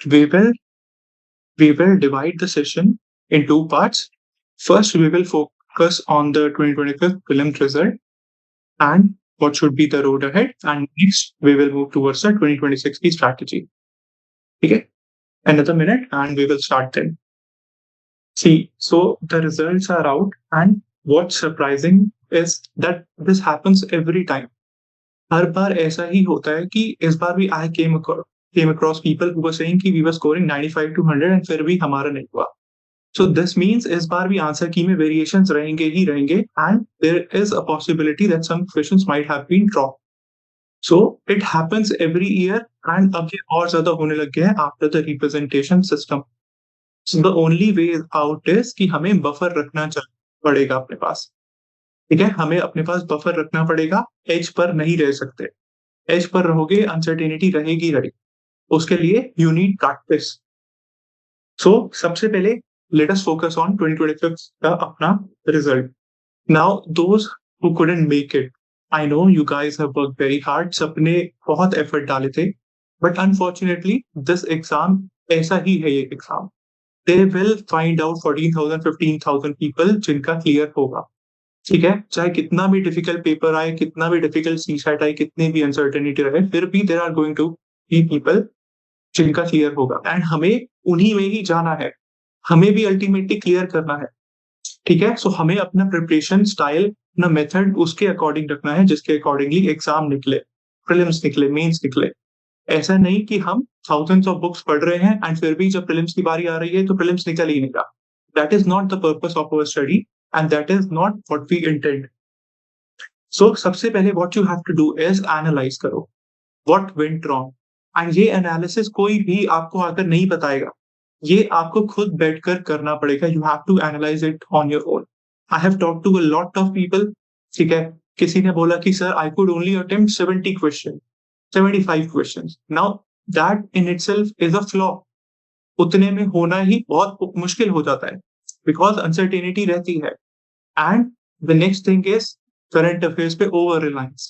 we will divide the session in two parts. First, we will focus on the 2025 prelims result and what should be the road ahead. And next, we will move towards the 2026 की strategy. Okay? Another minute and we will start then. See, so the results are out, and what's surprising is that this happens every time. हर बार ऐसा ही होता है कि इस बार भी I came across people who were saying कि we were scoring 95 to 100 and फिर भी हमारा नहीं हुआ. So this means इस बार भी आंसर की में variations रहेंगे ही रहेंगे, and there is a possibility that some questions might have been dropped. So it happens every year, and अब ये और ज़्यादा होने लग गया है after the representation system. So the only way out is कि हमें buffer रखना पड़ेगा अपने पास. ठीक है, हमें अपने पास बफर रखना पड़ेगा, एज पर नहीं रह सकते. एज पर रहोगे अनसर्टेनिटी रहेगी. उसके लिए यू नीड प्रैक्टिस. सो सबसे पहले लेट अस फोकस ऑन 2025 का अपना result. Now those who couldn't make it, I know you guys have worked very hard, सबने बहुत एफर्ट डाले थे, बट अनफॉर्चुनेटली दिस एग्जाम ऐसा ही है. ये exam they will find out 14,000 15,000 people जिनका क्लियर होगा. ठीक है, चाहे कितना भी डिफिकल्ट पेपर आए, कितना भी डिफिकल्ट सीसैट आए, कितनी भी अनसर्टेनिटी रहे, फिर भी there are going to be people जिनका क्लियर होगा, एंड हमें उन्हीं में ही जाना है. हमें भी अल्टीमेटली क्लियर करना है. ठीक है, सो हमें अपना प्रिपरेशन स्टाइल, अपना मेथड उसके अकॉर्डिंग रखना है जिसके अकॉर्डिंगली एग्जाम निकले, प्रीलिम्स निकले, मेंस निकले. ऐसा नहीं कि हम थाउजेंड्स ऑफ बुक्स पढ़ रहे हैं एंड फिर भी जब प्रीलिम्स की बारी आ रही है तो प्रीलिम्स निकल ही नहीं रहा. That is not the purpose of our study and that is not what we intend. So सबसे पहले what you have to do is analyze करो what went wrong, and ये analysis कोई भी आपको आकर नहीं बताएगा, ये आपको खुद बैठकर करना पड़ेगा. You have to analyze it on your own. I have talked to a lot of people. ठीक है, किसी ने बोला कि sir I could only attempt 70 questions, 75 questions. Now that in itself is a flaw. उतने में होना ही बहुत मुश्किल हो जाता है because uncertainty रहती है. And the next thing is current affairs पे over reliance.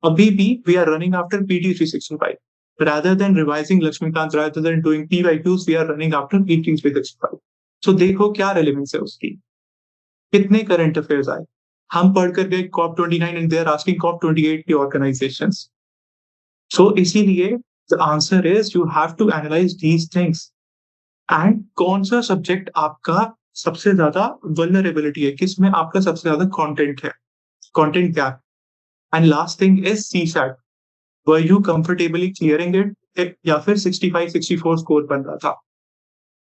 अभी भी we are running after PT 365 rather than revising Lakshmikant, rather than doing PYQs, we are running after PT 365. So देखो क्या relevance है उसकी, कितने current affairs आए. हम पढ़ कर गए COP29 and they are asking COP28 की organizations. So इसीलिए the answer is you have to analyze these things. And कौन सा सब्जेक्ट आपका सबसे ज्यादा वल्नरेबिलिटी है, किसमें आपका सबसे ज्यादा कंटेंट है, content gap. And last thing is CSAT, were you comfortably clearing it या फिर 65 64 स्कोर बन रहा था.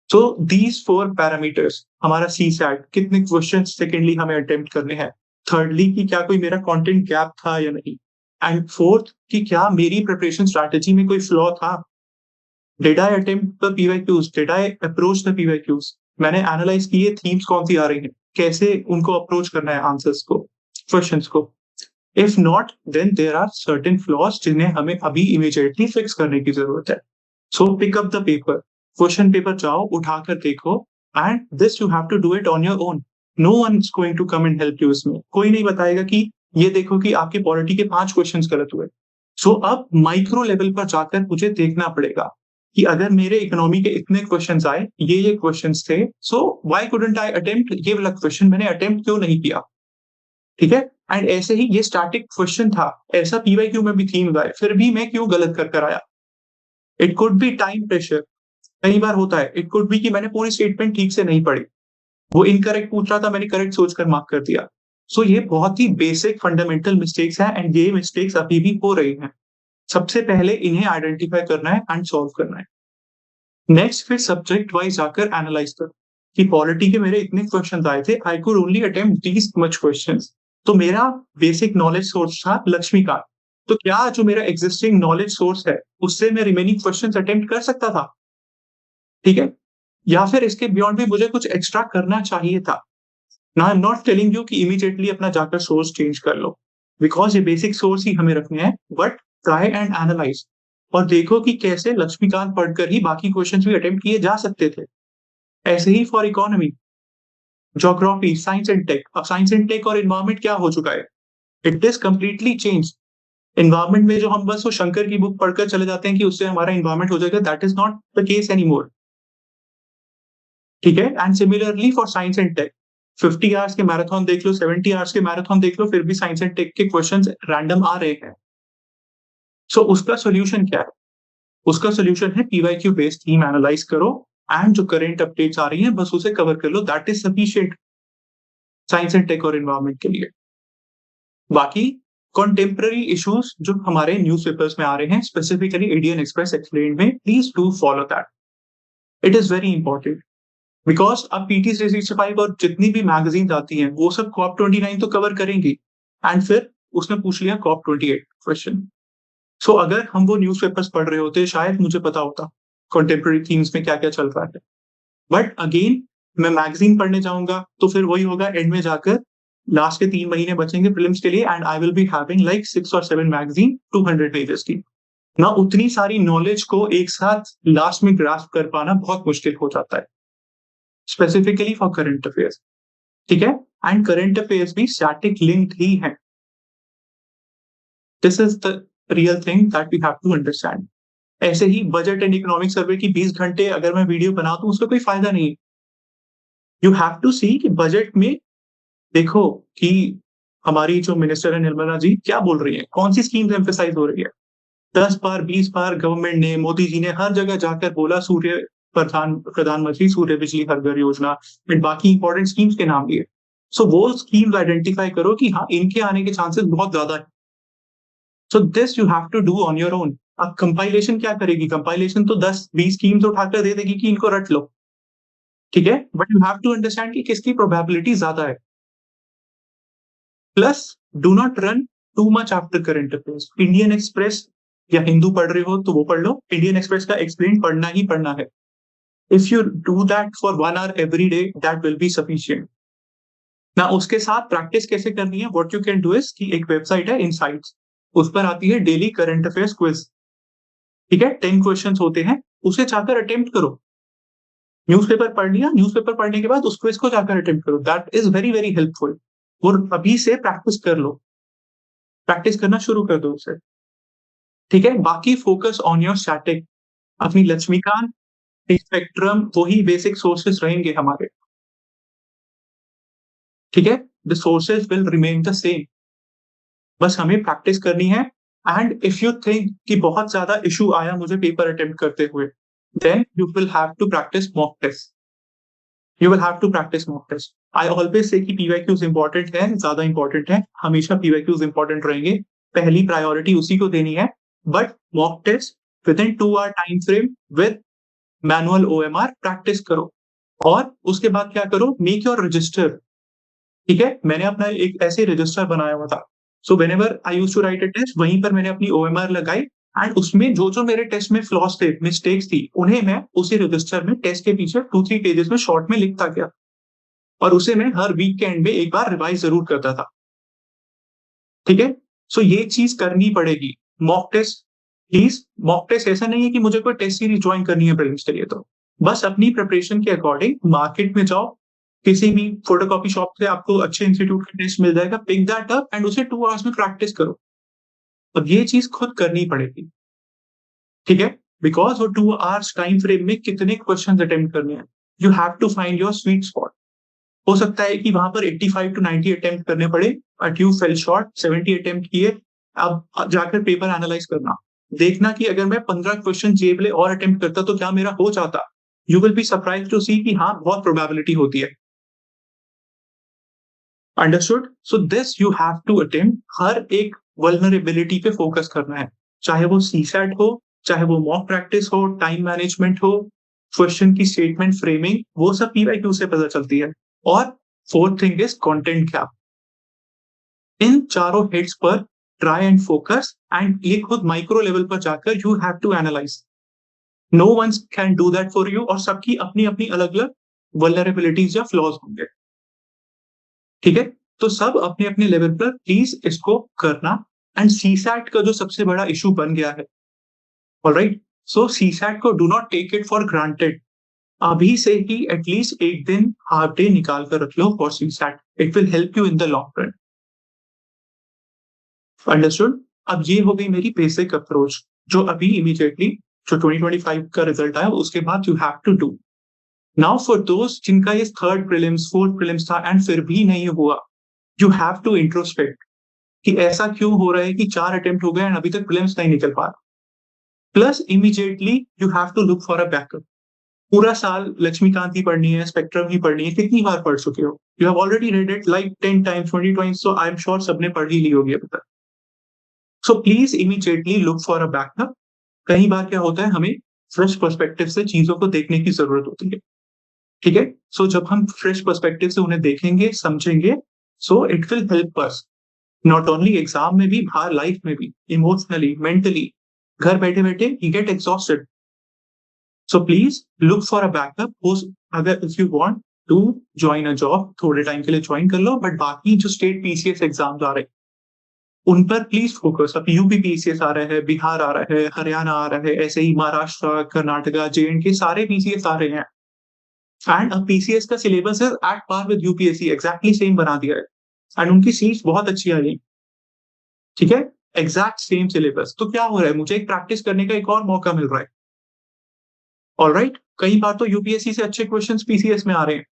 सो दीज 4 पैरामीटर्स, हमारा सीसैट, कितने क्वेश्चन सेकेंडली हमें अटेम्प्ट करने हैं, थर्डली कि क्या कोई मेरा कंटेंट गैप था या नहीं, एंड फोर्थ कि क्या मेरी प्रिपरेशन स्ट्रैटेजी में कोई फ्लॉ था. Did I attempt the PYQs, did I approach the PYQs, मैंने एनालाइज किए थीम्स कौन सी आ रही हैं, कैसे उनको अप्रोच करना है आंसर्स को, क्वेश्चंस को. If not then there are certain flaws जिन्हें हमें अभी इमीडिएटली फिक्स करने की जरूरत है. So pick up the paper, question paper जाओ, उठाकर देखो, and this you have to do it on your own. No one is going to come and help you. इसमें कोई नहीं बताएगा कि ये देखो कि आपके पॉलिटी के 5 क्वेश्चन गलत हुए. सो अब माइक्रो लेवल पर जाकर मुझे देखना पड़ेगा कि अगर मेरे इकोनॉमी के इतने क्वेश्चंस आए, ये क्वेश्चंस थे, so why couldn't I attempt ये वाला क्वेश्चन, मैंने अटेम्प्ट क्यों नहीं किया. ठीक है, एंड ऐसे ही ये स्टैटिक क्वेश्चन था, ऐसा पीवाईक्यू में भी थीम आए, फिर भी मैं क्यों गलत कर आया. It could be time pressure, कई बार होता है. इट कुड बी कि मैंने पूरी स्टेटमेंट ठीक से नहीं पढ़ी, वो इनकरेक्ट पूछ रहा था, मैंने करेक्ट सोचकर मार्क कर दिया. सो ये बहुत ही बेसिक फंडामेंटल मिस्टेक्स हैं, एंड ये मिस्टेक्स अभी भी हो रही हैं. सबसे पहले इन्हें आइडेंटिफाई करना है एंड सॉल्व करना है. नेक्स्ट फिर सब्जेक्ट वाइज जाकर एनालाइज कर कि पॉलिटी के मेरे इतने क्वेश्चंस आए थे, I could only attempt these much questions. तो मेरा बेसिक नॉलेज सोर्स था लक्ष्मीकांत, तो क्या जो मेरा एग्जिस्टिंग नॉलेज सोर्स है उससे मैं रिमेनिंग क्वेश्चंस अटेम्प्ट कर सकता था. ठीक है, या फिर इसके बियॉन्ड भी मुझे कुछ एक्स्ट्रा करना चाहिए था. Now I am not telling you कि इमीडिएटली अपना जाकर सोर्स चेंज कर लो, बिकॉज ये बेसिक सोर्स ही हमें रखने हैं, बट ट्राई एंड एनालाइज और देखो कि कैसे लक्ष्मीकांत पढ़कर ही बाकी क्वेश्चंस भी अटेम्प्ट किए जा सकते थे. ऐसे ही for economy, geography, science and tech. अब साइंस एंड टेक और एनवायरमेंट क्या हो चुका है, it is completely change. Environment में जो हम बस वो शंकर की बुक पढ़कर चले जाते हैं कि उससे हमारा एनवायरमेंट हो जाएगा, that is not the case any more. ठीक है, and similarly for science and tech, 50 hours के मैराथन देख लो, 70 आवर्स के मैराथन देख लो, फिर भी साइंस एंड टेक के क्वेश्चंस रैंडम आ रहे हैं। सो उसका सोल्यूशन क्या है? उसका सोल्यूशन है पीवाईक्यू बेस्ड थीम एनालाइज करो एंड जो करंट अपडेट्स आ रही हैं बस उसे कवर कर लो, that is sufficient science and tech और एनवायरमेंट के लिए। बाकी कॉन्टेम्पररी इश्यूज जो हमारे न्यूज़पेपर्स में आ रहे हैं, स्पेसिफिकली इंडियन एक्सप्रेस एक्सप्लेन्ड में, please do follow that, it is very important. Because अब पीटी 365 और जितनी भी मैगजीन आती हैं वो सब कॉप 29 तो कवर करेंगी, एंड फिर उसने पूछ लिया कॉप 28 क्वेश्चन। सो अगर हम वो न्यूज़पेपर्स पढ़ रहे होते शायद मुझे पता होता कॉन्टेम्पररी थीम्स में क्या क्या चल रहा है। बट अगेन मैं मैगजीन पढ़ने जाऊंगा तो फिर वही होगा, एंड में जाकर लास्ट के 3 महीने बचेंगे प्रीलिम्स के लिए, and I will be having like 6 और 7 मैगजीन 200 पेजेस की। ना उतनी सारी नॉलेज को एक साथ लास्ट में ग्रास्प कर पाना बहुत मुश्किल हो जाता है, स्पेसिफिकली फॉर करंट अफेयर्स। ठीक है, एंड करंट अफेयर्स भी स्टैटिक लिंक्ड ही है। This is the real thing that we have to understand. ऐसे ही बजट एंड इकोनॉमिक सर्वे की 20 घंटे अगर मैं वीडियो बना दूं उसका कोई फायदा नहीं है। यू हैव टू सी कि बजट में देखो कि हमारी जो मिनिस्टर है निर्मला जी क्या बोल रही है, कौन सी स्कीम्स एम्फेसाइज हो रही है। 10 बार 20 बार गवर्नमेंट ने, मोदी जी ने हर जगह जाकर बोला सूर्य प्रधानमंत्री सूर्य बिजली हर घर योजना एंड बाकी इंपॉर्टेंट स्कीम्स के नाम लिए। सो वो स्कीम्स आइडेंटिफाई करो कि हाँ इनके आने के चांसेस बहुत ज्यादा है। So this you have to do on your own. अब कंपाइलेशन क्या करेगी? कंपाइलेशन तो 10-20 स्कीम्स उठाकर दे देगी कि इनको रट लो। ठीक है, but you have to understand कि किसकी प्रोबेबिलिटी ज्यादा है। Plus do not run too much after current affairs. Indian Express या हिंदू पढ़ रहे हो तो वो पढ़ लो, इंडियन एक्सप्रेस का एक्सप्लेन पढ़ना ही पढ़ना है। If you do that for 1 hour every day that will be sufficient. ना उसके साथ प्रैक्टिस कैसे करनी है, what you can do is कि एक वेबसाइट है इनसाइट्स, उस पर आती है डेली करंट अफेयर्स क्विज। ठीक है, 10 क्वेश्चंस होते हैं, उसे जाकर अटेम्प्ट करो। न्यूज़पेपर पढ़ लिया, न्यूज़पेपर पढ़ने के बाद उस क्विज को जाकर अटेम्प्ट करो, that is very very helpful. और अभी से प्रैक्टिस कर लो, प्रैक्टिस करना शुरू कर दो उसे। ठीक है, बाकी फोकस ऑन योर स्टैटिक। अपनी लक्ष्मीकांत, स्पेक्ट्रम वही बेसिक सोर्सेस रहेंगे हमारे। ठीक है, the sources will remain the same, बस हमें प्रैक्टिस करनी है। एंड इफ यू थिंक कि बहुत ज्यादा इशू आया मुझे पेपर अटेम्प्ट करते हुए, then you will have to practice mock test. You will have to practice mock test. I always say कि पीवाईक्यूज इंपॉर्टेंट है, ज्यादा इंपॉर्टेंट है, हमेशा पीवाईक्यूज इंपॉर्टेंट रहेंगे, पहली प्रायोरिटी उसी को देनी है। But mock test within 2 hour time frame with manual OMR practice करो। और उसके बाद क्या करो, मेक योर रजिस्टर। ठीक है, मैंने अपना एक ऐसे रजिस्टर बनाया हुआ था। So whenever I used to write a test, वहीं पर मैंने अपनी ओएमआर लगाई, एंड उसमें जो जो मेरे टेस्ट में फ्लॉस थे, मिस्टेक्स थी, उन्हें मैं उसी रजिस्टर में टेस्ट के पीछे 2-3 पेजेस में शॉर्ट में लिखता गया, और उसे मैं हर वीक के एंड में एक बार रिवाइज जरूर करता था। ठीक है, सो ये चीज करनी पड़ेगी। Mock test, please mock test ऐसा नहीं है कि मुझे कोई टेस्ट सीरीज ज्वाइन करनी है प्रीलिम्स के लिए, तो बस अपनी प्रिपरेशन के अकॉर्डिंग मार्केट में जाओ, किसी भी फोटोकॉपी शॉप से आपको अच्छे इंस्टीट्यूट का टेस्ट मिल जाएगा, पिक दैट अप एंड उसे 2 hours में प्रैक्टिस करो। अब ये चीज खुद करनी पड़ेगी। ठीक है, बिकॉज वो 2 hours टाइम फ्रेम में कितने क्वेश्चन अटेम्प्ट करने हैं, you have to find your sweet spot. हो सकता है कि वहां पर 85 to 90 अटेम्प्ट करने पड़े, but you fail short, 70 attempt किए। अब जाकर पेपर एनालाइज करना, देखना कि अगर मैं 15 क्वेश्चन जेब ले और अटेम्प्ट करता तो क्या मेरा हो जाता। You will be surprise to see कि हाँ बहुत प्रोबेबिलिटी होती है। Understood? So this you have to attempt, हर एक वल्नरेबिलिटी पे फोकस करना है, चाहे वो सीसैट हो, चाहे वो मॉक प्रैक्टिस हो, टाइम मैनेजमेंट हो, क्वेश्चन की स्टेटमेंट फ्रेमिंग, वो सब पीवाईक्यू से पता चलती है। और fourth thing is content gap. इन चारों हेड्स पर ट्राई एंड फोकस, एंड ये खुद माइक्रो लेवल पर जाकर you have to analyse. No one can do that for you, और सबकी अपनी अपनी अलग अलग वल्नरेबिलिटीज या फ्लॉज होंगे। ठीक है, तो सब अपने अपने लेवल पर प्लीज इसको करना। एंड सीसैट का जो सबसे बड़ा इशू बन गया है, ऑलराइट, सो सीसैट को do not take it for granted. अभी से ही एटलीस्ट एक दिन हाफ डे निकाल कर रख लो for CSAT, it will help you in the long run. Understood? अब ये हो गई मेरी बेसिक अप्रोच, जो अभी इमीडिएटली जो 2025 का रिजल्ट आया उसके बाद you have to do. Now for दोस्त जिनका ये थर्ड प्रीलिम्स, फोर्थ प्रीलिम्स था एंड फिर भी नहीं हुआ, यू हैव टू इंट्रोस्पेक्ट कि ऐसा क्यों हो रहा है कि 4 अटेम्प्ट हो गए एंड अभी तक प्रीलिम्स नहीं निकल पा रहा। Plus immediately you have to look for a backup. पूरा साल लक्ष्मीकांत ही पढ़नी है, स्पेक्ट्रम ही पढ़नी है, कितनी बार पढ़ चुके हो? You have already read it like 10 times, 20 times, so I am sure सबने पढ़ ही ली होगी अभी तक। So please immediately look for a backup. कई बार क्या होता है, हमें फ्रेश पर्सपेक्टिव से चीजों को देखने की जरूरत होती है, ठीक है? सो जब हम फ्रेश पर्सपेक्टिव से उन्हें देखेंगे, समझेंगे, so it will help us not only exam में भी, बाहर लाइफ में भी, इमोशनली, मेंटली। घर बैठे बैठे you get exhausted, so please look for a backup. अगर if you want to join a job, थोड़े टाइम के लिए ज्वाइन कर लो, बट बाकी जो स्टेट पीसीएस एग्जाम्स आ रहे हैं उन पर प्लीज फोकस। अब यूपी पीसीएस आ रहा है, बिहार आ रहा है, हरियाणा आ रहा है, ऐसे ही महाराष्ट्र, कर्नाटका, जेएंडके सारे पीसीएस आ रहे हैं। एंड अब पीसीएस का सिलेबस है at par with UPSC, exactly same बना दिया है एंड उनकी सीट्स बहुत अच्छी आई है, ठीक है? Exact same syllabus. तो क्या हो रहा है, मुझे एक प्रैक्टिस करने का एक और मौका मिल रहा है। ऑलराइट, कई बार तो यूपीएससी से अच्छे क्वेश्चंस पीसीएस में आ रहे हैं,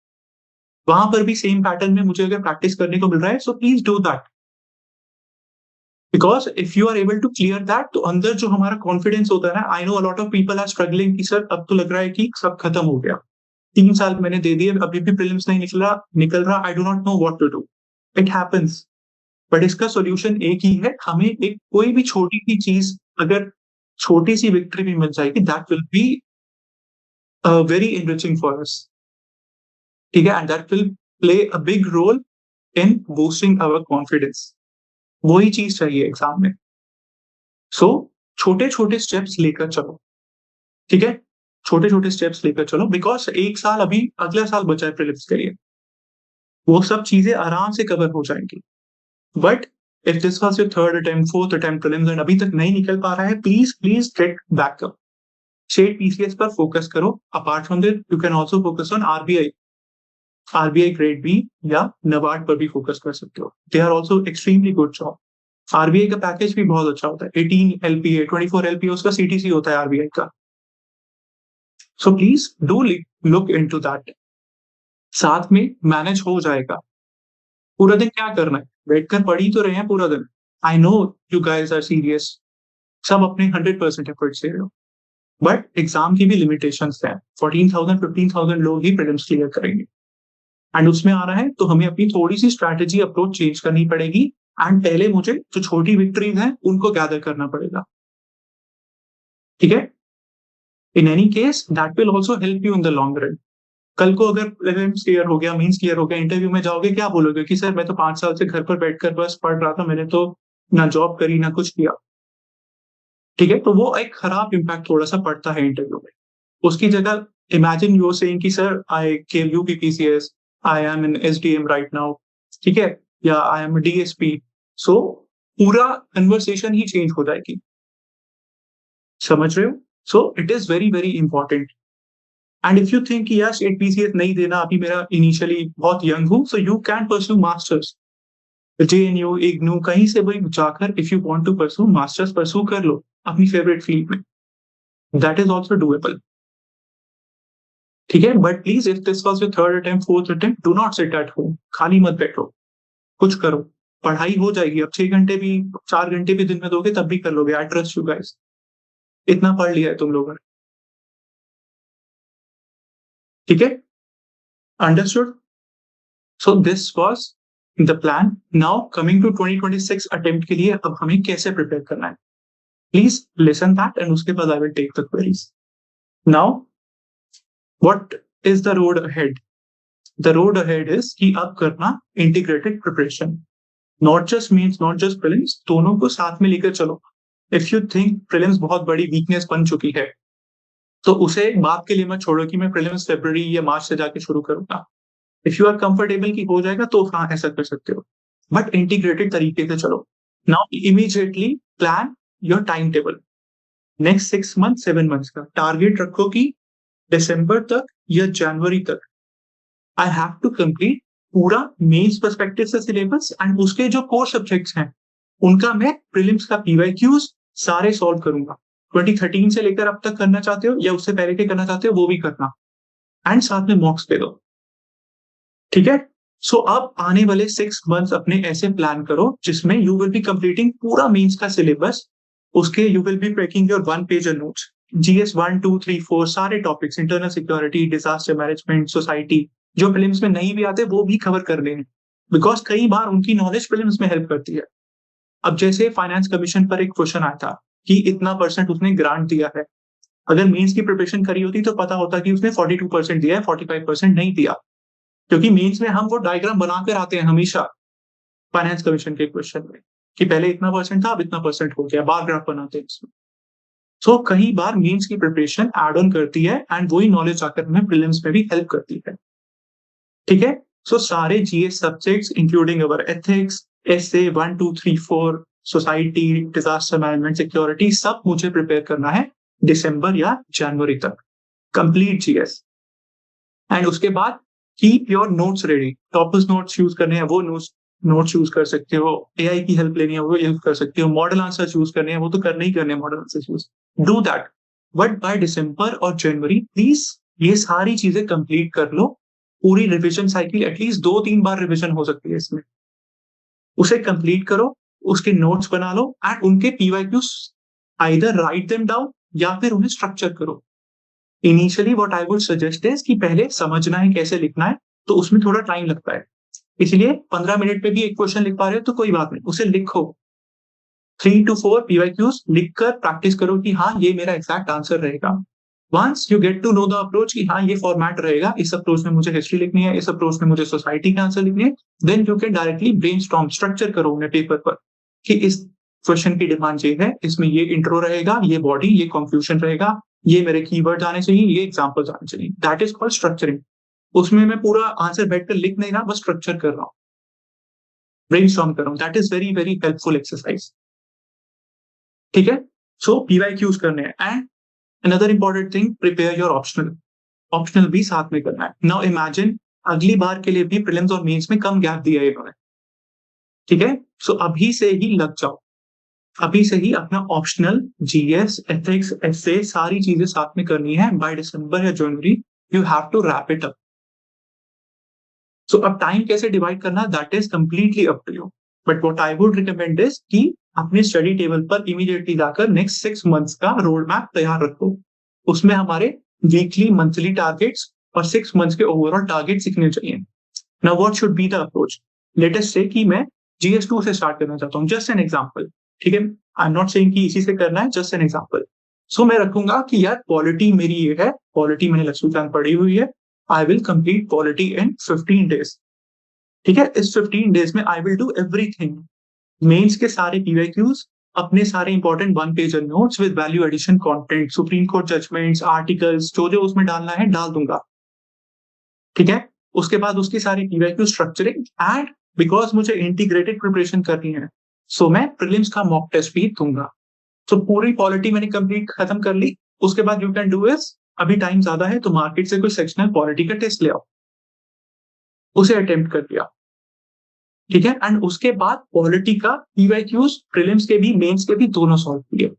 वहां पर भी सेम पैटर्न में मुझे अगर प्रैक्टिस करने को मिल रहा है, so please do that. Because if you are able to clear that, तो अंदर जो हमारा कॉन्फिडेंस होता है ना, I know a lot of people are struggling कि सर अब तो लग रहा है कि सब खत्म हो गया, 3 साल मैंने दे दिए, अभी भी प्रीलिम्स नहीं निकल रहा, I do not know what to do. It happens, but इसका सॉल्यूशन एक ही है, हमें एक कोई भी छोटी सी चीज, अगर छोटी सी विक्ट्री भी मिल जाएगी, that will be very enriching for us, ठीक है? And that will play a big role in boosting our confidence. वही चीज चाहिए एग्जाम में। सो छोटे छोटे स्टेप्स लेकर चलो, ठीक है? छोटे छोटे स्टेप्स लेकर चलो, बिकॉज एक साल अभी, अगला साल बचा है प्रीलिम्स के लिए, वो सब चीजें आराम से कवर हो जाएंगी। But if this was your third attempt, fourth attempt prelims and अभी तक नहीं निकल पा रहा है, please please get backup. State PCS पर फोकस करो। Apart from this you can also focus on RBI, RBI grade B या नबार्ड पर भी फोकस कर सकते हो। They are also extremely good job. RBI का पैकेज भी बहुत अच्छा होता है, 18 एलपीए, 24 एलपीए उसका सीटीसी होता है आरबीआई का। सो please do look into that. साथ में मैनेज हो जाएगा। पूरा दिन क्या करना है, बैठकर पढ़ ही तो रहे हैं पूरा दिन। I know you guys are serious, सब अपने 100% एफर्ट्स दे रहे हो, बट एग्जाम की भी लिमिटेशंस हैं। 14,000 15,000 लोग ही प्रीलिम्स क्लियर करेंगे एंड उसमें आ रहा है, तो हमें अपनी थोड़ी सी स्ट्रैटेजी, अप्रोच चेंज करनी पड़ेगी। एंड पहले मुझे जो छोटी विक्ट्रीज हैं उनको गैदर करना पड़ेगा, ठीक है? In any case that will also help you in the long run. कल को अगर प्रीलिम्स क्लियर हो गया, मींस क्लियर हो गया, इंटरव्यू में जाओगे, क्या बोलोगे कि सर मैं तो 5 साल से घर पर बैठकर बस पढ़ रहा था, मैंने तो ना जॉब करी ना कुछ किया, ठीक है? तो वो एक खराब इम्पैक्ट थोड़ा सा पड़ता है इंटरव्यू में। उसकी जगह इमेजिन यू सेइंग कि sir I gave you PPCS, I am in SDM right now, ठीक है? या आई एम डीएसपी। सो पूरा कन्वर्सेशन ही चेंज हो जाएगी, समझ रहे हो? So it is very very important. And if you think कि यार स्टेट पीसीएस नहीं देना, अभी मेरा इनिशियली बहुत यंग हूं, so you can pursue masters, JNU, IGNOU, कहीं से भी जाकर if you want to pursue masters, pursue कर लो अपनी फेवरेट फील्ड में। दैट इज ऑल्सो डूएबल, ठीक है? But please if this was your third attempt, fourth attempt, do not sit at home, खाली मत बैठो, कुछ करो। पढ़ाई हो जाएगी, अब 6 घंटे भी, 4 घंटे भी दिन में दोगे तब भी कर लोगे, आई ट्रस्ट यू गाइस। इतना पढ़ लिया है तुम लोगों ने, ठीक है? Understood? So this was the plan. Now coming to 2026 attempt के लिए अब हमें कैसे प्रिपेयर करना है, प्लीज लिसन दैट एंड उसके बाद I will take the queries. Now what is the road ahead? The road ahead is कि अब करना integrated preparation, not just means not just prelims, दोनों को साथ में लेकर चलो। इफ यू थिंक प्रीलिम्स बहुत बड़ी वीकनेस बन चुकी है, तो उसे एक बात के लिए मत छोड़ो कि मैं प्रीलिम्स फरवरी या मार्च से जाके शुरू करूंगा। इफ यू आर कंफर्टेबल कि हो जाएगा, तो हाँ ऐसा कर सकते हो, बट इंटीग्रेटेड तरीके से चलो। Now immediately plan your time table, next 6 month 7 months का टारगेट रखो कि दिसंबर तक या जनवरी तक आई हैव टू कंप्लीट पूरा मेंस पर्सपेक्टिव से सिलेबस एंड उसके जो कोर सब्जेक्ट्स हैं उनका मैं प्रीलिम्स का पीवाईक्यूज सारे सॉल्व करूंगा। 2013 से लेकर अब तक करना चाहते हो या उससे पहले के करना चाहते हो वो भी करना, एंड साथ में मॉक्स दे दो। ठीक है, सो अब आने वाले 6 मंथ्स अपने ऐसे प्लान करो जिसमें यू विल बी कंप्लीटिंग पूरा मेंस का सिलेबस। उसके you will be breaking your 1 page notes, GS 1 2 3 4 सारे topics, internal security, disaster management, society, जो प्रीलिम्स में नहीं भी आते वो भी कवर कर लेंगे, बिकॉज कई बार उनकी नॉलेज प्रीलिम्स में हेल्प करती है। अब जैसे फाइनेंस कमीशन पर एक क्वेश्चन आया था कि इतना परसेंट उसने ग्रांट दिया है, अगर मेंस की प्रिपरेशन करी होती तो पता होता कि उसने 42% दिया है, 45% नहीं दिया, क्योंकि मेंस में हम वो डायग्राम बनाकर आते हैं हमेशा फाइनेंस कमीशन के क्वेश्चन में कि पहले इतना परसेंट था अब इतना परसेंट हो गया, बार ग्राफ बनाते हैं इसमें। सो कई बार मेंस की प्रिपरेशन एड ऑन करती है एंड वही नॉलेज आकर हमें प्रीलिम्स में भी हेल्प करती है। ठीक है, सो सारे GS subjects including our ethics, SA 1 2 3 4, society, disaster management, security, सब मुझे प्रिपेयर करना है दिसंबर या जनवरी तक, कंप्लीट जीएस। एंड उसके बाद keep your notes ready, toppers notes use करने हैं वो नोट्स यूज कर सकते हो, एआई की हेल्प लेनी है वो हेल्प कर सकते हो, मॉडल आंसर यूज करने हैं वो तो करने ही करने हैं, model answer use do that. But by December और जनवरी प्लीज ये सारी चीजें कंप्लीट कर लो। पूरी रिविजन साइकिल एटलीस्ट 2-3 बार रिविजन हो सकती है इसमें, उसे कंप्लीट करो, उसके नोट्स बना लो एंड उनके PYQs either write them down या फिर उन्हें स्ट्रक्चर करो। Initially what I would suggest is कि पहले समझना है कैसे लिखना है, तो उसमें थोड़ा टाइम लगता है, इसलिए 15 मिनट पे भी एक क्वेश्चन लिख पा रहे हो तो कोई बात नहीं, उसे लिखो। 3 to 4 पीवाईक्यूज लिखकर प्रैक्टिस करो कि हाँ ये मेरा एग्जैक्ट आंसर रहेगा। Once you get to know the approach कि हाँ ये फॉर्मेट रहेगा, इस अप्रोच में मुझे हिस्ट्री लिखनी है, इस अप्रोच में मुझे सोसाइटी के आंसर लिखनी है, then you can directly brainstorm, structure करो उन्हें पेपर पर कि इस क्वेश्चन की डिमांड ये है, इसमें ये इंट्रो रहेगा, ये बॉडी, ये कंक्लूजन रहेगा, ये मेरे कीवर्ड्स आने चाहिए, ये एग्जांपल्स आने चाहिए। That is called structuring. उसमें मैं पूरा आंसर बैठकर लिख नहीं रहा, बस स्ट्रक्चर कर रहा हूँ, ब्रेनस्टॉर्म कर रहा हूँ। That is very very helpful exercise. ठीक है, सो पीवाईक्यूज करने हैं and another important thing, prepare your optional. Optional भी साथ में करना है। नाउ इमेजिन अगली बार के लिए भी प्रीलिम्स और मेंस में कम गैप दिया है इन्होंने। ठीक है, सो अभी से ही लग जाओ, अभी से ही अपना ऑप्शनल, जीएस, एथिक्स, एसए सारी चीजें साथ में करनी है। बाय दिसंबर या January you have to wrap it up. So अब टाइम कैसे डिवाइड करना, that is completely up to you, but what I would recommend is कि अपने स्टडी टेबल पर इमीडिएटली जाकर नेक्स्ट 6 मंथ्स का रोड मैप तैयार रखो। उसमें हमारे वीकली, मंथली टारगेट्स और 6 मंथ्स के ओवरऑल टारगेट लिखने चाहिए। Now what should be the approach? Let us से कि मैं जीएस2 से स्टार्ट करना चाहता हूँ, जस्ट एन एग्जांपल। ठीक है, आई एम नॉट सेइंग कि इसी से करना है, जस्ट एन एग्जांपल। सो मैं रखूंगा कि यार पॉलिटी मेरी ये है, पॉलिटी मैंने लक्ष्मीकांत पढ़ी हुई है, I will complete polity in 15 days. ठीक है, इस 15 डेज में I will do everything, mains के सारे पीवाईक्यूज, अपने सारे important 1 page notes with value addition content, Supreme Court judgments, articles, जो जो उसमें डालना है डाल दूंगा। ठीक है, उसके बाद उसकी सारी पीवाईक्यू स्ट्रक्चरिंग एंड बिकॉज मुझे इंटीग्रेटेड प्रिपरेशन करनी है, सो मैं प्रीलिम्स का मॉक टेस्ट भी दूंगा। तो पूरी पॉलिटी मैंने कंप्लीट खत्म कर ली। उसके बाद यू कैन डू इज, अभी टाइम ज्यादा है तो मार्केट से कोई सेक्शनल पॉलिटी का टेस्ट ले आओ, उसे अटेम्प्ट कर दिया। ठीक है, एंड उसके बाद पॉलिटी का पीवाईक्यूज प्रीलिम्स के भी मेंस के भी दोनों सॉल्व किए।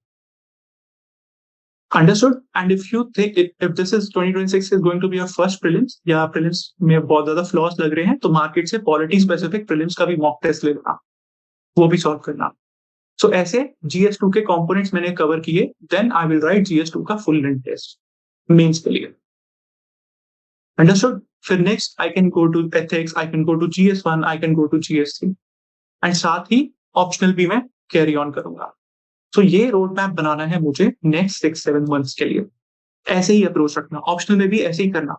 Understood? And if you think if this is 2026 is going to be your first prelims या प्रीलिम्स में बहुत ज्यादा फ्लॉस लग रहे हैं, तो मार्केट से पॉलिटी स्पेसिफिक प्रीलिम्स का भी मॉक टेस्ट ले लेना, वो भी सॉल्व करना। सो ऐसे जीएस2 के कंपोनेंट्स मैंने कवर किए, then I will write GS two का फुल लेंथ टेस्ट मेंस के लिए। अंडरस्टूड? फिर next I can go to ethics, I can go to GS one, I can go to जीएस3 एंड साथ ही ऑप्शनल भी मैं कैरी ऑन करूंगा। सो ये रोड मैप बनाना है मुझे नेक्स्ट 6-7 मंथ्स के लिए। ऐसे ही अप्रोच रखना, ऑप्शनल में भी ऐसे ही करना।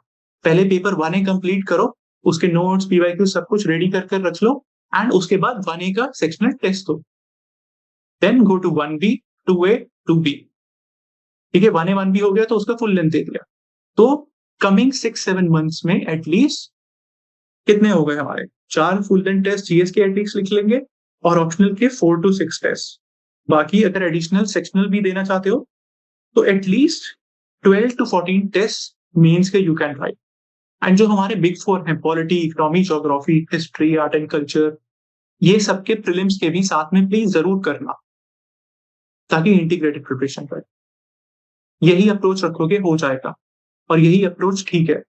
पहले पेपर 1A कंप्लीट करो, उसके नोट्स, पीवाईक्यू सब कुछ रेडी कर रख लो एंड उसके बाद 1A का सेक्शनल टेस्ट दो। Then go to 1B, 2A, 2B। ठीक है, 1A 1B हो गया तो उसका फुल लेंथ दे दिया। तो कमिंग 6-7 मंथ्स में एटलीस्ट कितने हो गए हमारे? 4 फुल लेंथ टेस्ट जीएस के एटलीस्ट लिख लेंगे और ऑप्शनल के 4 to 6 टेस्ट। बाकी अगर एडिशनल सेक्शनल भी देना चाहते हो तो एटलीस्ट 12 to 14 टेस्ट मेंस के यू कैन राइट। एंड जो हमारे बिग 4 हैं, polity, economy, geography, history, art and culture, ये सबके प्रीलिम्स के भी साथ में प्लीज जरूर करना, ताकि इंटीग्रेटेड प्रिपरेशन करें। यही अप्रोच रखोगे हो जाएगा, और यही अप्रोच ठीक है।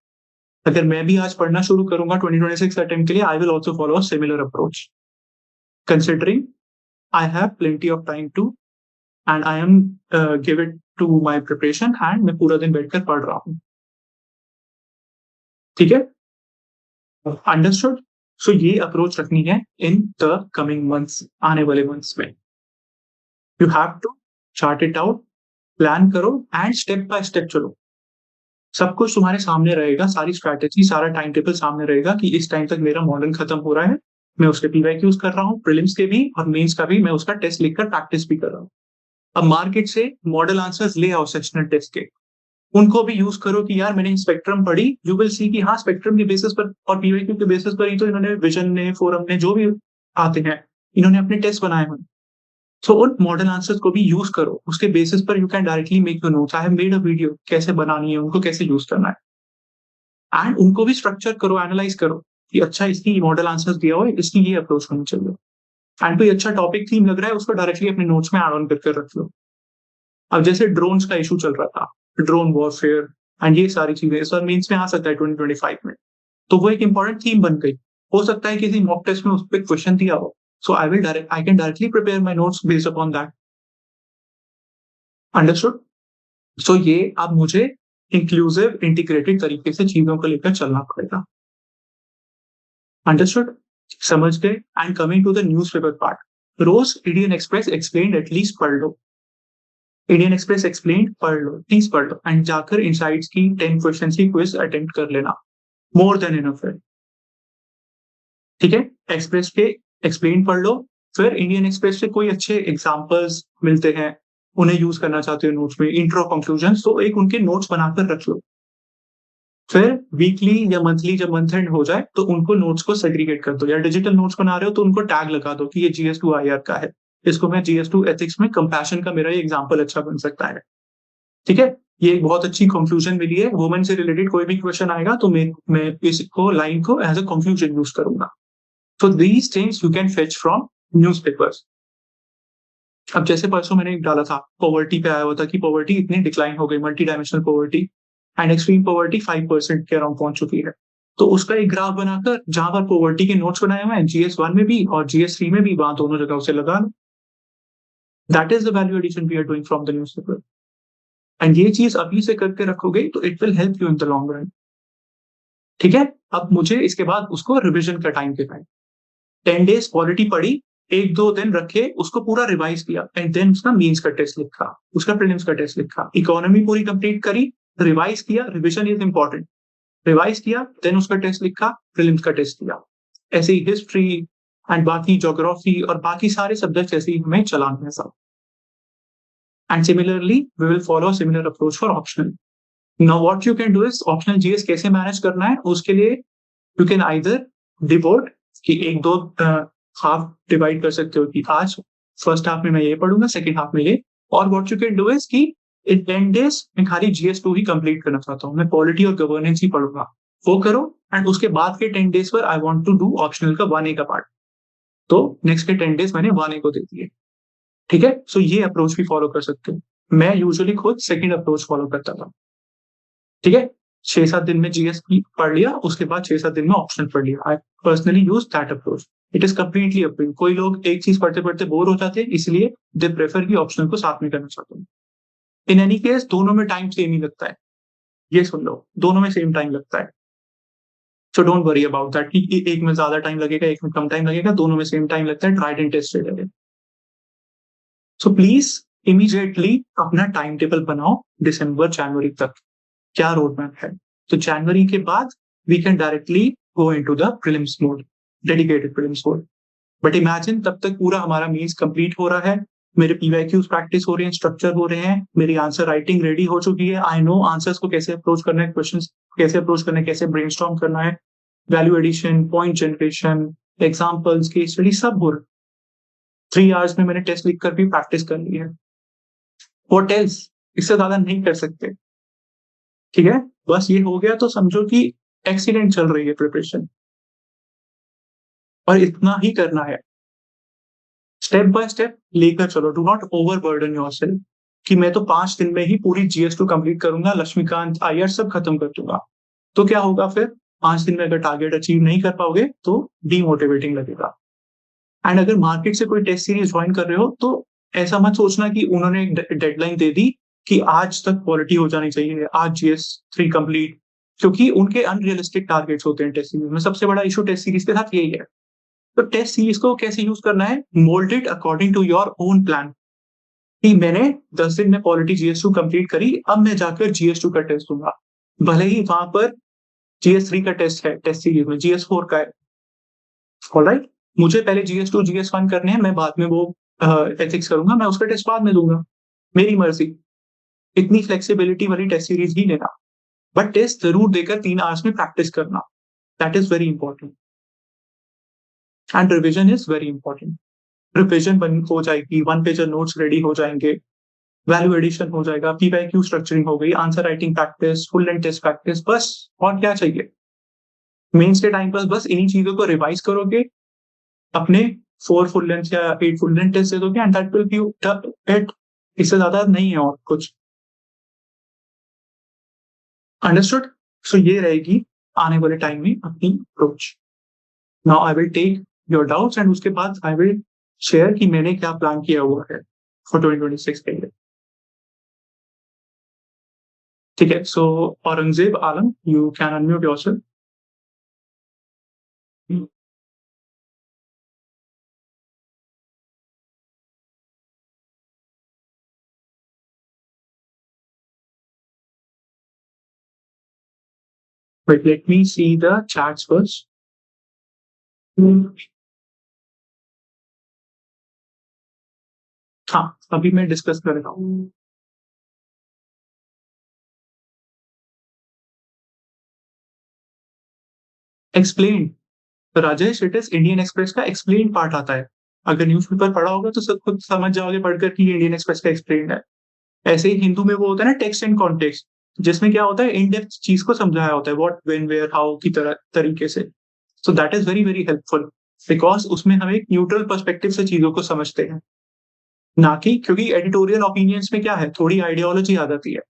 अगर मैं भी आज पढ़ना शुरू करूंगा 2026 अटेम्प्ट के लिए, I will also follow a similar approach, considering I have plenty of time too, and I am give it to my preparation, and मैं पूरा दिन बैठकर पढ़ रहा हूँ। ठीक है, अंडरस्टूड। सो ये अप्रोच रखनी है इन द कमिंग मंथ्स, आने वाले मंथ्स में। You have to chart it out, plan करो एंड स्टेप बाय स्टेप चलो। सब कुछ तुम्हारे सामने रहेगा, सारी स्ट्रैटेजी, सारा टाइम टेबल सामने रहेगा कि इस टाइम तक मेरा मॉडर्न खत्म हो रहा है, मैं उसके पीवाईक्यूज कर रहा हूँ, प्रीलिम्स के भी और मेंस का भी, मैं उसका टेस्ट लिखकर प्रैक्टिस भी कर रहा हूँ। अब मार्केट से मॉडल आंसर्स ले आओ सेक्शनल टेस्ट के, उनको भी यूज करो कि यार मैंने स्पेक्ट्रम पढ़ी, यू विल सी कि हाँ स्पेक्ट्रम के बेसिस पर और पीवाईक्यू के बेसिस पर ही तो इन्होंने विजन ने, फोरम ने, जो भी आते हैं, इन्होंने अपने टेस्ट बनाए हुए। सो उन मॉडल आंसर्स को भी यूज करो, उसके बेसिस पर you can directly make your notes. I have made a video कैसे बनानी है, उनको कैसे यूज करना है, एंड उनको भी स्ट्रक्चर करो, एनालाइज करो कि अच्छा इसकी मॉडल आंसर्स दिया हुआ है, इसकी ये अप्रोच होनी चाहिए, एंड कोई अच्छा टॉपिक थीम लग रहा है उसको डायरेक्टली अपने नोट्स में ऐड ऑन करके रख लो। अब जैसे ड्रोन्स का इशू चल रहा था, ड्रोन वॉरफेयर एंड ये सारी चीजें इस बार मीन्स में आ सकता है 2025 में, तो वो एक इंपॉर्टेंट थीम बन गई। हो सकता है किसी मॉक टेस्ट में उस पर क्वेश्चन दिया हो, so I can directly prepare my notes based upon that. Understood. So ये अब मुझे इंक्लूसिव इंटीग्रेटेड तरीके से चीजों को लेकर चलना पड़ेगा। अंडरस्टूड, समझ गए। And coming to the newspaper part, रोज इंडियन एक्सप्रेस एक्सप्लेन्ड एटलीस्ट पढ़ लो, इंडियन एक्सप्रेस एक्सप्लेन्ड पढ़ लो, प्लीज पढ़ लो, एंड जाकर इनसाइट्स की 10 क्वेश्चन की क्विज अटेम्प्ट कर लेना, मोर देन इनफ है। ठीक है, एक्सप्रेस के एक्सप्लेन पढ़ लो, फिर इंडियन एक्सप्रेस से कोई अच्छे एग्जांपल्स मिलते हैं, उन्हें यूज करना चाहते हो नोट्स में, इंट्रो कंक्लूजन, तो एक उनके नोट्स बनाकर रख लो। फिर वीकली या मंथली जब मंथ एंड हो जाए तो उनको नोट्स को सेग्रीगेट कर दो, या डिजिटल नोट्स बना रहे हो तो उनको टैग लगा दो कि ये GS2 IR का है, इसको मैं GS2 एथिक्स में कंपैशन का मेरा ये एग्जांपल अच्छा बन सकता है। ठीक है, ये एक बहुत अच्छी कंक्लूजन मिली है, वुमेन से रिलेटेड कोई भी क्वेश्चन आएगा तो मैं इसको लाइन को एज अ कंक्लूजन यूज करूंगा। So these things you can fetch from newspapers. अब जैसे परसों मैंने एक डाला था, पॉवर्टी पे आया हुआ था कि पॉवर्टी इतनी डिक्लाइन हो गई, multi dimensional poverty and extreme poverty 5% के अराउंड पहुंच चुकी है। तो उसका एक ग्राफ बनाकर जहां पर पॉवर्टी के नोट्स बनाए हुए हैं GS1 में भी और GS3 में भी, वहां दोनों जगह उसे लगा लो। That is the value addition we are doing from the newspaper, and ये चीज अभी से करके रखोगे तो it will help you in the long run. ठीक है, अब मुझे इसके बाद उसको रिविजन का टाइम देना है। 10 डेज पॉलिटी पढ़ी, 1-2 दिन रखे, उसको पूरा रिवाइज किया, एंड देन उसका मीन्स का टेस्ट लिखा, उसका प्रीलिम्स का टेस्ट लिखा, इकोनॉमी पूरी कंप्लीट करी, रिवाइज किया, रिविजन इज इंपॉर्टेंट, रिवाइज किया, देन उसका टेस्ट लिखा, प्रीलिम्स का टेस्ट किया। ऐसे ही हिस्ट्री एंड बाकी ज्योग्राफी और बाकी सारे सब्जेक्ट ऐसे ही हमें चलाना है सब। And similarly we will follow similar approach for optional. Now what you can do is, optional GS कैसे मैनेज करना है उसके लिए यू कैन आइदर डिवोट कि 1-2 हाफ डिवाइड कर सकते हो कि आज फर्स्ट हाफ में मैं ये पढ़ूंगा, सेकंड हाफ में ये, और what you can do is कि इन 10 डेज मैं खाली GS2 ही कंप्लीट करना चाहता हूँ, मैं पॉलिटी और गवर्नेंस ही पढ़ूंगा, वो करो, एंड उसके बाद के 10 डेज पर I want to do optional का 1A का पार्ट, तो नेक्स्ट के 10 डेज मैंने 1A को दे दिए। ठीक है, सो ये अप्रोच भी फॉलो कर सकते हो। मैं यूजुअली खुद सेकंड अप्रोच फॉलो करता था। ठीक है, 6-7 दिन में GS पढ़ लिया, उसके बाद 6-7 दिन में ऑप्शनल पढ़ लिया। I personally use that approach, it is completely up to you. कोई लोग एक चीज पढ़ते पढ़ते बोर हो जाते हैं, इसलिए दे प्रेफर की ऑप्शनल को साथ में करना चाहते हैं। इन एनी केस दोनों में टाइम सेम ही लगता है, ये सुन लो, दोनों में सेम टाइम लगता है। So don't worry about that कि एक में ज्यादा टाइम लगेगा, एक में कम टाइम लगेगा, दोनों में सेम टाइम लगता है, ट्राइड एंड टेस्टेड है। सो प्लीज इमीडिएटली अपना टाइम टेबल बनाओ दिसंबर जनवरी तक, क्या रोड मैप है, तो जनवरी के बाद we can directly go into the prelims mode, dedicated prelims mode. But imagine तब तक पूरा हमारा मीन्स कंप्लीट हो रहा है, मेरे पीवाईक्यूज प्रैक्टिस हो रहे हैं, स्ट्रक्चर हो रहे हैं, मेरी आंसर राइटिंग रेडी हो चुकी है, आई नो आंसर्स को कैसे अप्रोच करना है, क्वेश्चंस कैसे अप्रोच करना है, कैसे ब्रेनस्टॉर्म करना है, value addition, point generation, examples, case study सब हो रहा है। 3 आवर्स में मैंने टेस्ट लिखकर भी प्रैक्टिस कर ली है। व्हाट एल्स, इससे ज्यादा नहीं कर सकते। ठीक है, बस ये हो गया तो समझो कि एक्सीलेंट चल रही है प्रिपरेशन, और इतना ही करना है। स्टेप बाय स्टेप लेकर चलो, डू नॉट ओवरबर्डन योरसेल्फ कि मैं तो 5 दिन में ही पूरी जीएस2 कंप्लीट करूँगा, लक्ष्मीकांत, आईआर सब खत्म कर दूँगा। तो क्या होगा फिर? 5 दिन में अगर टारगेट अचीव नहीं कर पाओगे तो डीमोटिवेटिंग लगेगा। एंड अगर मार्केट से कोई टेस्ट सीरीज ज्वाइन कर रहे हो तो ऐसा मत सोचना कि उन्होंने एक डेडलाइन दे दी कि आज तक क्वालिटी हो जानी चाहिए, आज जीएस3 कंप्लीट, क्योंकि उनके अनरियलिस्टिक टारगेट्स होते हैं टेस्ट सीरीज में। सबसे बड़ा इशू टेस्ट सीरीज के साथ यही है। तो टेस्ट सीरीज को कैसे यूज करना है? Mould it according to your own plan कि मैंने 10 दिन में क्वालिटी जीएस2 कंप्लीट करी, अब मैं जाकर जीएस2 का टेस्ट दूंगा, भले ही वहां पर जीएस3 का टेस्ट है, टेस्ट सीरीज में जीएस4 का है। ऑलराइट, मुझे पहले जीएस2 जीएस1 करने हैं, मैं बाद में वो एथिक्स करूंगा, मैं उसका टेस्ट बाद में दूंगा, मेरी मर्जी। इतनी फ्लेक्सिबिलिटी वाली टेस्ट सीरीज ही लेना, बट टेस्ट जरूर देकर 3 आवर्स में प्रैक्टिस करना, that is very important. And revision is very important. Revision हो जाएगी, 1 पेजर नोट्स रेडी हो जाएंगे, वैल्यू एडिशन हो जाएगा, पीवाईक्यू स्ट्रक्चरिंग हो गई, answer writing practice, full and test practice, बस और क्या चाहिए? मेंस के टाइम पर बस इन्हीं चीजों को रिवाइज करोगे, अपने 4 फुल लेंथ या 8 फुल लेंथ टेस्ट दे दोगे and that will B it. इससे ज्यादा नहीं है और कुछ। अंडरस्टूड? सो ये रहेगी आने वाले टाइम में अपनी approach. Now I will take your doubts and उसके बाद आई विल शेयर कि मैंने क्या प्लान किया हुआ है फॉर 2026 के लिए। ठीक है, so Aurangzeb Alam, you can unmute yourself. Wait, let me see the chats first. हाँ, अभी मैं डिस्कस कर रहा हूँ। Explain, Rajesh, it is Indian Express का एक्सप्लेन पार्ट आता है। अगर न्यूज़पेपर पढ़ा होगा तो सब खुद समझ जाओगे पढ़कर कि ये इंडियन एक्सप्रेस का एक्सप्लेन है। ऐसे ही हिंदू में वो होता है ना टेक्स्ट एंड कॉन्टेक्स्ट, जिसमें क्या होता है इन डेप्थ चीज को समझाया होता है, व्हाट, व्हेन, वेयर, हाउ की तरह तरीके से। So that is very very helpful because उसमें हम एक न्यूट्रल पर्सपेक्टिव से चीजों को समझते हैं, ना कि क्योंकि एडिटोरियल ओपिनियंस में क्या है, थोड़ी आइडियोलॉजी आ जाती है,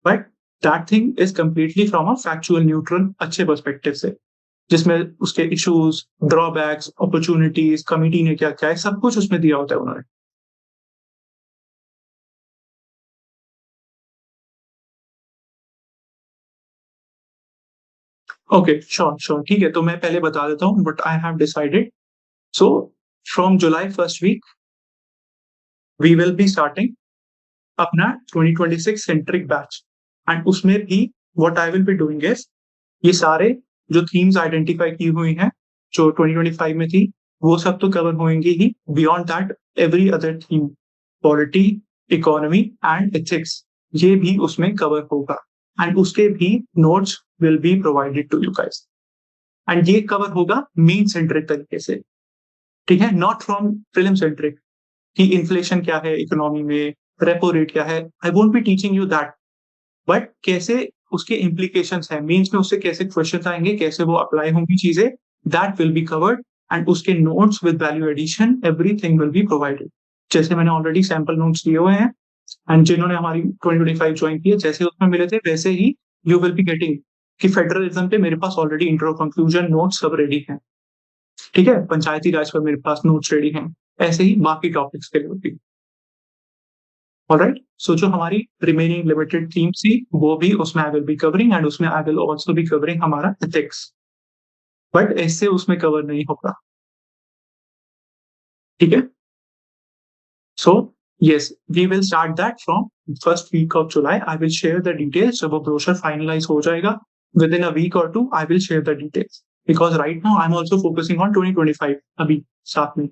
but that thing is completely from a factual neutral अच्छे पर्सपेक्टिव से, जिसमें उसके इश्यूज, ड्रॉबैक्स, अपॉर्चुनिटीज, कमिटी ने क्या क्या है, सब कुछ उसमें दिया होता है उन्होंने। ओके, श्योर, ठीक है, तो मैं पहले बता देता हूँ but I have decided. So from July first week we will be starting अपना 2026 सेंट्रिक बैच, एंड उसमें भी what I will be doing is ये सारे जो थीम्स आइडेंटिफाई की हुई हैं जो 2025 में थी, वो सब तो कवर होंगे ही। Beyond that every other theme, polity, economy and ethics, ये भी उसमें कवर होगा, एंड उसके भी notes will be provided to you guys. And ये कवर होगा मीन सेंट्रिक तरीके से, ठीक है, नॉट फ्रॉम फिल्म सेंट्रिक कि इन्फ्लेशन क्या है इकोनॉमी में, रेपो रेट क्या है। I won't be teaching you that, but कैसे उसके इम्प्लीकेशंस हैं, मीन्स में उससे कैसे क्वेश्चन आएंगे, कैसे वो अप्लाई होंगी चीजें, that will be covered, and उसके notes with value addition everything will be provided. जैसे मैंने ऑलरेडी सैंपल नोट्स दिए हुए हैं, एंड जिन्होंने हमारी 2025 ज्वाइन की है जैसे उसमें मिले थे वैसे ही यू विल बी गेटिंग कि फेडरलिज्म पे मेरे पास ऑलरेडी इंट्रो कंक्लूजन नोट्स सब रेडी हैं, ठीक है, पंचायती राज पर मेरे पास नोट्स रेडी हैं, ऐसे ही बाकी टॉपिक्स के लिए भी। ऑलराइट, सो जो हमारी रिमेनिंग लिमिटेड थीम थी वो भी उसमें I will be covering, and उसमें I will also be covering हमारा एथिक्स, बट ऐसे उसमें कवर नहीं होगा, ठीक है। So yes, we will start that from first week of July. I will share the details जब वो ब्रोशर फाइनलाइज हो जाएगा विद इन अ वीक और two, I will share the details because right now I am also focusing on 2025 अभी साथ में।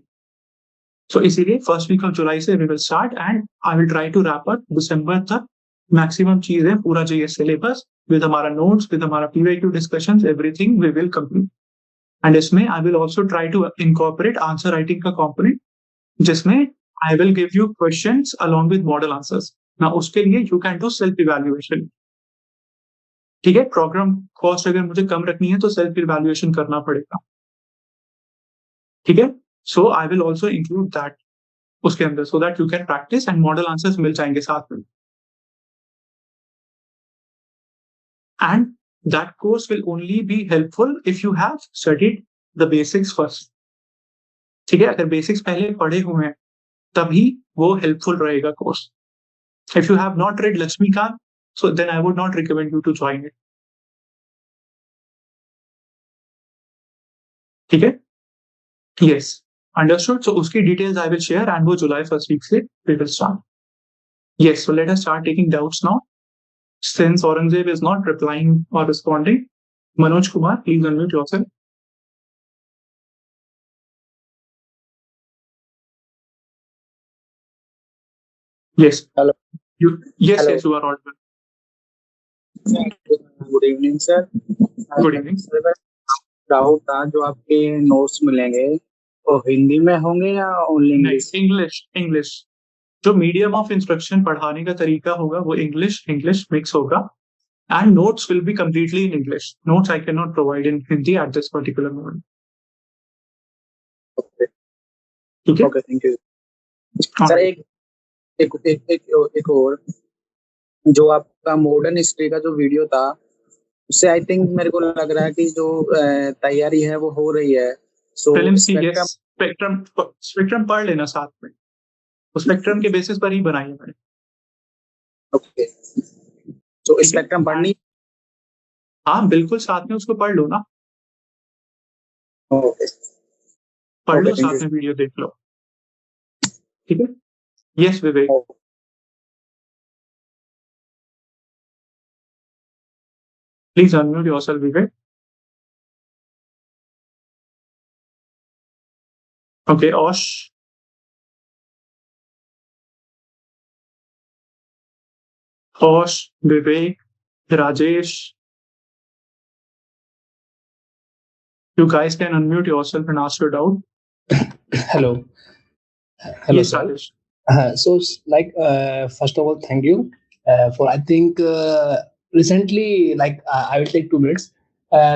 सो इसीलिए first week of July से we will start and I will try to wrap up December तक maximum चीजें, पूरा GS syllabus with हमारा notes, with हमारा PYQ discussions, everything we will complete. And इसमें I will also try to incorporate answer writing का component, जिसमें I will give you questions along with model answers. ना उसके लिए you can do self evaluation, ठीक है, programme cost अगर मुझे कम रखनी है तो सेल्फ इवैल्यूएशन करना पड़ेगा, ठीक है। So I will also include that उसके अंदर, so that you can practice and model answers मिल जाएंगे साथ में. And that course will only be helpful if you have studied the basics first. ठीक है, अगर बेसिक्स पहले पढ़े हुए हैं तभी वो हेल्पफुल रहेगा course. If you have not read Lakshmikant, so then I would not recommend you to join it. ठीक है? Yes, understood. So उसकी details I will share and वो July first week से we will start. Yes, so let us start taking doubts now. Since Aurangzeb is not replying or responding, Manoj Kumar, please unmute yourself. Yes. Hello. Yes, Hello. yes, you are audible. Good evening sir. Good evening. Doubt था, जो आपके notes मिलेंगे वो हिंदी में होंगे या only English? English. जो medium of instruction पढ़ाने का तरीका होगा वो इंग्लिश मिक्स होगा. And notes will be completely in English. Notes I cannot provide in Hindi at this particular moment. Okay ठीक है? Okay, thank you sir. एक और, जो आपका मॉडर्न हिस्ट्री का जो वीडियो था उससे आई थिंक मेरे को लग रहा है कि जो तैयारी है वो हो रही है. सो स्पेक्ट्रम पढ़ लेना साथ में. स्पेक्ट्रम के बेसिस पर ही बनाई है मैंने. ओके, तो स्पेक्ट्रम पढ़नी? हाँ, बिल्कुल साथ में उसको पढ़ लो ना. ओके, पढ़ लो साथ में, वीडियो देख लो. ठीक है? Yes Vivek. Please unmute yourself, Vivek. Okay, Osh. Osh, Vivek, Rajesh. You guys can unmute yourself and ask your doubt. Hello. Yes, sir. Rajesh. So, first of all, thank you for, I think, recently, I will take 2 minutes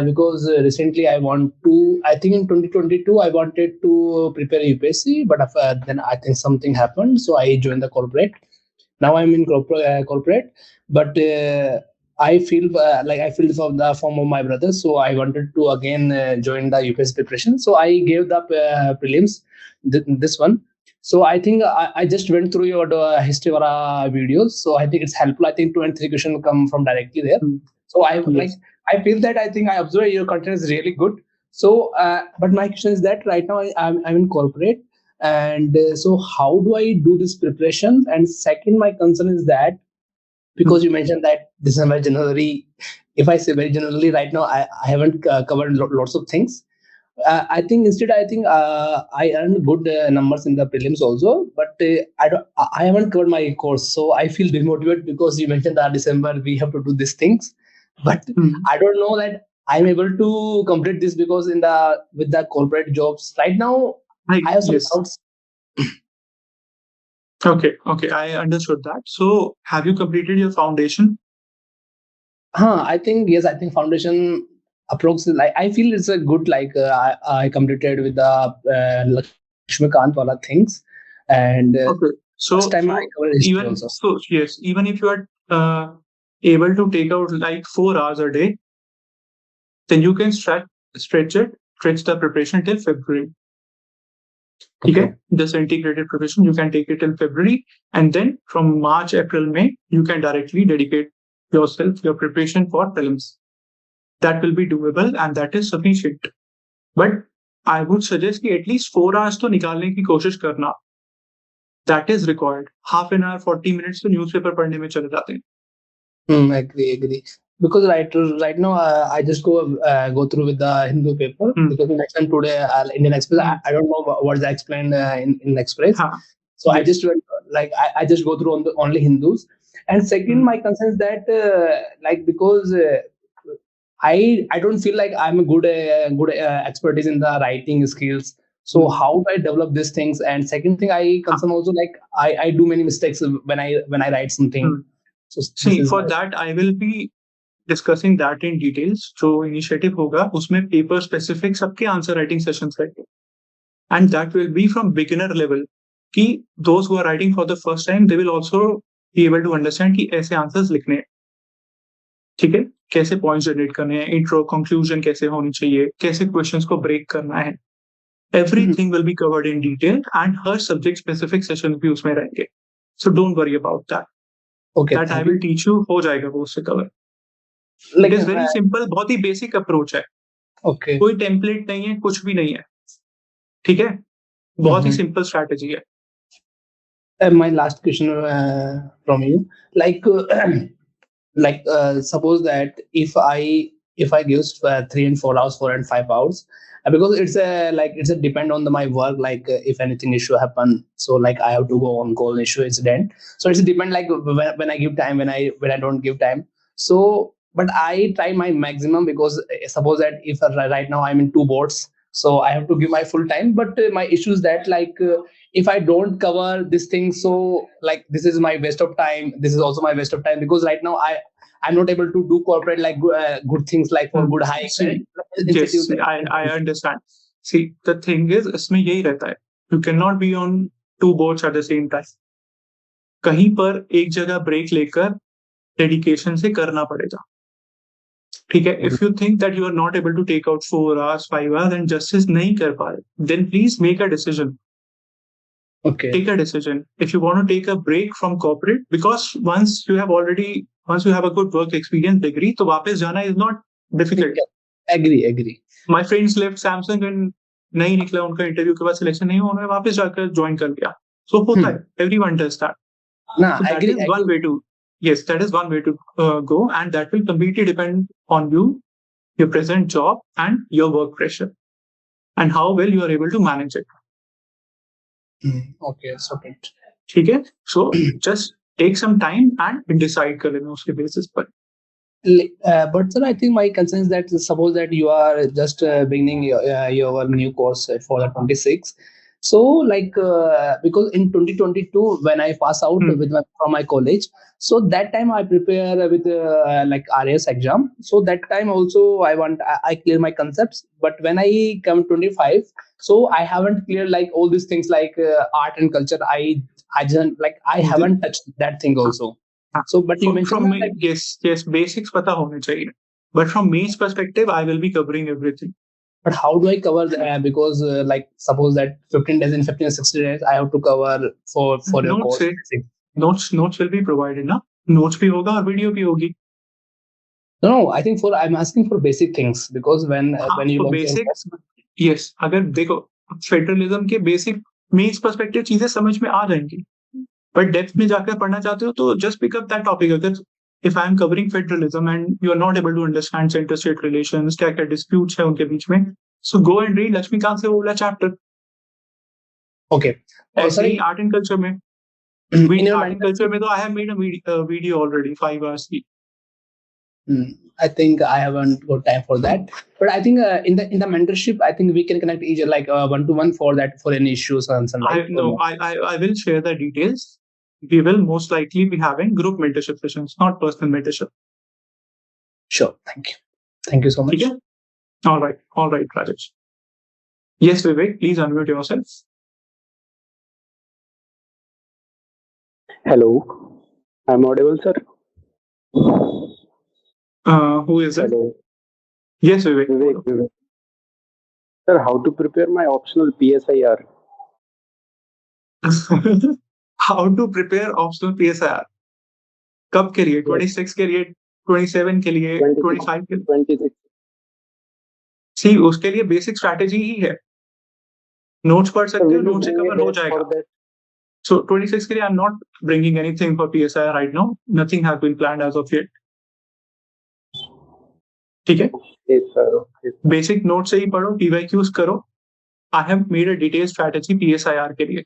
because recently I think in 2022, I wanted to prepare UPSC, but then I think something happened. So I joined the corporate. Now I'm in corporate, but I feel from the form of my brother. So I wanted to again join the UPSC preparation. So I gave the prelims, this one. So I think I just went through your history wala videos. So I think it's helpful. I think 2 and 3 questions come from directly there. So I feel that I think I observe your content is really good. So, but my question is that right now I'm in corporate, and so how do I do this preparation? And second, my concern is that because you mentioned that December, January, if I say very generally, right now I haven't covered lots of things. I think I earned good numbers in the prelims also, but I haven't covered my course, so I feel demotivated because you mentioned that December we have to do these things, but I don't know that I'm able to complete this because with the corporate jobs right now I have some doubts. Okay, I understood that. So have you completed your foundation? I think yes. I think foundation approximately. I feel it's a good I completed with the Lakshmikant wala things, and okay. So first time I covered history also. So yes, even if you are able to take out like 4 hours a day, then you can stretch the preparation till February. Okay. This integrated preparation, you can take it till February, and then from March, April, May, you can directly dedicate yourself your preparation for prelims. That will be doable and that is sufficient. But I would suggest कि at least 4 hours तो निकालने की कोशिश करना. That is required. Half an hour, 40 minutes तो newspaper पढ़ने में चले जाते हैं. Agree. Because right now I just go through with the Hindu paper because next time today Indian Express I don't know what's explained in Express. So I just went I just go through only Hindus. And second, my concern is that because I don't feel like I'm a good expertise in the writing skills. So how do I develop these things? And second thing, I concern also I do many mistakes when I write something. So see, for that I will be discussing that in details. जो initiative होगा उसमें paper specific सबके answer writing sessions रहेंगे, and that will be from beginner level. कि those who are writing for the first time they will also be able to understand कि ऐसे answers लिखने हैं, ठीक है, कैसे पॉइंट्स जनरेट करने हैं, इंट्रो कंक्लूजन कैसे होनी चाहिए, कैसे क्वेश्चंस को ब्रेक करना है, everything will be covered in detail and her subject specific sessions भी उसमें रहेंगे. So don't worry about that. Okay, That I thank will you. teach you, हो जाएगा वो उससे cover. Like, It is very simple, बहुत ही बेसिक अप्रोच है, okay. कोई टेम्पलेट नहीं है, कुछ भी नहीं है, ठीक है, बहुत ही सिंपल स्ट्रैटेजी है. My last question from you, like suppose that if I give 3 and 4 hours, 4 and 5 hours, because it's a depend on my work, like if anything issue happen, so like I have to go on call issue incident, so it's depend like when I give time, when I don't give time. So but I try my maximum, because suppose that if right now I'm in 2 boards, so I have to give my full time, but my issue is that like if I don't cover this thing, so like this is my waste of time, this is also my waste of time, because right now I'm not able to do corporate like good things like for good high See, yes, I understand. See, the thing is, इसमें यही रहता है. You cannot be on 2 boards at the same time. कहीं पर एक जगह break लेकर dedication से करना पड़ेगा, ठीक है. If you think that you are not able to take out 4 hours, 5 hours and justice नहीं कर पा रहे, then please make a decision. Okay. Take a decision. If you want to take a break from corporate, because once you have a good work experience degree, तो वापस जाना is not difficult. Agree. My friends left Samsung and नहीं निकला उनका interview के बाद selection नहीं हुआ, उन्होंने वापस जाकर ज्वाइन कर लिया. So होता है, everyone does that. Nah, So that is one way to, yes, that is one way to go, and that will completely depend on you, your present job and your work pressure, and how well you are able to manage it. Okay, so good. ठीक है, so just take some time and decide कर लेना उसके basis पर. But sir, I think my concern is that suppose that you are just beginning your new course for the 26. So like because in 2022 when I pass out from my college, so that time I prepare with like RAS exam. So that time also I clear my concepts. But when I come 25, so I haven't cleared like all these things like art and culture. I didn't like I haven't touched that thing also. So but you mentioned from like, yes, basics पता होने चाहिए. But from me's perspective, I will be covering everything. but how do I cover because like suppose that 15 days in 15 or 60 days I have to cover for your course. Notes will be provided ना. Notes भी होगा और video भी होगी. No, I think I'm asking for basic things, because when you for basics, yes, अगर देखो federalism के basic mains perspective चीजें समझ में आ जाएंगी, बट डेप्थ में जाकर पढ़ना चाहते हो तो just pick up that topic. अगर if I am covering federalism and you are not able to understand inter-state relations, क्या क्या disputes है उनके बीच में, so go and read Laxmikant से वो वाला chapter. Okay. ऐसे ही art and culture में, art and culture में तो I have made a video already 5 hours की. I think I haven't got time for that, but I think in the mentorship, I think we can connect each like 1-to-1 for that, for any issues and something. I will share the details. We will most likely be having group mentorship sessions, not personal mentorship. Sure. Thank you so much. Okay? All right, Rajesh. Yes, Vivek, please unmute yourself. Hello, I'm audible, sir. Who is it? Hello. Yes, Vivek. Sir, how to prepare my optional PSIR? How to prepare optional PSIR? कब के लिए? 26 के लिए, 27 के लिए, 25 के लिए? 26. See, उसके लिए बेसिक स्ट्रैटेजी ही है. नोट्स पढ़ सकते हो, नोट्स से कवर हो जाएगा. So 26 के लिए I'm not bringing anything for PSIR right now. Nothing has been planned as of yet. ठीक है? Yes, sir. बेसिक नोट से ही पढ़ो, PYQs करो. I have made a detailed strategy PSIR के लिए.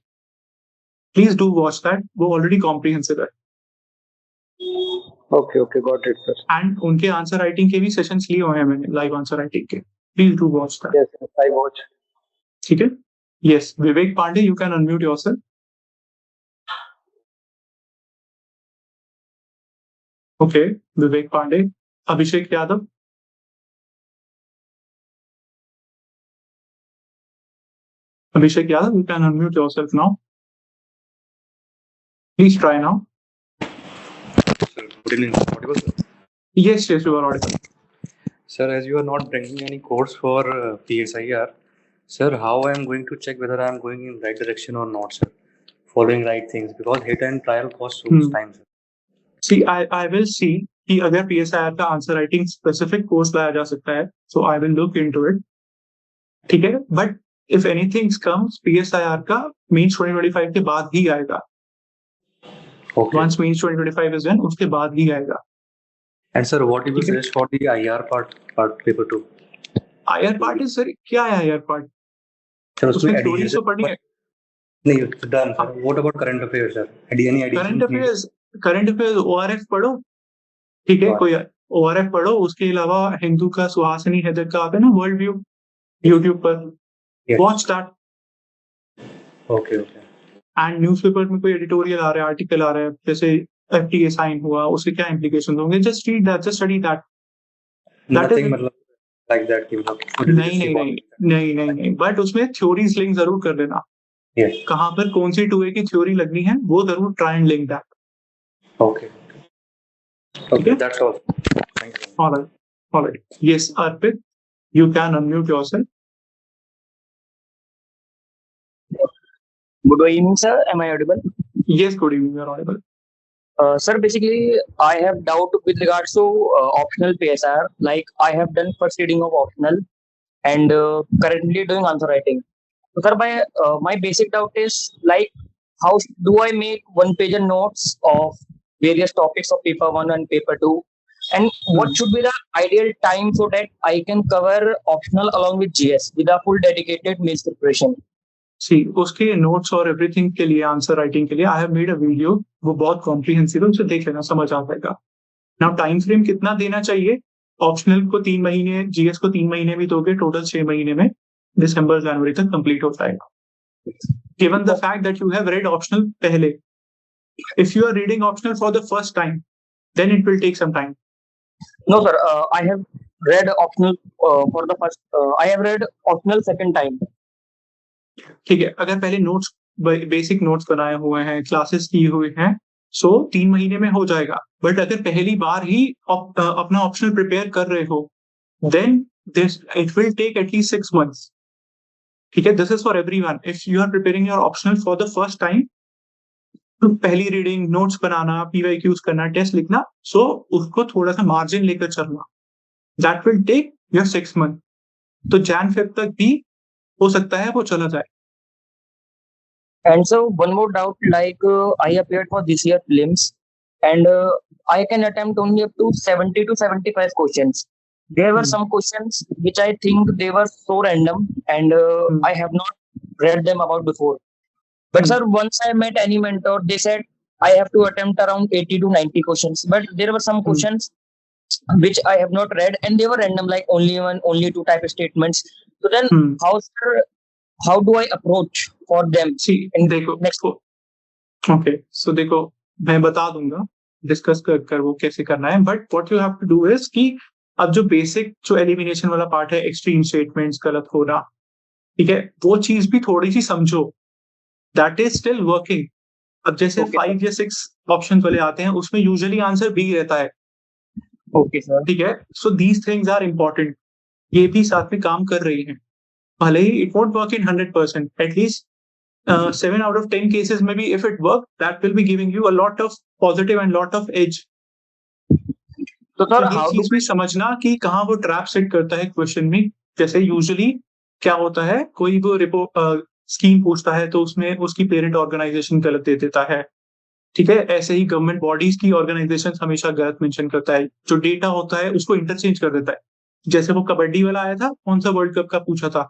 Please do watch that. वो already comprehensive है. Okay, got it, sir. And उनके आंसर राइटिंग के भी सेशंस लिए हुए हैं मैंने, लाइव आंसर राइटिंग के. Please do watch that. Yes, I watch. ठीक है? Yes, Vivek Pandey, you can unmute yourself. Okay, Vivek Pandey. Abhishek Yadav. Abhishek Yadav, you can unmute yourself now. Please try now. Sir, good evening. Audible, sir? Yes, you are audible. Sir, as you are not bringing any course for PSIR, sir, how I am going to check whether I am going in right direction or not, sir? Following right things, because hit and trial costs so much time, sir. See, I will see कि अगर PSIR का answer writing specific course लाया जा सकता है, so I will look into it. ठीक है, but if anything comes, PSIR का means 2025 के बाद ही आएगा. Okay. Once means 2025 is done, उसके बाद ही आएगा. And sir, what you will suggest for the IR part paper 2? IR part is, sir, क्या है IR part? Sir, उसमें theories तो पढ़नी है. नहीं, done, sir. What about current affairs, sir? Any addition? Current affairs ORF पढ़ो. ठीक है, कोई ORF पढ़ो. उसके अलावा हिंदू का सुहासिनी हैदर का आता है ना वर्ल्ड व्यू यूट्यूब पर. Watch that. Okay. And newspaper में कोई एडिटोरियल आ रहा है, आर्टिकल आ रहा है, जैसे FTA साइन हुआ, उसके क्या इम्प्लीकेशंस होंगे, just read that, just study that. Nothing मतलब like that कि मतलब नहीं, बट उसमें थ्योरीज लिंक जरूर कर लेना. Yes. कहाँ पर कौन सी 2A की थ्योरी लगनी है वो जरूर try and link that. Okay, that's all. Thank you. All right. Yes, Arpit, you can unmute yourself. Good evening, sir. Am I audible? Yes, good evening. You are audible. Sir, basically, I have doubt with regards to optional PSR. Like, I have done first reading of optional and currently doing answer writing. So, sir, my basic doubt is like, how do I make one-pager notes of various topics of paper 1 and paper 2? And what should be the ideal time so that I can cover optional along with GS with a full dedicated means preparation? See, उसके notes और everything के लिए, answer writing के लिए I have made a video. वो बहुत comprehensive है, उसे देख लेना, समझ आ जाएगा. नाउ टाइम फ्रेम कितना देना चाहिए? ऑप्शनल को 3 महीने, जीएस को 3 महीने भी दोगे, टोटल 6 महीने में दिसंबर जनवरी तक कंप्लीट हो जाएगा. Given the fact that you have read optional पहले, if you are reading optional for the first time, then it will take some time. No, sir. I have read optional for the first. I have read optional second time. ठीक है, अगर पहले notes, basic notes बनाए हुए हैं, classes की हुई हैं, सो 3 महीने में हो जाएगा. बट अगर पहली बार ही अपना ऑप्शनल प्रिपेयर कर रहे हो, then it will take at least 6 months. ठीक है, this is for everyone. If you are preparing your optional for the first time, तो पहली रीडिंग, नोट्स बनाना, PYQs करना, टेस्ट लिखना, सो उसको थोड़ा सा मार्जिन लेकर चलना. That will take your 6 months. तो Jan-Feb तक भी हो सकता है वो चला जाए. And so one more doubt, like I appeared for this year prelims, and I can attempt only up to 70 to 75 questions. There were some questions which I think they were so random, and I have not read them about before. But sir, once I met any mentor, they said I have to attempt around 80 to 90 questions. But there were some questions which I have not read, and they were random, like only 1, only 2 type of statements. So then, how do I approach for them? See, देखो, okay, so देखो, मैं बता दूंगा, discuss कर वो कैसे करना है. But what you have to do is कि अब जो बेसिक, जो एलिमिनेशन वाला पार्ट है, एक्सट्रीम स्टेटमेंट्स, गलत होना, ठीक है, वो चीज भी थोड़ी सी समझो. That is still working. अब जैसे 5 या 6 ऑप्शन वाले आते हैं, उसमें यूजुअली आंसर बी रहता है. Okay sir. ठीक है, so these things are important. ये भी साथ में काम कर रही हैं. भले ही it won't work in 100%, at least 7 out of 10 cases में भी if it work, that will be giving you a lot of positive and lot of edge. तो सर, ये चीज भी समझना कि कहाँ वो ट्रैप सेट करता है क्वेश्चन में. जैसे यूजुअली क्या होता है, कोई वो रिपोर्ट स्कीम पूछता है तो उसमें उसकी पेरेंट ऑर्गेनाइजेशन गलत दे देता है. ठीक है, ऐसे ही गवर्नमेंट बॉडीज की ऑर्गेनाइजेशन हमेशा गलत मेंशन करता है. जो डेटा होता है उसको इंटरचेंज कर देता है. जैसे वो कबड्डी वाला आया था, कौन सा वर्ल्ड कप का पूछा था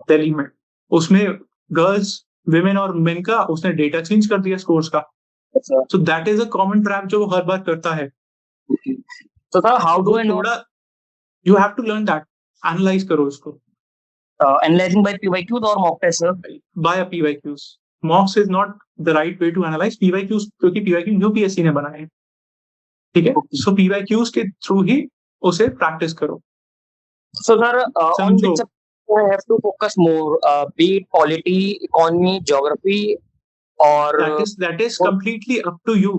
दिल्ली में, उसमें गर्ल्स, विमेन और मेन का उसने डेटा चेंज कर दिया स्कोर्स का. So that is a common trap जो वो हर बार करता है. So sir, how do I know? You have to learn that. Analyze करो इसको. Analyzing by PYQs or mock test, sir? By a PYQs. Mocks is not the right way to analyze PYQs, क्योंकि PYQ UPSC ने बनाए हैं. ठीक है, so PYQs के through ही उसे प्रैक्टिस करो. So sir, on which subject I have to focus more, be it polity, economy, geography, और that is completely up to you.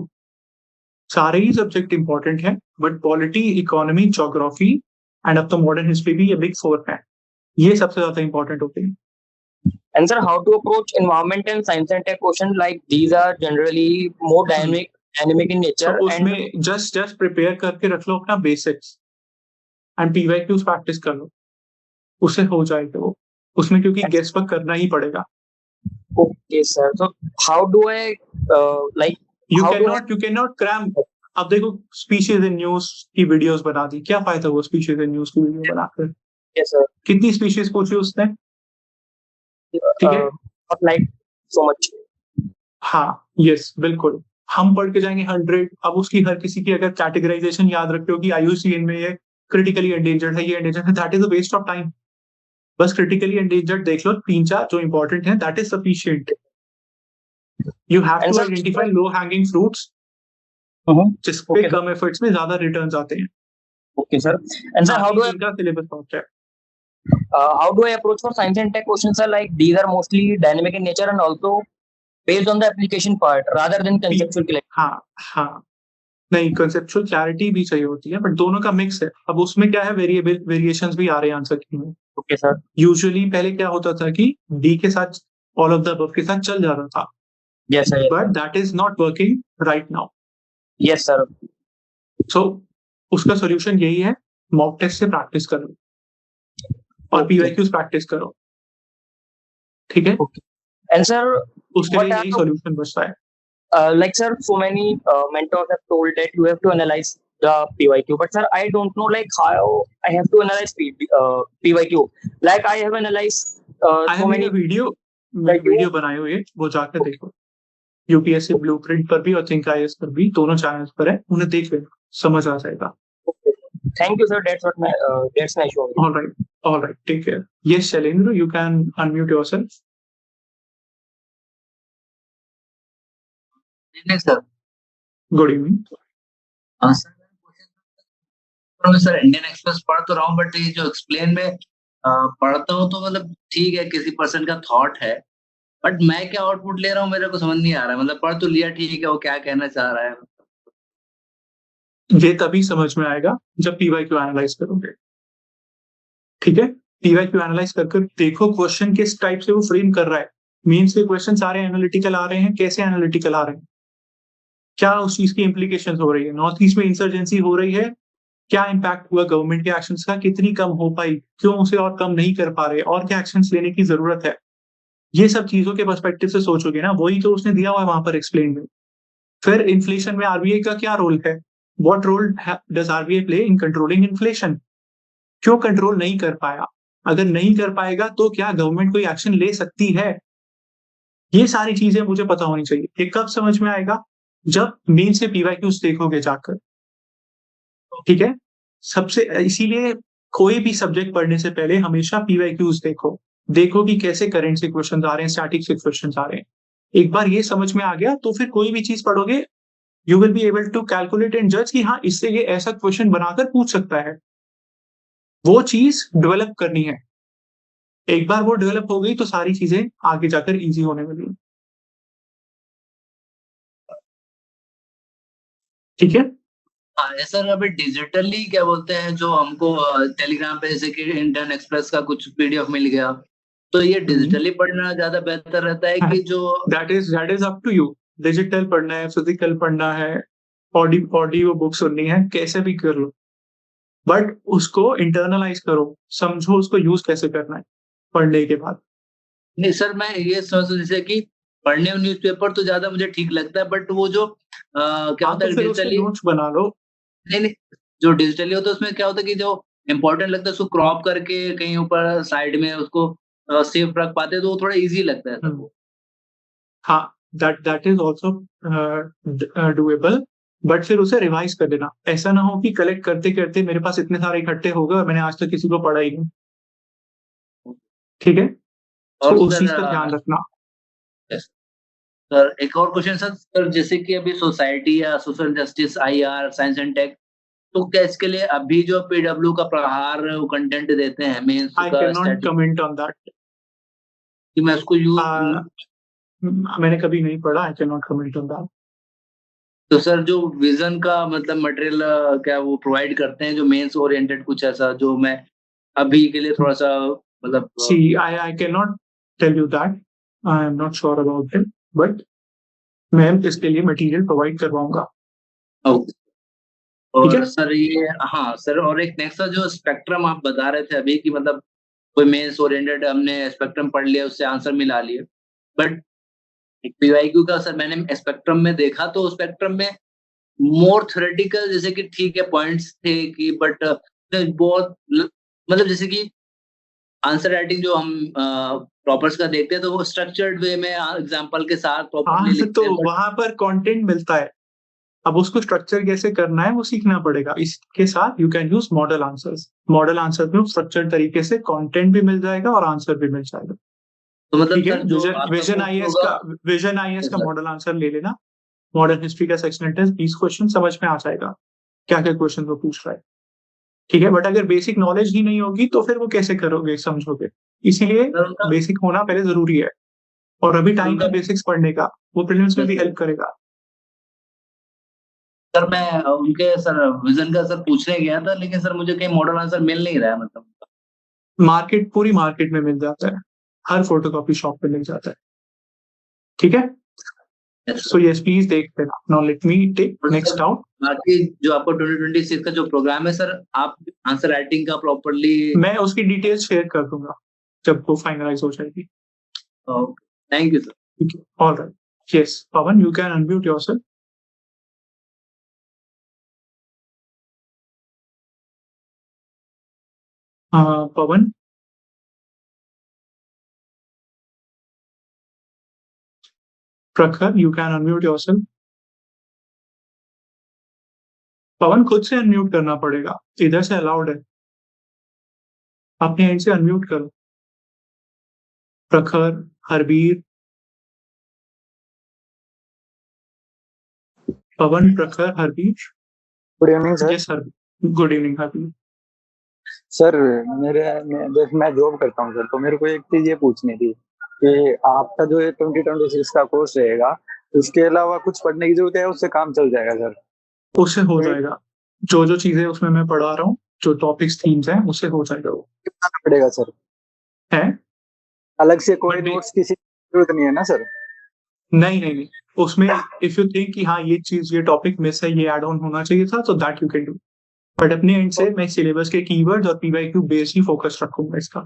सारे ही सब्जेक्ट इंपॉर्टेंट है, but polity, economy, geography and अब तो modern history भी ये big 4 है, ये सबसे ज्यादा इंपॉर्टेंट होते हैं. And sir, how to approach environment and science and tech questions, like these are generally more dynamic in nature. तो उसमें just प्रिपेयर करके रख लो अपना बेसिक्स एंड पीवाईक्यूज प्रैक्टिस कर लो, उससे हो जाएगा वो. उसमें क्योंकि गेस वर्क करना ही पड़ेगा. Okay sir, so how do I like You how do I cannot cram. अब देखो स्पीशीज इन न्यूज की वीडियोस बना दी, क्या फायदा हुआ स्पीशीज इन न्यूज की वीडियो बनाकर? yes sir, कितनी स्पीशीज पूछी उसने? ठीक है, not like so much. हाँ, यस, बिल्कुल. हम पढ़ के जाएंगे 100. अब उसकी हर किसी की अगर कैटेगराइजेशन याद रखते हो कि IUCN में ये क्रिटिकली एंडेंजर्ड है, ये एंडेंजर्ड है, that is a waste of time. बस क्रिटिकली एंडेंजर्ड देख लो, 3-4 जो इंपॉर्टेंट है, that is sufficient. You have And to sir, identify low hanging fruits जिस पे Okay, कम एफर्ट्स में ज्यादा रिटर्न्स आते हैं. okay sir, and sir, इनका सिलेबस बहुत है. how do I approach for science and tech questions, sir? Like these are mostly dynamic in nature and also based on the application part rather than conceptual clarity. हाँ, नहीं, conceptual clarity भी चाहिए होती है, but दोनों का mix है. अब उसमें क्या है, वेरिएशंस भी आ रहे हैं आंसर की में. Okay sir, यूजुअली पहले क्या होता था कि डी के साथ ऑल ऑफ द अबव के साथ चल जाता था, yes sir, but that is not working right now. yes sir. सो उसका सोल्यूशन यही है, मॉक टेस्ट से प्रैक्टिस करो और Okay. पीवाईक्यूज प्रैक्टिस करो. ठीक है, And sir, उसके what लिए are यही the सोल्यूशन बचता है. like sir, so many mentors have told that you have to analyze the PYQ, but sir, I don't know like how I have to analyze PYQ. Like I have analyzed I so have many. Video बनाए हुए, वो जाकर देखो. UPSC blueprint पर भी और think IAS पर भी, दोनों चैनल्स पर है, उन्हें देख लेना, समझ आ जाएगा. Thank you sir, that's my show. All right, take care. Yes, Shailendra, you can unmute yourself. Sir. Good evening. हाँ सर, मैं सर इंडियन एक्सप्रेस पढ़ तो रहा हूँ, बट ये जो एक्सप्लेन में पढ़ता हूँ तो मतलब ठीक है, किसी पर्सन का थॉट है, बट मैं क्या आउटपुट ले रहा हूँ मेरे को समझ नहीं आ रहा है. मतलब पढ़ तो लिया, ठीक है, वो क्या कहना चाह रहा है. ये तभी समझ में आएगा जब पीवाईक्यू एनालाइज करोगे. ठीक है, पीवाईक्यू एनालाइज करके देखो क्वेश्चन किस टाइप से वो फ्रेम कर रहा है. मीन्स के क्वेश्चन सारे एनालिटिकल आ रहे हैं, कैसे एनालिटिकल आ रहे हैं, क्या उस चीज की इम्प्लीकेशन हो रही है. नॉर्थ ईस्ट में इंसर्जेंसी हो रही है, क्या इम्पैक्ट हुआ गवर्नमेंट के एक्शंस का, कितनी कम हो पाई, क्यों उसे और कम नहीं कर पा रहे, और क्या एक्शंस लेने की जरूरत है. ये सब चीजों के पर्सपेक्टिव से सोचोगे ना, वही तो उसने दिया हुआ है वहां पर एक्सप्लेन में. फिर इन्फ्लेशन में आरबीआई का क्या रोल है, what role does RBI play in controlling inflation, क्यों कंट्रोल नहीं कर पाया, अगर नहीं कर पाएगा तो क्या गवर्नमेंट कोई एक्शन ले सकती है. ये सारी चीजें मुझे पता होनी चाहिए. ये कब समझ में आएगा, जब मेन से पीवाईक्यूज देखोगे जाकर. ठीक है, सबसे इसीलिए कोई भी सब्जेक्ट पढ़ने से पहले हमेशा पीवाईक्यूज देखो कि कैसे करंट से क्वेश्चन आ रहे हैं, स्टैटिक से क्वेश्चन आ रहे हैं. एक बार ये समझ में आ गया तो फिर कोई भी चीज पढ़ोगे, you will be able to calculate and जज कि हाँ, इससे ये ऐसा क्वेश्चन बनाकर पूछ सकता है. वो चीज डेवलप करनी है. एक बार वो डेवलप हो गई तो सारी चीजें आगे जाकर इजी होने वाली. ठीक है, हाँ सर, अभी डिजिटली क्या बोलते हैं, जो हमको टेलीग्राम पे जैसे कि इंडियन एक्सप्रेस का कुछ PDF मिल गया, तो ये डिजिटली पढ़ना ज्यादा बेहतर रहता है कि जो that is up to you. Digital पढ़ना है, फिजिकल पढ़ना है, ऑडियो बुक सुननी है, कैसे भी कर लो, बट उसको इंटरनलाइज करो, समझो उसको यूज कैसे करना है पढ़ने के बाद. नहीं सर, मैं ये समझता हूँ जैसे कि पढ़ने में न्यूज़पेपर तो ज्यादा मुझे ठीक लगता है, बट वो जो क्या होता है डिजिटली, नोट्स बना लो. नहीं, जो डिजिटली होता है उसमें क्या होता है कि जो इम्पोर्टेंट लगता है उसको क्रॉप करके कहीं ऊपर साइड में उसको सेफ रख पाते हैं, तो वो थोड़ा इजी लगता है सबको. हाँ, that is also doable, but फिर उसे रिवाइज कर देना. ऐसा ना हो कि कलेक्ट करते करते मेरे पास इतने सारे इकट्ठे हो गए और मैंने आज तक किसी को पढ़ा ही नहीं. ठीक है, तो और उस चीज सर का ध्यान रखना. सर एक और क्वेश्चन सर, जैसे कि अभी सोसाइटी या social justice, IR, science and tech, तो क्या इसके लिए अभी जो PW का प्रहार वो कंटेंट देते हैं मेंस आई का can not comment on that. कि मैं उसको यूज मैंने कभी नहीं पढ़ा, आई can not comment on that. तो सर जो विजन का मतलब मटेरियल क्या वो प्रोवाइड करते हैं जो मेंस ओरिएंटेड, कुछ ऐसा जो मैं अभी के लिए थोड़ा सा मतलब see I can not tell you that, I am not sure about it, but मैं इसके लिए मटेरियल प्रोवाइड करवाऊंगा। ओके। ठीक है? और सर ये हाँ सर, और एक नेक्स्ट जो स्पेक्ट्रम आप बता रहे थे अभी कि मतलब कोई मेंस ओरिएंटेड हमने स्पेक्ट्रम पढ़ लिया, उससे आंसर मिला लिए, बट पीवाईक्यू का सर मैंने स्पेक्ट्रम में देखा तो स्पेक्ट्रम में मोर थ्योरेटिकल, जैसे कि ठीक है पॉइंट्स थे कि बट बहुत मतलब जैसे कि आंसर राइटिंग जो हम प्रॉपर्स का देखते हैं तो वो स्ट्रक्चर्ड वे में एग्जांपल के साथ प्रॉपर्ली हाँ, लिखते तो हैं, but वहां पर कंटेंट मिलता है, अब उसको स्ट्रक्चर कैसे करना है वो सीखना पड़ेगा। इसके साथ you can use model answers. Model answer में स्ट्रक्चर्ड तरीके से कंटेंट भी मिल जाएगा और आंसर भी मिल जाएगा। तो मतलब ठीक है? सर जो आपका विजन कोर्स आईएएस होगा, का विजन आईएएस का सर मॉडल आंसर ले लेना। मॉडर्न हिस्ट्री का सेक्शनल टेस्ट 20 क्वेश्चन समझ में आ जाएगा क्या क्या क्वेश्चन वो पूछ रहा है। ठीक है? बट अगर बेसिक नॉलेज ही नहीं होगी तो फिर वो कैसे करोगे, समझोगे? इसीलिए सर उनका बेसिक होना पहले जरूरी है, और अभी टाइम उनका है बेसिक्स पढ़ने का, वो प्रीलिम्स में भी सर हेल्प करेगा। सर मैं उनके सर विजन का सर पूछने गया था, लेकिन सर मुझे कहीं मॉडल आंसर मिल नहीं रहा है मतलब। पूरी मार्केट में मिल जाता है, हर फोटोकॉपी शॉप पे मिल जाता है। ठीक है? Yes, सो यस, प्लीज देख लेना। नाउ लेट मी टेक और नेक्स्ट सर आउट। बाकी जो आपका 2026 का जो प्रोग्राम है सर, आप आंसर राइटिंग का प्रॉपरली, मैं उसकी डिटेल्स शेयर कर दूंगा जब वो फाइनलाइज हो जाएगी। Thank you sir. ठीक है? All right. Yes Pavan, you can unmute yourself. Pavan, Prakhar, you can unmute yourself. Pavan, खुद से अनम्यूट करना पड़ेगा, इधर से अलाउड है, अपने एंड से अनम्यूट करो। प्रखर, हरबीर, पवन, प्रखर, Harbir. Good evening sir. Yes Harbir, good evening Harbir. Sir जैसे मैं जॉब करता हूँ सर, तो मेरे को एक चीज ये पूछनी थी कि आपका जो ये 2026 का कोर्स रहेगा, उसके अलावा कुछ पढ़ने की जरूरत है, उससे काम चल जाएगा सर? उससे हो जाएगा, जो जो चीजें उसमें मैं पढ़ा रहा हूँ, जो टॉपिक्स थीम्स हैं, उससे हो जाएगा वो। कितना पड़ेगा सर? है? अलग से कोई बट नोट्स किसी की जरूरत नहीं है ना सर? नहीं नहीं नहीं, उसमें इफ यू थिंक कि हाँ ये चीज, ये टॉपिक मिस है, ये ऐड ऑन होना चाहिए था, तो that you can do. But अपने एंड से मैं सिलेबस के कीवर्ड्स और पीवाईक्यू बेस ही फोकस रखूंगा इसका।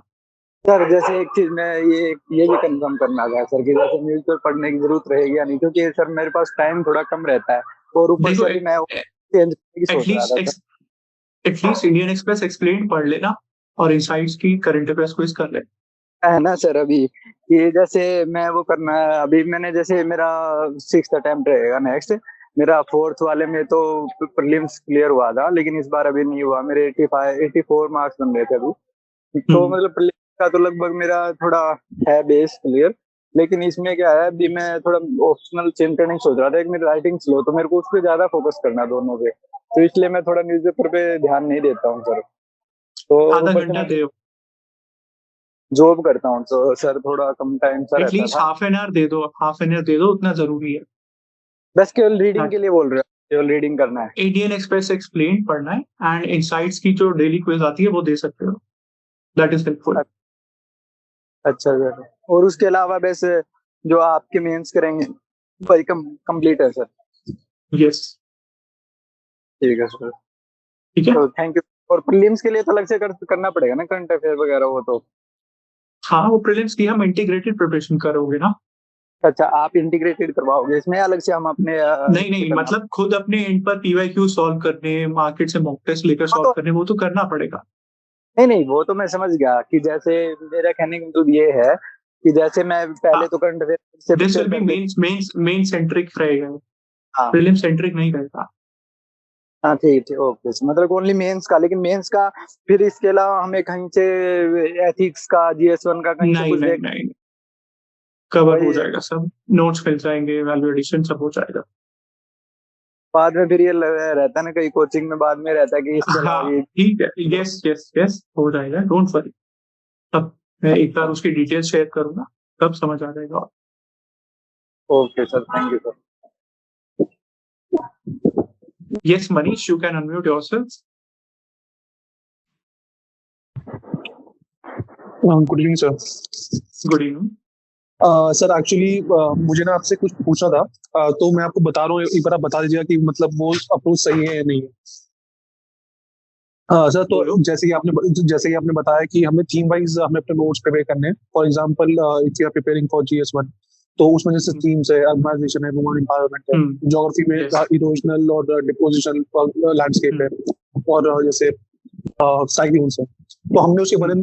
सर जैसे एक चीज मैं ये भी कंफर्म करना था सर कि जैसे न्यूज़पेपर पढ़ने की जरूरत रहेगी या नहीं, क्योंकि सर मेरे पास टाइम थोड़ा कम रहता है, और ऊपर देखो, से अभी मैं चेंज करने की सोच रहा था sir. At least Indian express explain पढ़ लेना और इनसाइट्स की करंट अफेयर्स क्विज कर ले। है ना सर? अभी ये जैसे मैं वो करना है, अभी मैंने जैसे मेरा 6th अटेम्प्ट रहेगा नेक्स्ट, मेरा 4th वाले में तो प्रीलिम्स क्लियर हुआ था, लेकिन इस बार अभी नहीं हुआ। मेरे 84 मार्क्स बन रहे थे अभी, तो मतलब प्रीलिम्स का तो लगभग मेरा थोड़ा है बेस क्लियर, लेकिन इसमें क्या है, अभी मैं थोड़ा ऑप्शनल चेंज करने की सोच रहा था। एक मेरी राइटिंग स्लो, तो मेरे को उस पर ज्यादा फोकस करना है दोनों पे, तो इसलिए मैं थोड़ा न्यूज़पेपर पे ध्यान नहीं देता हूँ सर। तो आधा ऊपर से घंटा मैं दे, जॉब करता हूँ, तो सर थोड़ा कम टाइम सा रहता एटलीस्ट था। हाफ एन आवर दे दो, हाफ एन आवर दे दो, उतना जरूरी है। बस केवल रीडिंग के लिए बोल रहे हो? केवल रीडिंग करना है? इंडियन एक्सप्रेस एक्सप्लेन पढ़ना है, एंड इनसाइट्स की जो डेली क्विज आती है वो दे सकते हो, दैट इज हेल्पफुल। अच्छा सर, और उसके अलावा वैसे जो आपके मेंस करेंगे वही कंप्लीट है सर? यस, ठीक है सर। ठीक है। तो थैंक यू। और प्रीलिम्स के लिए तो अलग से करना पड़ेगा ना, करंट अफेयर वगैरह वो तो? हाँ, वो प्रीलिम्स की हम इंटीग्रेटेड प्रिपरेशन करोगे ना। अच्छा, आप इंटीग्रेटेड करवाओगे इसमें, अलग से हम अपने नहीं नहीं, मतलब खुद अपने एंड पर पीवाईक्यू सॉल्व करने, मार्केट से मॉक टेस्ट लेकर सॉल्व करने, वो तो करना पड़ेगा। नहीं नहीं, वो तो मैं समझ गया कि जैसे मेरा कहने का मतलब ये है कि जैसे मैं पहले तो करंट अफेयर से this will be main centric रहेगा, प्रीलिम सेंट्रिक नहीं रहेगा। हाँ ठीक ठीक, ओके। मतलब ओनली मेंस का, लेकिन मेंस का फिर इसके अलावा हमें कहीं से एथिक्स का, GS1 का कहीं से नहीं कुछ नहीं देख? नहीं, कवर हो वही जाएगा सब, नोट्स मिल जाएंगे, वैल्यू एडिशन सब हो जाएगा। बाद में फिर ये रहता है ना, कहीं कोचिंग में बाद में रहता है कि इसके अलावा हाँ ये। ठीक है, यस यस यस, हो जाएगा, डोंट वरी। तब मैं एक बार उसकी डिटेल्स शेयर करूंगा, तब समझ आ जाएगा। Okay sir, thank you sir. Yes, Manish, you can unmute yourself. Good evening sir. Good evening. Sir actually मुझे ना आपसे कुछ पूछना था, तो मैं आपको बता रहा हूँ, एक बार आप बता दीजिएगा कि मतलब वो अप्रोच सही है या नहीं है। सर तो बोलो। जैसे कि आपने बताया कि हमें थीम वाइज हमें अपने नोट्स प्रिपेयर करने हैं। For example if you are preparing for GS1, तो उसमें जैसे थीम्स है, अर्बनाइजेशन है, वुमेन एम्पावरमेंट है, ज्योग्राफी में Yes. इरोजनल और डिपोजिशन लैंडस्केप है, और जैसे साइक्लोन्स है। तो हमने उसके बारे में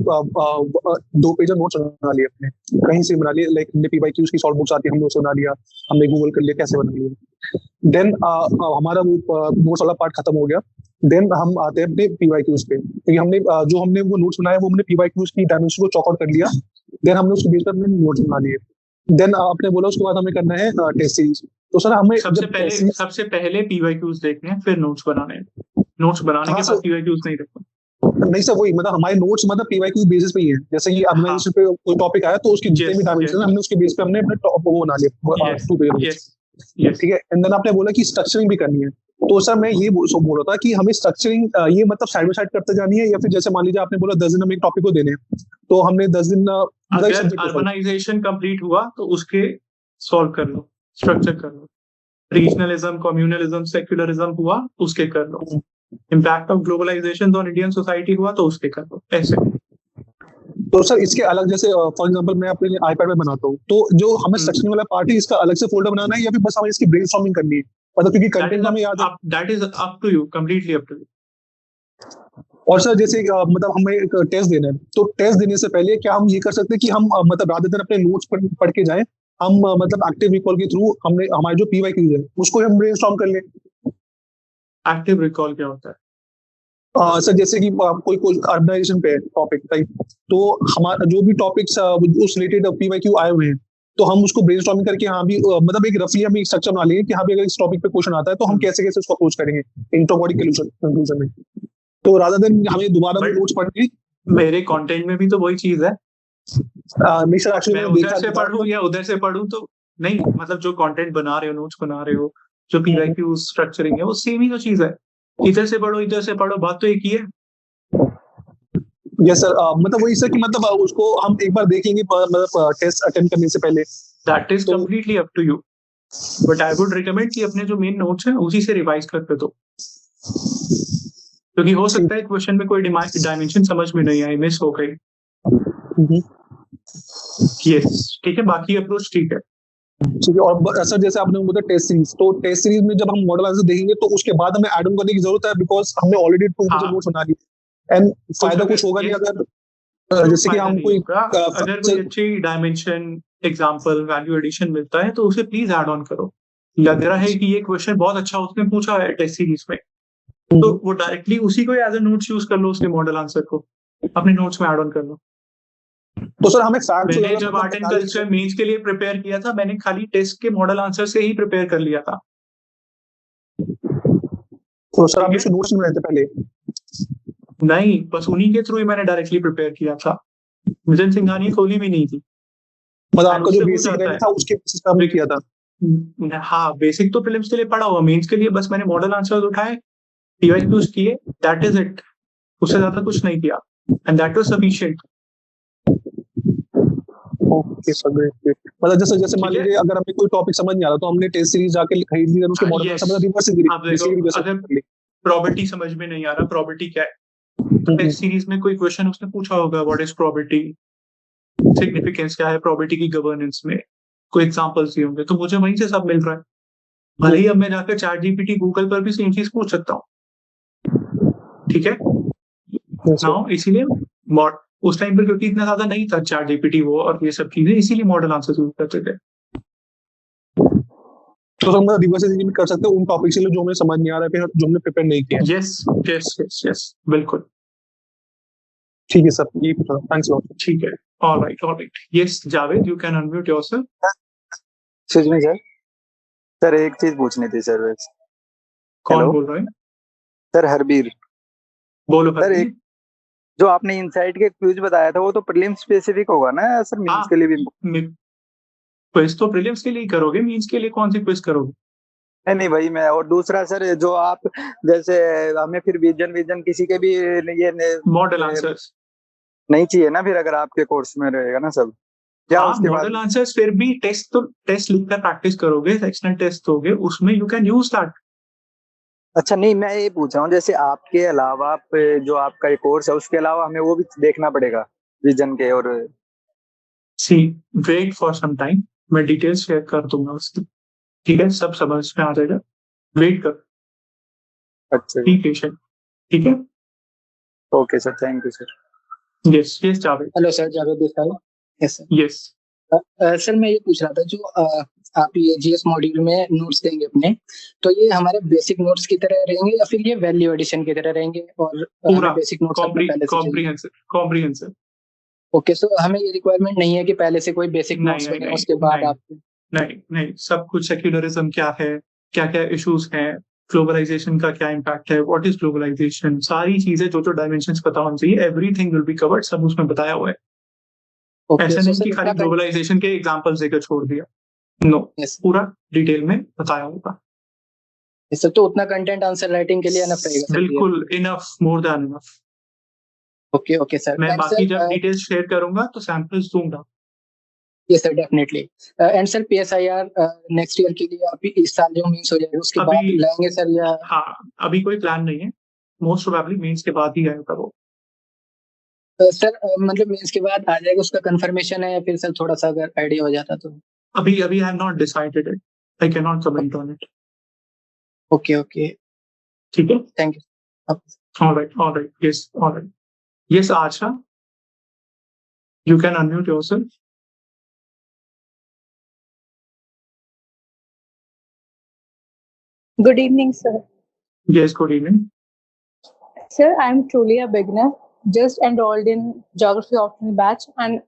2 पेज नोट्स बना लिए अपने, कहीं से बना लिए, लाइक हमने PYQs की सॉल्व बुक्स आती है, हमने उससे बना लिया, हमने गूगल कर लिया कैसे बना लिया। देन हमारा वो नोट्स वाला पार्ट खत्म हो गया। देन हम आते हैं अपने PYQs पे, क्योंकि हमने जो हमने वो नोट्स बनाया वो हमने PYQs की डायमेंशन को चॉक आउट कर लिया। देन हमने उसके बेस पर अपने नोट्स बना लिए। देन आपने बोला उसके बाद हमें करना है टेस्ट सीरीज। तो सर हमें सबसे पहले PYQs देखने हैं, फिर नोट्स बनाने हैं। नोट्स बनाने के बाद PYQs नहीं देखो। नहीं सर, वही मतलब हमारे नोट्स मतलब PYQ बेसिस पे ही है। जैसे कि अर्बनाइजेशन पे कोई टॉपिक आया तो उसकी जितने भी डायमेंशन हमने उसके बेस पे हमने अपने वो बना लिया 2 पेज। ठीक है। एंड देन आपने बोला कि स्ट्रक्चरिंग भी करनी है। तो सर मैं ये बोल रहा था कि हमें स्ट्रक्चरिंग ये मतलब साइड बाय साइड करते जानी है, या फिर जैसे मान लीजिए आपने बोला 10 दिन हम एक टॉपिक को देने हैं, तो हमने 10 दिन अगर अर्बनाइजेशन कंप्लीट हुआ तो उसके सॉल्व कर लो, स्ट्रक्चर कर लो। रीजनलिज्म, कम्युनलिज्म, सेक्युलरिज्म हुआ, उसके कर लो। Impact of globalisation on Indian society हुआ तो उसके कर लो, ऐसे। तो सर इसके अलग, जैसे फॉर एग्जांपल मैं अपने iPad में बनाता हूँ, तो जो हमें स्ट्रक्चरिंग वाला पार्ट है इसका अलग से फोल्डर बनाना है, या फिर बस हमें इसकी ब्रेनस्टॉर्मिंग करनी है, मतलब क्योंकि कंटेंट हमें याद है। That is up to you, completely up to you. और सर जैसे मतलब हमें एक टेस्ट देना है, तो टेस्ट देने से पहले क्या हम ये कर सकते हैं कि हम मतलब रादर देन अपने नोट्स पढ़ के जाएं, हम मतलब एक्टिव रिकॉल के थ्रू हमने हमारे जो PYQ है उसको हम ब्रेनस्टॉर्म कर लें। एक्टिव रिकॉल क्या होता है? सर जैसे कि कोई अर्बनाइजेशन पे टॉपिक राइट, तो हमारा जो भी टॉपिक्स उस रिलेटेड PYQ आए हुए हैं, तो हम उसको ब्रेनस्टॉर्मिंग करके हाँ भी मतलब एक रफली हम एक स्ट्रक्चर बना लेंगे कि हाँ भी अगर इस टॉपिक पे क्वेश्चन आता है तो हम कैसे कैसे उसको अप्रोच करेंगे इंट्रोवर्टिक कंक्लूजन में। तो रादर देन हमें दोबारा नोट्स पढ़ने। मेरे कंटेंट में भी तो वही चीज है। नहीं सर, एक्चुअली मैं उधर से पढ़ूं या उधर से पढ़ूं तो नहीं, मतलब जो कंटेंट बना रहे हो, नोट्स बना रहे हो, जो PYQ स्ट्रक्चरिंग है वो सेम ही तो चीज है। इधर से पढ़ो, बात तो एक ही है। यस सर, मतलब वही सर कि मतलब उसको हम एक बार देखेंगे मतलब टेस्ट अटेम्प्ट करने से पहले। That is completely up to you, but I would recommend कि अपने जो मेन नोट्स हैं उसी से रिवाइज करते दो, क्योंकि हो सकता है क्वेश्चन में कोई डायमेंशन समझ में नहीं आई, मिस हो गई। यस, ठीक है, बाकी अप्रोच ठीक है। ठीक है। और सर जैसे आपने बोला टेस्ट सीरीज, तो टेस्ट सीरीज में जब हम मॉडल आंसर देखेंगे तो उसके बाद हमें ऐड ऑन करने की जरूरत है, बिकॉज हमने ऑलरेडी 2 पेज नोट्स बना लिए। एंड फायदा कुछ होगा नहीं अगर जैसे कि हम कोई अगर कोई अच्छी डायमेंशन, एग्जांपल, वैल्यू एडिशन मिलता है तो उसे प्लीज ऐड ऑन करो। लग रहा है कि ये क्वेश्चन बहुत अच्छा उसने पूछा है टेस्ट सीरीज में, तो वो डायरेक्टली उसी को एज अ नोट्स यूज कर लो, उसके मॉडल आंसर को अपने नोट्स में ऐड ऑन कर लो। तो सर हमें फैक्ट्स, मैंने जब आर्ट एंड कल्चर मेंस के लिए प्रिपेयर किया था, मैंने खाली टेस्ट के मॉडल आंसर से ही प्रिपेयर कर लिया था। तो सर आप इसके नोट्स में रहते पहले? नहीं, बस उन्हीं के थ्रू ही मैंने डायरेक्टली प्रिपेयर किया था। मिशन सिंघानिया खोली भी नहीं थी, मतलब आपका जो बेसिक रहता था उसके बेसिस पे हमने किया था। हाँ, बेसिक तो प्रीलिम्स के लिए पढ़ा हुआ, मेंस के लिए बस मैंने मॉडल आंसर्स उठाए, PYQs किए, दैट इज इट। उससे ज्यादा कुछ नहीं किया, and that was sufficient. Okay sir, great. मतलब जैसे मान लीजिए अगर हमें कोई टॉपिक समझ नहीं आ रहा तो हमने टेस्ट सीरीज जाके खरीद ली और उसके मॉडल आंसर मतलब रिवर्स। अगर प्रोबेबिलिटी समझ में नहीं आ रहा, प्रोबेबिलिटी क्या है, टेस्ट सीरीज में कोई क्वेश्चन उसने पूछा होगा, व्हाट इज प्रोबेबिलिटी, सिग्निफिकेंस क्या है प्रोबेबिलिटी की गवर्नेंस में, कोई एग्जांपल्स दिए होंगे, तो मुझे वहीं से सब मिल रहा है। भले ही अब मैं जाकर ChatGPT, गूगल पर भी सेम चीज पूछ सकता हूँ, ठीक है नाउ। इसीलिए उस टाइम पर क्योंकि इतना ज्यादा नहीं था ChatGPT वो और ये सब चीजें, इसीलिए मॉडल आंसर यूज करते थे। तो हम रिवर्स इंजीनियरिंग कर सकते हैं उन टॉपिक से जो हमें समझ नहीं आ रहा है, जो हमने प्रिपेयर नहीं किया। यस, बिल्कुल ठीक है सर, ये पूछा, थैंक्स लॉट। ठीक है, alright. Yes Javed, you can unmute yourself. Excuse me sir, एक चीज पूछनी थी सर। कौन बोल रहे हैं? सर हरबीर। बोलो सर, एक जो आपने इनसाइट के क्विज बताया था वो तो प्रीलिम्स स्पेसिफिक होगा ना सर, मेंस के लिए भी? क्विज तो प्रीलिम्स के लिए ही करोगे, मींस के लिए कौन सी क्विज करोगे? नहीं भाई मैं, और दूसरा सर जो आप जैसे हमें फिर विजन किसी के भी ये मॉडल आंसर्स नहीं चाहिए ना फिर, अगर आपके कोर्स में रहेगा ना सब, क्या हाँ, उसके बाद मॉडल आंसर्स फिर भी टेस्ट लिखकर प्रैक्टिस करोगे, सेक्शनल टेस्ट दोगे, उसमें यू कैन यूज दैट। अच्छा नहीं, मैं ये पूछ रहा हूँ जैसे आपके अलावा जो आपका ये कोर्स है उसके अलावा हमें वो भी देखना पड़ेगा विजन के और सी वेट फॉर सम टाइम, मैं डिटेल्स शेयर कर दूंगा उसकी, ठीक है, सब समझ में आ जाएगा, वेट कर, अच्छा बी पेशेंट, ठीक है। Okay sir, thank you sir. Yes yes Javed, hello sir, Javed this side. Yes sir. Yes sir मैं ये पूछ रहा था, जो आप ये जीएस मॉड्यूल में नोट्स देंगे अपने, तो ये हमारे बेसिक नोट्स की तरह रहेंगे या फिर ये वैल्यू एडिशन की तरह रहेंगे, और पूरा बेसिक नोट्स पहले से चाहिए? कॉम्प्रिहेंसिव। ओके, सो हमें ये रिक्वायरमेंट नहीं है कि पहले से कोई बेसिक नोट्स नहीं बने नहीं उसके बाद नहीं आप नहीं नहीं, सब कुछ, सेक्युलरिज्म क्या है, क्या क्या इश्यूज हैं, ग्लोबलाइजेशन का क्या इम्पैक्ट है, व्हाट इज ग्लोबलाइजेशन, सारी चीजें जो जो डायमेंशंस पता होनी चाहिए, एवरीथिंग विल बी कवर्ड, सब उसमें बताया हुआ है। ओके। ऐसा सो नहीं सर कि खाली ग्लोबलाइजेशन के एग्जांपल्स देकर छोड़ दिया, नो, यस पूरा डिटेल में बताया होगा। सर, तो उतना कंटेंट आंसर राइटिंग के लिए एनफ रहेगा सर? बिल्कुल enough, more than enough. Okay okay sir. मैं एंड बाकी सर जब डिटेल्स शेयर करूंगा तो सैंपल्स दूंगा। Yes sir, definitely. And sir PSIR next year के लिए आप इस साल जो मींस हो जाएगा उसके बाद अभी लाएंगे सर, या हाँ, अभी कोई प्लान नहीं है, मोस्ट प्रोबेबली मींस के बाद ही आएगा वो। सर मतलब मींस के बाद आ जाएगा, उसका कंफर्मेशन है, या फिर सर थोड़ा सा अगर आइडिया हो जाता तो? अभी I have not decided it, I can not comment on it. Okay okay, ठीक है, thank you. Alright, yes, alright, yes Asha, you can unmute yourself. Good evening, sir. Yes, good evening. Sir, I am truly a beginner, just enrolled in geography optional batch, and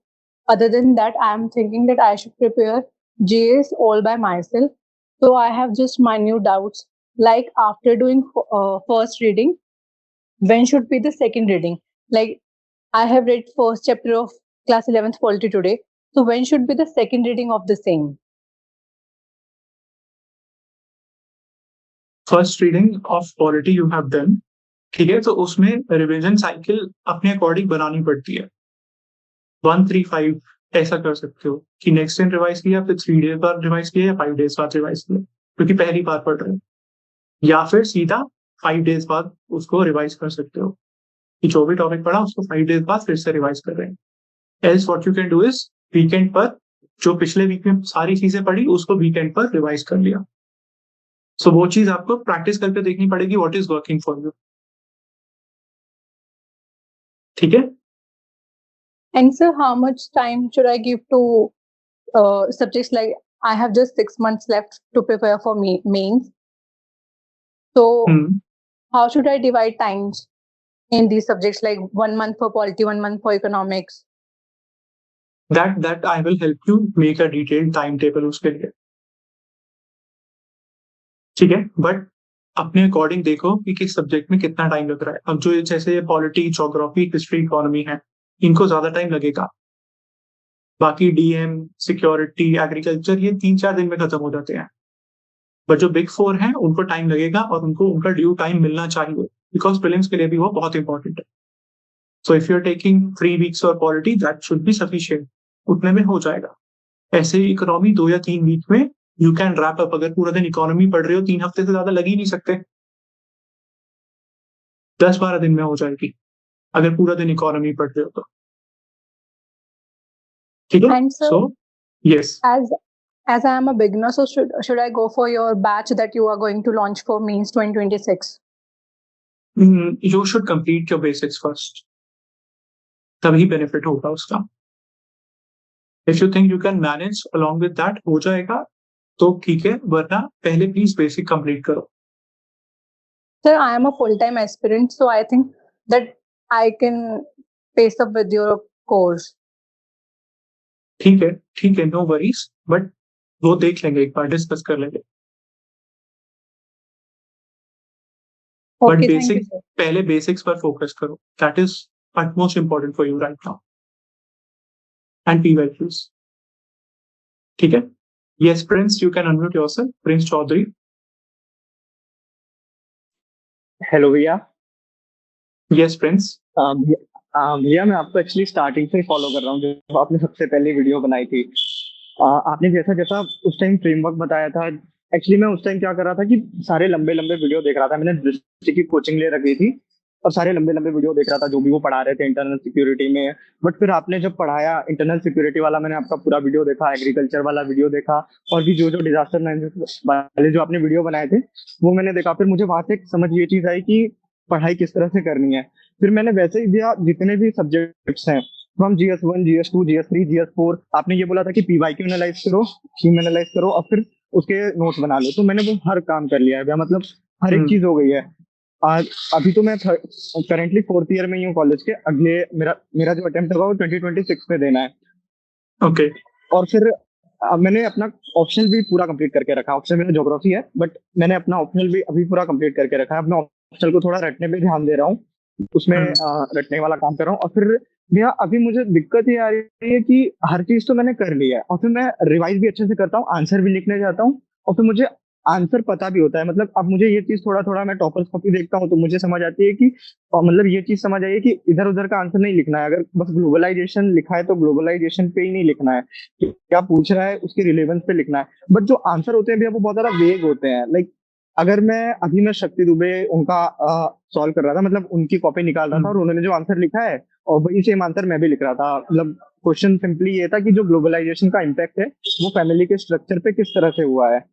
other than that, I am thinking that I should prepare GS all by myself. So I have just minute doubts, like after doing first reading, when should be the second reading? Like I have read first chapter of class 11th polity today, so when should be the second reading of the same? First reading of polity you have done, ठीक है, तो उसमें revision cycle अपने according बनानी पड़ती है। 135 ऐसा कर सकते हो कि नेक्स्ट दिन रिवाइज किया, फिर 3 डेज बाद रिवाइज किया, या 5 डेज बाद रिवाइज किया, क्योंकि पहली बार पढ़ रहे हो, या फिर सीधा 5 डेज बाद उसको रिवाइज कर सकते हो कि जो भी टॉपिक पढ़ा उसको 5 डेज बाद फिर से रिवाइज कर रहे हैं। Else what you can do is weekend पर जो पिछले वीक में सारी चीजें पढ़ी उसको वीकेंड पर रिवाइज कर लिया। सो वो चीज आपको प्रैक्टिस करके देखनी पड़ेगी, what is working for you, ठीक है। And sir, how much time should I give to subjects like I have just 6 months left to prepare for mains. So how should I divide times in these subjects, like 1 month for polity, 1 month for economics? That I will help you make a detailed timetable उसके लिए, ठीक है, but अपने according देखो कि किस subject में कितना टाइम लग रहा है। अब जो जैसे ये पॉलिटी, ज्योग्राफी, हिस्ट्री, इकोनॉमी है, इनको ज्यादा टाइम लगेगा। बाकी डीएम, सिक्योरिटी, एग्रीकल्चर, ये 3-4 दिन में खत्म हो जाते हैं। बट जो बिग 4 हैं उनको टाइम लगेगा, और उनको उनका ड्यू टाइम मिलना चाहिए, बिकॉज प्रीलिम्स के लिए भी वो बहुत इंपॉर्टेंट है। So if you are taking 3 weeks for polity, that should be sufficient, उतने में हो जाएगा। ऐसे ही इकोनॉमी 2 या 3 वीक में यू कैन रैप अप। अगर पूरा दिन इकोनॉमी पढ़ रहे हो, 3 हफ्ते से ज्यादा लग ही नहीं सकते, 10-12 दिन में हो जाएगी अगर पूरा दिन इकोनॉमी पढ़ रहे हो तो, ठीक है। So yes, as I am a beginner, so should I go for your batch that you are going to launch for means 2026? You should complete your basics first, तभी बेनिफिट होगा उसका। If you think you can manage along with that, हो जाएगा तो ठीक है, वरना पहले प्लीज बेसिक कंप्लीट करो। Sir, I am a full-time aspirant, so I think that I can pace up with your course. ठीक है, नो वरीज, बट वो देख लेंगे, एक बार डिस्कस कर लेंगे। बट बेसिक, पहले बेसिक्स पर फोकस करो, that is utmost important for you right now, and P values, ठीक है। Yes, Prince, you can unmute yourself. Prince Chaudhary. Hello भैया। Yes, Prince. भैया मैं आपको एक्चुअली स्टार्टिंग से ही फॉलो कर रहा हूँ, जब आपने सबसे पहले वीडियो बनाई थी। आपने जैसा जैसा उस टाइम फ्रेमवर्क बताया था, एक्चुअली मैं उस टाइम क्या कर रहा था कि सारे लंबे लंबे वीडियो देख रहा था। मैंने दृष्टि की कोचिंग ले रखी थी और सारे लंबे लंबे वीडियो देख रहा था जो भी वो पढ़ा रहे थे इंटरनल सिक्योरिटी में। बट फिर आपने जब पढ़ाया इंटरनल सिक्योरिटी वाला, मैंने आपका पूरा वीडियो देखा, एग्रीकल्चर वाला वीडियो देखा, और भी जो जो डिजास्टर मैनेजमेंट वाले जो आपने वीडियो बनाए थे वो मैंने देखा। फिर मुझे वहां से एक समझ ये चीज आई कि पढ़ाई किस तरह से करनी है। फिर मैंने वैसे ही दिया जितने भी सब्जेक्ट्स हैं, from GS1, GS2, GS3, GS4। आपने ये बोला था कि PYQ एनालाइज करो, थीम एनालाइज करो और फिर उसके नोट्स बना लो। तो मैंने वो हर काम कर लिया है भैया, मतलब हर एक चीज हो गई है। आज अभी तो मैं करेंटली 4th ईयर में ही हूँ कॉलेज के। अगले मेरा मेरा जो अटेम्प्ट होगा वो 2026 में देना है। Okay. और फिर मैंने अपना ऑप्शनल भी पूरा कंप्लीट करके रखा। ऑप्शनल मेरा ज्योग्राफी है, बट मैंने अपना ऑप्शनल भी अभी पूरा कंप्लीट करके रखा है। अपना ऑप्शनल को थोड़ा रटने पे ध्यान दे रहा हूँ, उसमें रटने वाला काम कर रहा हूँ। और फिर भैया अभी मुझे दिक्कत ये आ रही है कि हर चीज तो मैंने कर ली है और फिर मैं रिवाइज भी अच्छे से करता हूँ, आंसर भी लिखने जाता हूँ और फिर मुझे आंसर पता भी होता है। मतलब अब मुझे ये चीज थोड़ा थोड़ा, मैं टॉपर्स कॉपी देखता हूँ तो मुझे समझ आती है कि मतलब ये चीज समझ आई है कि इधर उधर का आंसर नहीं लिखना है। अगर बस ग्लोबलाइजेशन लिखा है तो ग्लोबलाइजेशन पे ही नहीं लिखना है, कि क्या पूछ रहा है उसके रिलेवेंस पे लिखना है। बट जो आंसर होते हैं भैया वो बहुत ज्यादा वेग होते हैं। लाइक अगर मैं शक्ति दुबे उनका सॉल्व कर रहा था, मतलब उनकी कॉपी निकाल रहा था और उन्होंने जो आंसर लिखा है और वही सेम आंसर मैं भी लिख रहा था। मतलब क्वेश्चन सिंपली ये था कि जो ग्लोबलाइजेशन का इम्पैक्ट है वो फैमिली के स्ट्रक्चर पे किस तरह से हुआ है।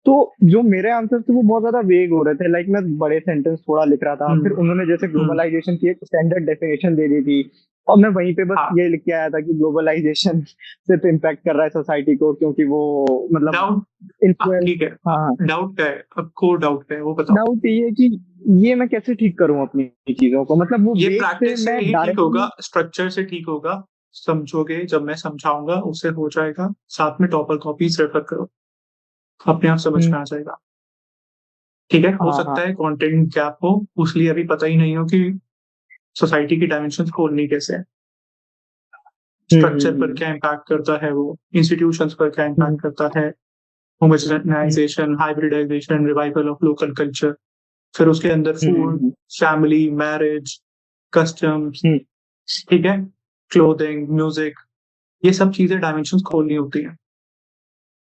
तो जो मेरे आंसर थे वो बहुत ज्यादा वेग हो रहे थे। लाइक मैं बड़े सेंटेंस थोड़ा लिख रहा था, फिर उन्होंने जैसे ग्लोबलाइजेशन की एक स्टैंडर्ड डेफिनेशन दे दी थी और मैं वहीं पे बस ये लिख के आया था कि ग्लोबलाइजेशन सिर्फ इम्पैक्ट कर रहा है सोसाइटी को, क्योंकि वो मतलब ठीक है। डाउट क्या है? अब कोर डाउट क्या है वो बताओ। डाउट ये है कि ये मैं कैसे ठीक करूं अपनी चीजों को, मतलब वो ये वेग प्रैक्टिस से से मैं ही ठीक डायरेक्टली होगा, स्ट्रक्चर से ठीक होगा। समझोगे, जब मैं समझाऊंगा उससे हो जाएगा। साथ में टॉपर कॉपीज रेफर करो, अपने आप समझ में आ जाएगा। ठीक है। हो सकता है कंटेंट गैप हो, उसलिए अभी पता ही नहीं हो कि सोसाइटी की डायमेंशंस खोलनी कैसे है, स्ट्रक्चर पर क्या इम्पैक्ट करता है, वो इंस्टीट्यूशंस पर क्या इम्पैक्ट करता है, homogenisation, hybridisation, revival of local culture, फिर उसके अंदर फूड, फैमिली, मैरिज, कस्टम्स, ठीक है, क्लोथिंग, म्यूजिक, ये सब चीजें डायमेंशंस खोलनी होती हैं।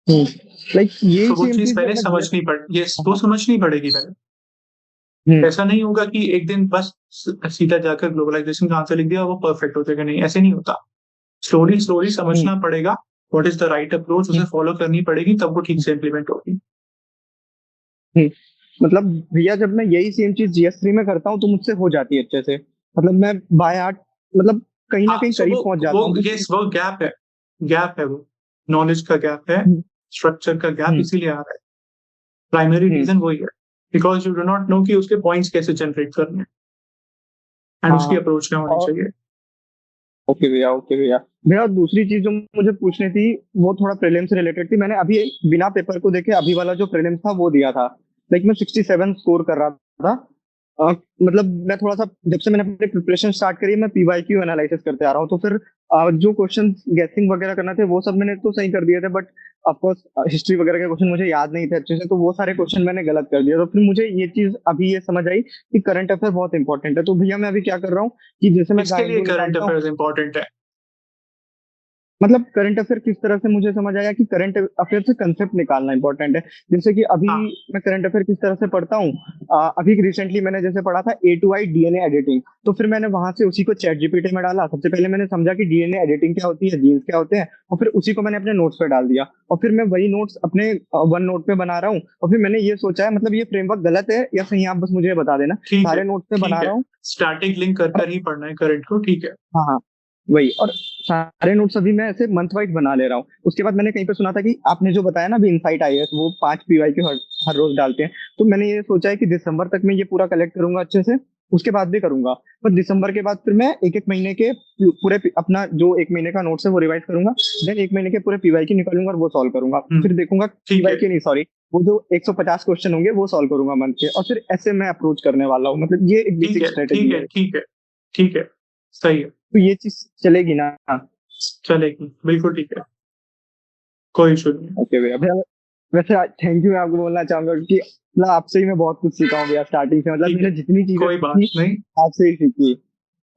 लाइक ये तो वो चीज पहले समझनी ये वो समझनी पड़ेगी पहले। ऐसा नहीं होगा कि एक दिन बस सीधा जाकर ग्लोबलाइजेशन का आंसर लिख दिया वो परफेक्ट हो जाएगा, नहीं, ऐसे नहीं होता। स्लोली स्लोली समझना पड़ेगा what is the right approach, उसे फॉलो करनी पड़ेगी, तब वो ठीक से इम्प्लीमेंट होगी। मतलब भैया जब मैं यही सेम चीज GS3 में करता हूँ तो मुझसे हो जाती है अच्छे से। मतलब मैं बाय हार्ट मतलब कहीं ना कहीं करीब पहुंच जाता हूँ। वो गैप है वो नॉलेज का गैप है, स्ट्रक्चर का गैप इसीलिए आ रहा है। प्राइमरी रीजन वही है, because you do not no कि उसके पॉइंट्स कैसे जनरेट करने एंड उसकी अप्रोच क्या होनी चाहिए। ओके भैया, ओके भैया। भैया दूसरी चीज जो मुझे पूछनी थी वो थोड़ा प्रीलिम से रिलेटेड थी। मैंने अभी बिना पेपर को देखे अभी वाला जो प्रीलिम था वो दिया था। लाइक मैं 67 स्कोर कर रहा था। मतलब मैं थोड़ा सा, जब से मैंने अपनी प्रिपरेशन स्टार्ट करी मैं PYQ एनालिसिस करते आ रहा हूँ। तो फिर जो क्वेश्चन गेसिंग वगैरह करना थे वो सब मैंने तो सही कर दिए थे, बट ऑफकोर्स हिस्ट्री वगैरह के क्वेश्चन मुझे याद नहीं थे अच्छे से, तो वो सारे क्वेश्चन मैंने गलत कर दिया। तो फिर मुझे ये चीज अभी ये समझ आई कि करंट अफेयर बहुत इंपॉर्टेंट है। तो भैया मैं अभी क्या कर रहा हूँ कि जैसे मैं इसके लिए करंट अफेयर्स इंपॉर्टेंट है। मतलब करंट अफेयर किस तरह से मुझे समझ आया कि करंट अफेयर से कंसेप्ट निकालना इंपॉर्टेंट है। जैसे कि अभी मैं करंट अफेयर किस तरह से पढ़ता हूँ, अभी रिसेंटली मैंने जैसे पढ़ा था A to I DNA editing, तो फिर मैंने वहां से उसी को ChatGPT में डाला। सबसे पहले मैंने समझा कि DNA एडिटिंग क्या होती है, जीन्स क्या होते हैं, और फिर उसी को मैंने अपने नोट्स पे डाल दिया और फिर मैं वही नोट्स अपने वन नोट पे बना रहा हूँ। और फिर मैंने ये सोचा है, मतलब ये फ्रेमवर्क गलत है या सही, आप बस मुझे बता देना। सारे नोट्स पे बना रहा हूँ, स्टैटिक लिंक कर ही पढ़ना है करंट को, ठीक है। हाँ वही, और सारे नोट्स अभी मैं ऐसे मंथ वाइज बना ले रहा हूँ। उसके बाद मैंने कहीं पे सुना था कि आपने जो बताया ना अभी इनसाइट IAS, वो 5 PYQ हर रोज डालते हैं। तो मैंने ये सोचा है कि दिसंबर तक मैं ये पूरा कलेक्ट करूंगा अच्छे से, उसके बाद भी करूंगा। पर दिसंबर के बाद फिर मैं एक एक महीने के पूरे अपना जो एक महीने का नोट्स है वो रिवाइज करूंगा, देन एक महीने के पूरे PYQ निकालूंगा और वो सॉल्व करूंगा। फिर देखूंगा PYQ नहीं, सॉरी, वो जो 150 क्वेश्चन होंगे वो सॉल्व करूंगा मंथ के, और फिर ऐसे मैं अप्रोच करने वाला हूँ। मतलब ये एक बेसिक स्ट्रेटेजी है। ठीक है, सही है। तो ये चीज चलेगी ना? चलेगी, बिल्कुल ठीक है। कोई इशू नहीं। ओके भैया। भैया वैसे थैंक यू, मैं आपको बोलना चाहूंगा कि मतलब आपसे ही मैं बहुत कुछ सीखा हूँ भैया स्टार्टिंग से। मतलब ठीक मैंने है, जितनी चीजें कोई बात सीखी नहीं। आपसे ही सीखी।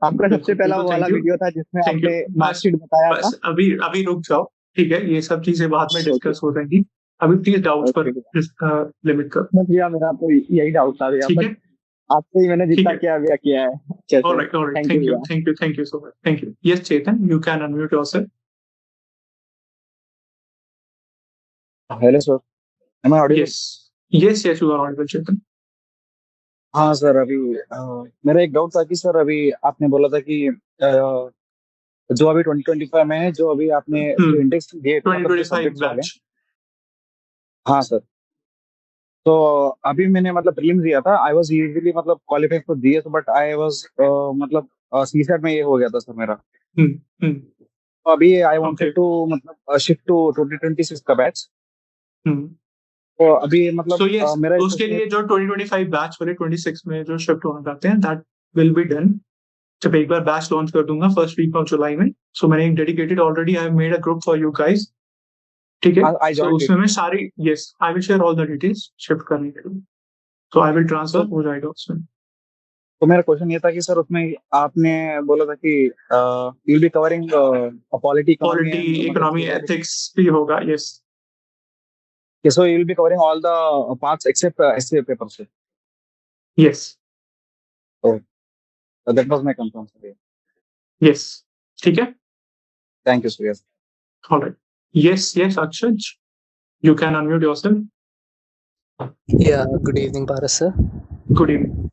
आपका सबसे बिल्कुल पहला बिल्कुल, वो वाला थैंक यू वीडियो था जिसमें थैंक यू। आपने बस मार्कशीट बताया था। बस अभी अभी रुक जाओ, ठीक है, ये सब चीजें बाद में ओके डिस्कस हो जाएंगी। अभी प्लीज डाउट्स पर ओके भैया। लिमिट कर। बस भैया मेरा तो यही डाउट था भैया, ठीक बट है आपसे ही मैंने ठीक जितना है, किया भैया किया है अच्छे से। all right, थैंक यू भैया। thank you so much, thank you. Yes, Chetan, you can unmute yourself. Hello sir, am I audible? Yes, you are audible, Chetan. हाँ सर, अभी मेरा एक डाउट था कि सर अभी आपने बोला था कि जो अभी 2025 में है, जो अभी आपने जो इंडेक्स दिए थे मतलब जो 2025 सब्जेक्ट्स वाले। बैच। हाँ सर, तो अभी मैंने मतलब प्रीलिम्स दिया था। आई वाज यूजुअली मतलब qualified for GS, but I was मतलब सीसेट में ये हो गया था सर मेरा। हम्म तो अभी आई ओके वांटेड टू मतलब शिफ्ट टू 2026 का बैच। हम्म तो अभी मतलब सो यस, मेरा उसके लिए जो 2025 बैच वाले 26 में जो शिफ्ट होना चाहते हैं, दैट विल बी डन जब एक बार बैच लॉन्च कर दूंगा फर्स्ट वीक ऑफ जुलाई में। सो मैंने एक dedicated already I have made a group for you guys, ठीक है। आई सो जॉइंड इट। उसमें मैं सारी, yes, I will share all the details shift करने के लिए। सो आई विल ट्रांसफर हो जाएगा उसमें। तो मेरा क्वेश्चन ये था कि सर उसमें आपने बोला था कि you will be covering polity, economy polity, and economy, मतलब एथिक्स भी होगा, yes so you will be covering all the parts except SA paper से। यस तो that was my concern sir. Yes, ठीक है, thank you sir. Alright. yes Akshaj, you can unmute yourself. Yeah, good evening, Paras sir. Good evening.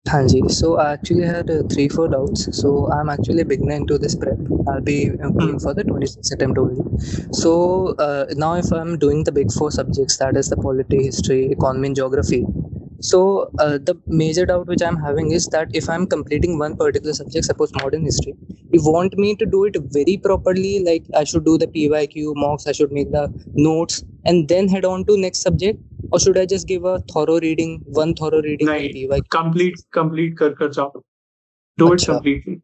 Hanji, so I actually had 3-4 doubts. So I'm actually a beginner into this prep. I'll be going for the 26th attempt only. So now if I'm doing the big 4 subjects, that is the polity, history, economy and geography. So the major doubt which I'm having is that if I'm completing one particular subject, suppose modern history, you want me to do it very properly, like I should do the PYQ mocks, I should make the notes and then head on to next subject, or should I just give a thorough reading, one thorough reading and PYQ? complete कर जाओ, do it completely.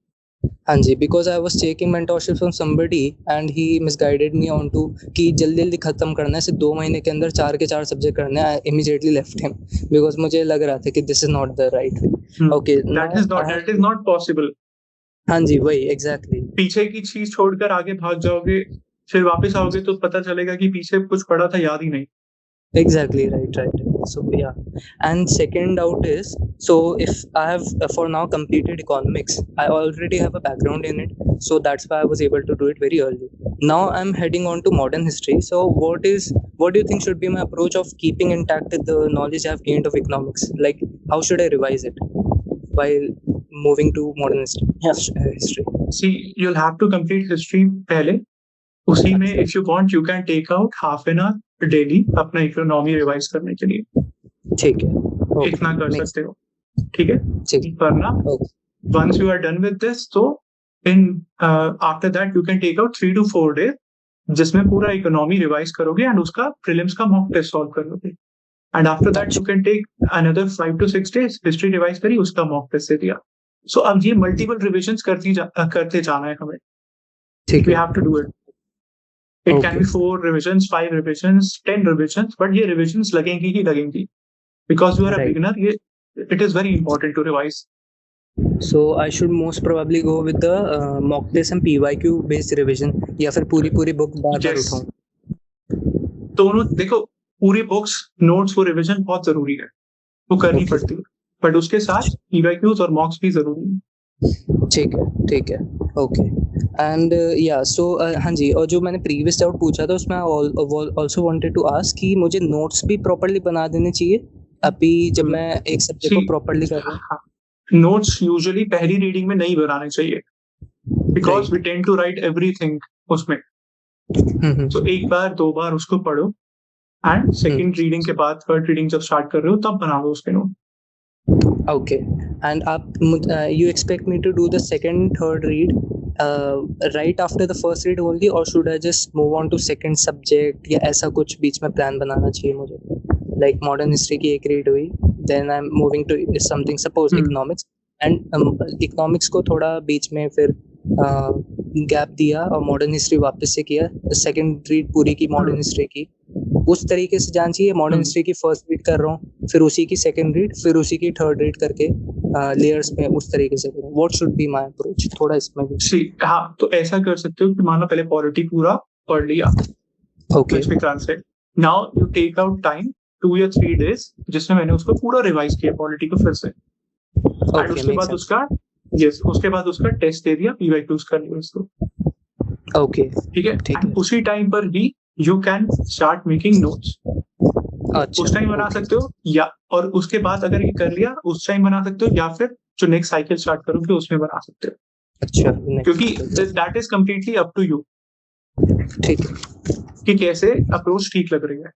हाँ जी, because I was taking mentorship from somebody and he misguided me on to कि जल्दी खत्म करना है, सिर्फ 2 महीने के अंदर 4 के 4 सब्जेक्ट करने हैं. I immediately left him because मुझे लग रहा था कि this is not the right way. Okay, that is not possible. हाँ जी, वही exactly. पीछे की चीज छोड़कर आगे भाग जाओगे, फिर वापस आओगे तो पता चलेगा कि पीछे कुछ पड़ा था, याद ही नहीं. Exactly, right. So yeah, and second doubt is, so if I have for now completed economics, I already have a background in it, so that's why I was able to do it very early. Now I'm heading on to modern history. So what do you think should be my approach of keeping intact the knowledge I've gained of economics? Like how should I revise it while moving to modern history? See, you'll have to complete history पहले, उसी में if you want you can take out half an hour daily अपना economy revise करने के लिए. ठीक है, इतना कर सकते हो, ठीक है. वरना once you are done with this, so in after that you can take out 3 to 4 days जिसमें पूरा इकोनॉमी रिवाइज करोगे एंड उसका प्रीलिम्स का मॉक टेस्ट सॉल्व करोगे. And after that you can take another 5 to 6 days, history revise करी, उसका mock test दे दिया. सो अब ये मल्टीपल रिविजन्स करते जाना है हमें. ठीक है, we have to do it. It can be 4 revisions, 5 revisions, 10 revisions, but ये revisions लगेंगी ही लगेंगी. Because you are a beginner, it is very important to revise. So I should most probably go with the mock test and PYQ based revision, या फिर पूरी book बार-बार उठाऊं. दोनों देखो, पूरी बुक्स, नोट्स और रिविजन बहुत जरूरी है, वो करनी पड़ती है, बट उसके साथ PYQs और मॉक्स भी जरूरी है. ठीक है, ओके. एंड या सो हाँ जी, और जो मैंने प्रीवियस डाउट पूछा था उसमें ऑल्सो वांटेड टू आस्क कि मुझे नोट्स भी प्रॉपर्ली बना देने चाहिए अभी जब मैं एक सब्जेक्ट को प्रॉपर्ली कर रहा हूँ. नोट्स यूजुअली पहली रीडिंग में नहीं बनाने चाहिए, because we tend to write everything उसमें. तो एक बार 2 बार उसको पढ़ो एंड सेकंड रीडिंग के बाद थर्ड रीडिंग जब स्टार्ट कर रहे हो तब बनाओ उसके note. Okay, and you expect me to do the second, third read right after the first read only, or should I just move on to second subject, या ऐसा कुछ बीच में प्लान बनाना चाहिए मुझे? Like modern history की एक read हुई, then I'm moving to something, suppose economics, and economics को थोड़ा बीच में फिर गैप दिया और मॉडर्न हिस्ट्री वापस से किया, सेकंड रीड पूरी की मॉडर्न हिस्ट्री की, उस तरीके से जाना चाहिए? मॉडर्न हिस्ट्री की फर्स्ट रीड कर रहा हूँ, फिर उसी की सेकंड रीड, फिर उसी की थर्ड रीड करके लेयर्स में उस तरीके से करूँ? What should be my approach? थोड़ा इसमें भी। सी हाँ, तो ऐसा कर सकते हो कि मान लो पहले पॉलिटी पूरा पढ़ लिया, okay, translate, now you take out time 2 या 3 days जिसमें मैंने उसको पूरा रिवाइज किया पॉलिटी को फिर से, एंड उसके बाद उसका टेस्ट दे दिया, PYQs कर लिया उसको। ओके, ठीक है, उसी टाइम पर ही you can start making notes. उस टाइम बना सकते हो, या और उसके बाद अगर ये कर लिया उस टाइम बना सकते हो, या फिर जो नेक्स्ट साइकिल स्टार्ट करोगे उसमें बना सकते हो। अच्छा, क्योंकि that is completely up to you, ठीक है, कि कैसे अप्रोच ठीक लग रही है,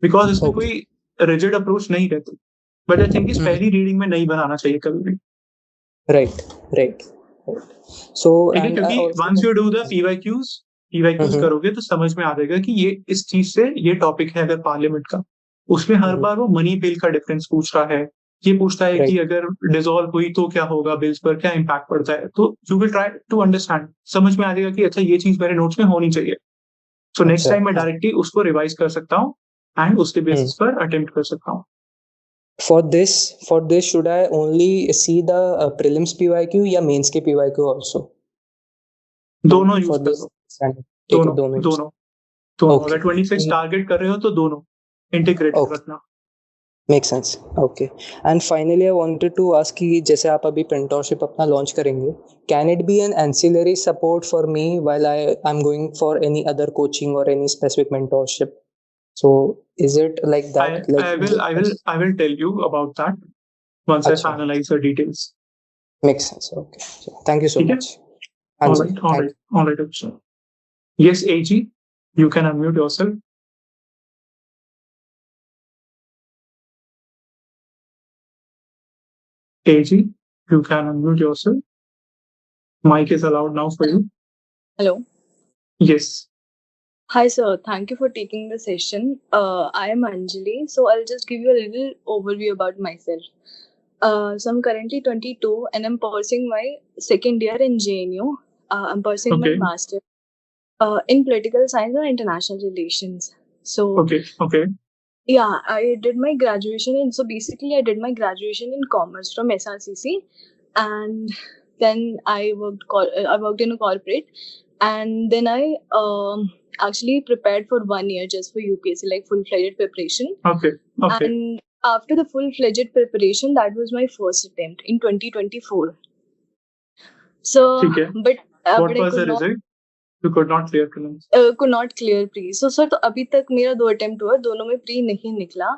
बिकॉज इसमें कोई रिजिड अप्रोच नहीं रहती। बट आई थिंक इस पहली रीडिंग में नहीं बनाना चाहिए कभी भी। राइट। सो क्योंकि once you do the PYQs करोगे तो समझ में आ जाएगा कि ये इस चीज से ये टॉपिक है। अगर पार्लियामेंट का, उसमें हर बार वो मनी बिल का डिफरेंस पूछ रहा है, ये पूछता है कि अगर डिसॉल्व हुई तो क्या होगा, बिल्स पर क्या इम्पैक्ट पड़ता है, तो you will try to understand, समझ में आ जाएगा कि अच्छा ये चीज मेरे नोट्स में होनी चाहिए। सो नेक्स्ट टाइम मैं डायरेक्टली उसको रिवाइज कर सकता हूँ एंड उसके बेसिस पर अटेम्प्ट कर सकता हूँ। For this, should I only see the prelims PYQ या mains के PYQ also? दोनों यूज करो, दोनों। अगर 26 टारगेट कर रहे हो तो दोनों इंटीग्रेट रखना। Makes sense. Okay. And finally, I wanted to ask कि जैसे आप अभी mentorship अपना launch करेंगे, can it be an ancillary support for me while I'm going for any other coaching or any specific mentorship? So is it like that? I will tell you about that once I finalize the details. Makes sense. Okay. So, thank you so much. All right. Yes, AG, you can unmute yourself. AG, you can unmute yourself. Mic is allowed now for you. Hello. Yes. Hi, sir. Thank you for taking the session. I am Anjali. So I'll just give you a little overview about myself. So I'm currently 22 and I'm pursuing my second year in JNU. I'm pursuing my master in political science and international relations. So okay. Yeah, I did my graduation in, so basically I did my graduation in commerce from SRCC, and then I worked in a corporate, and then I actually prepared for 1 year just for UPSC, like full-fledged preparation. Okay. And after the full-fledged preparation, that was my first attempt in 2024. So, but what was the result? You could not clear prelims. Could not clear pre. So sir, तो अभी तक मेरा 2 attempt हुआ, दोनों में pre नहीं निकला.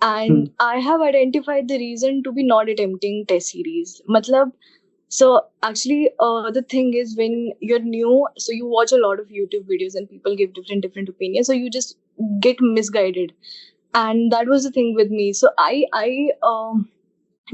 And I have identified the reason to be not attempting test series. मतलब, so actually the thing is, when you're new, so you watch a lot of YouTube videos and people give different opinions, so you just get misguided. And that was the thing with me. So I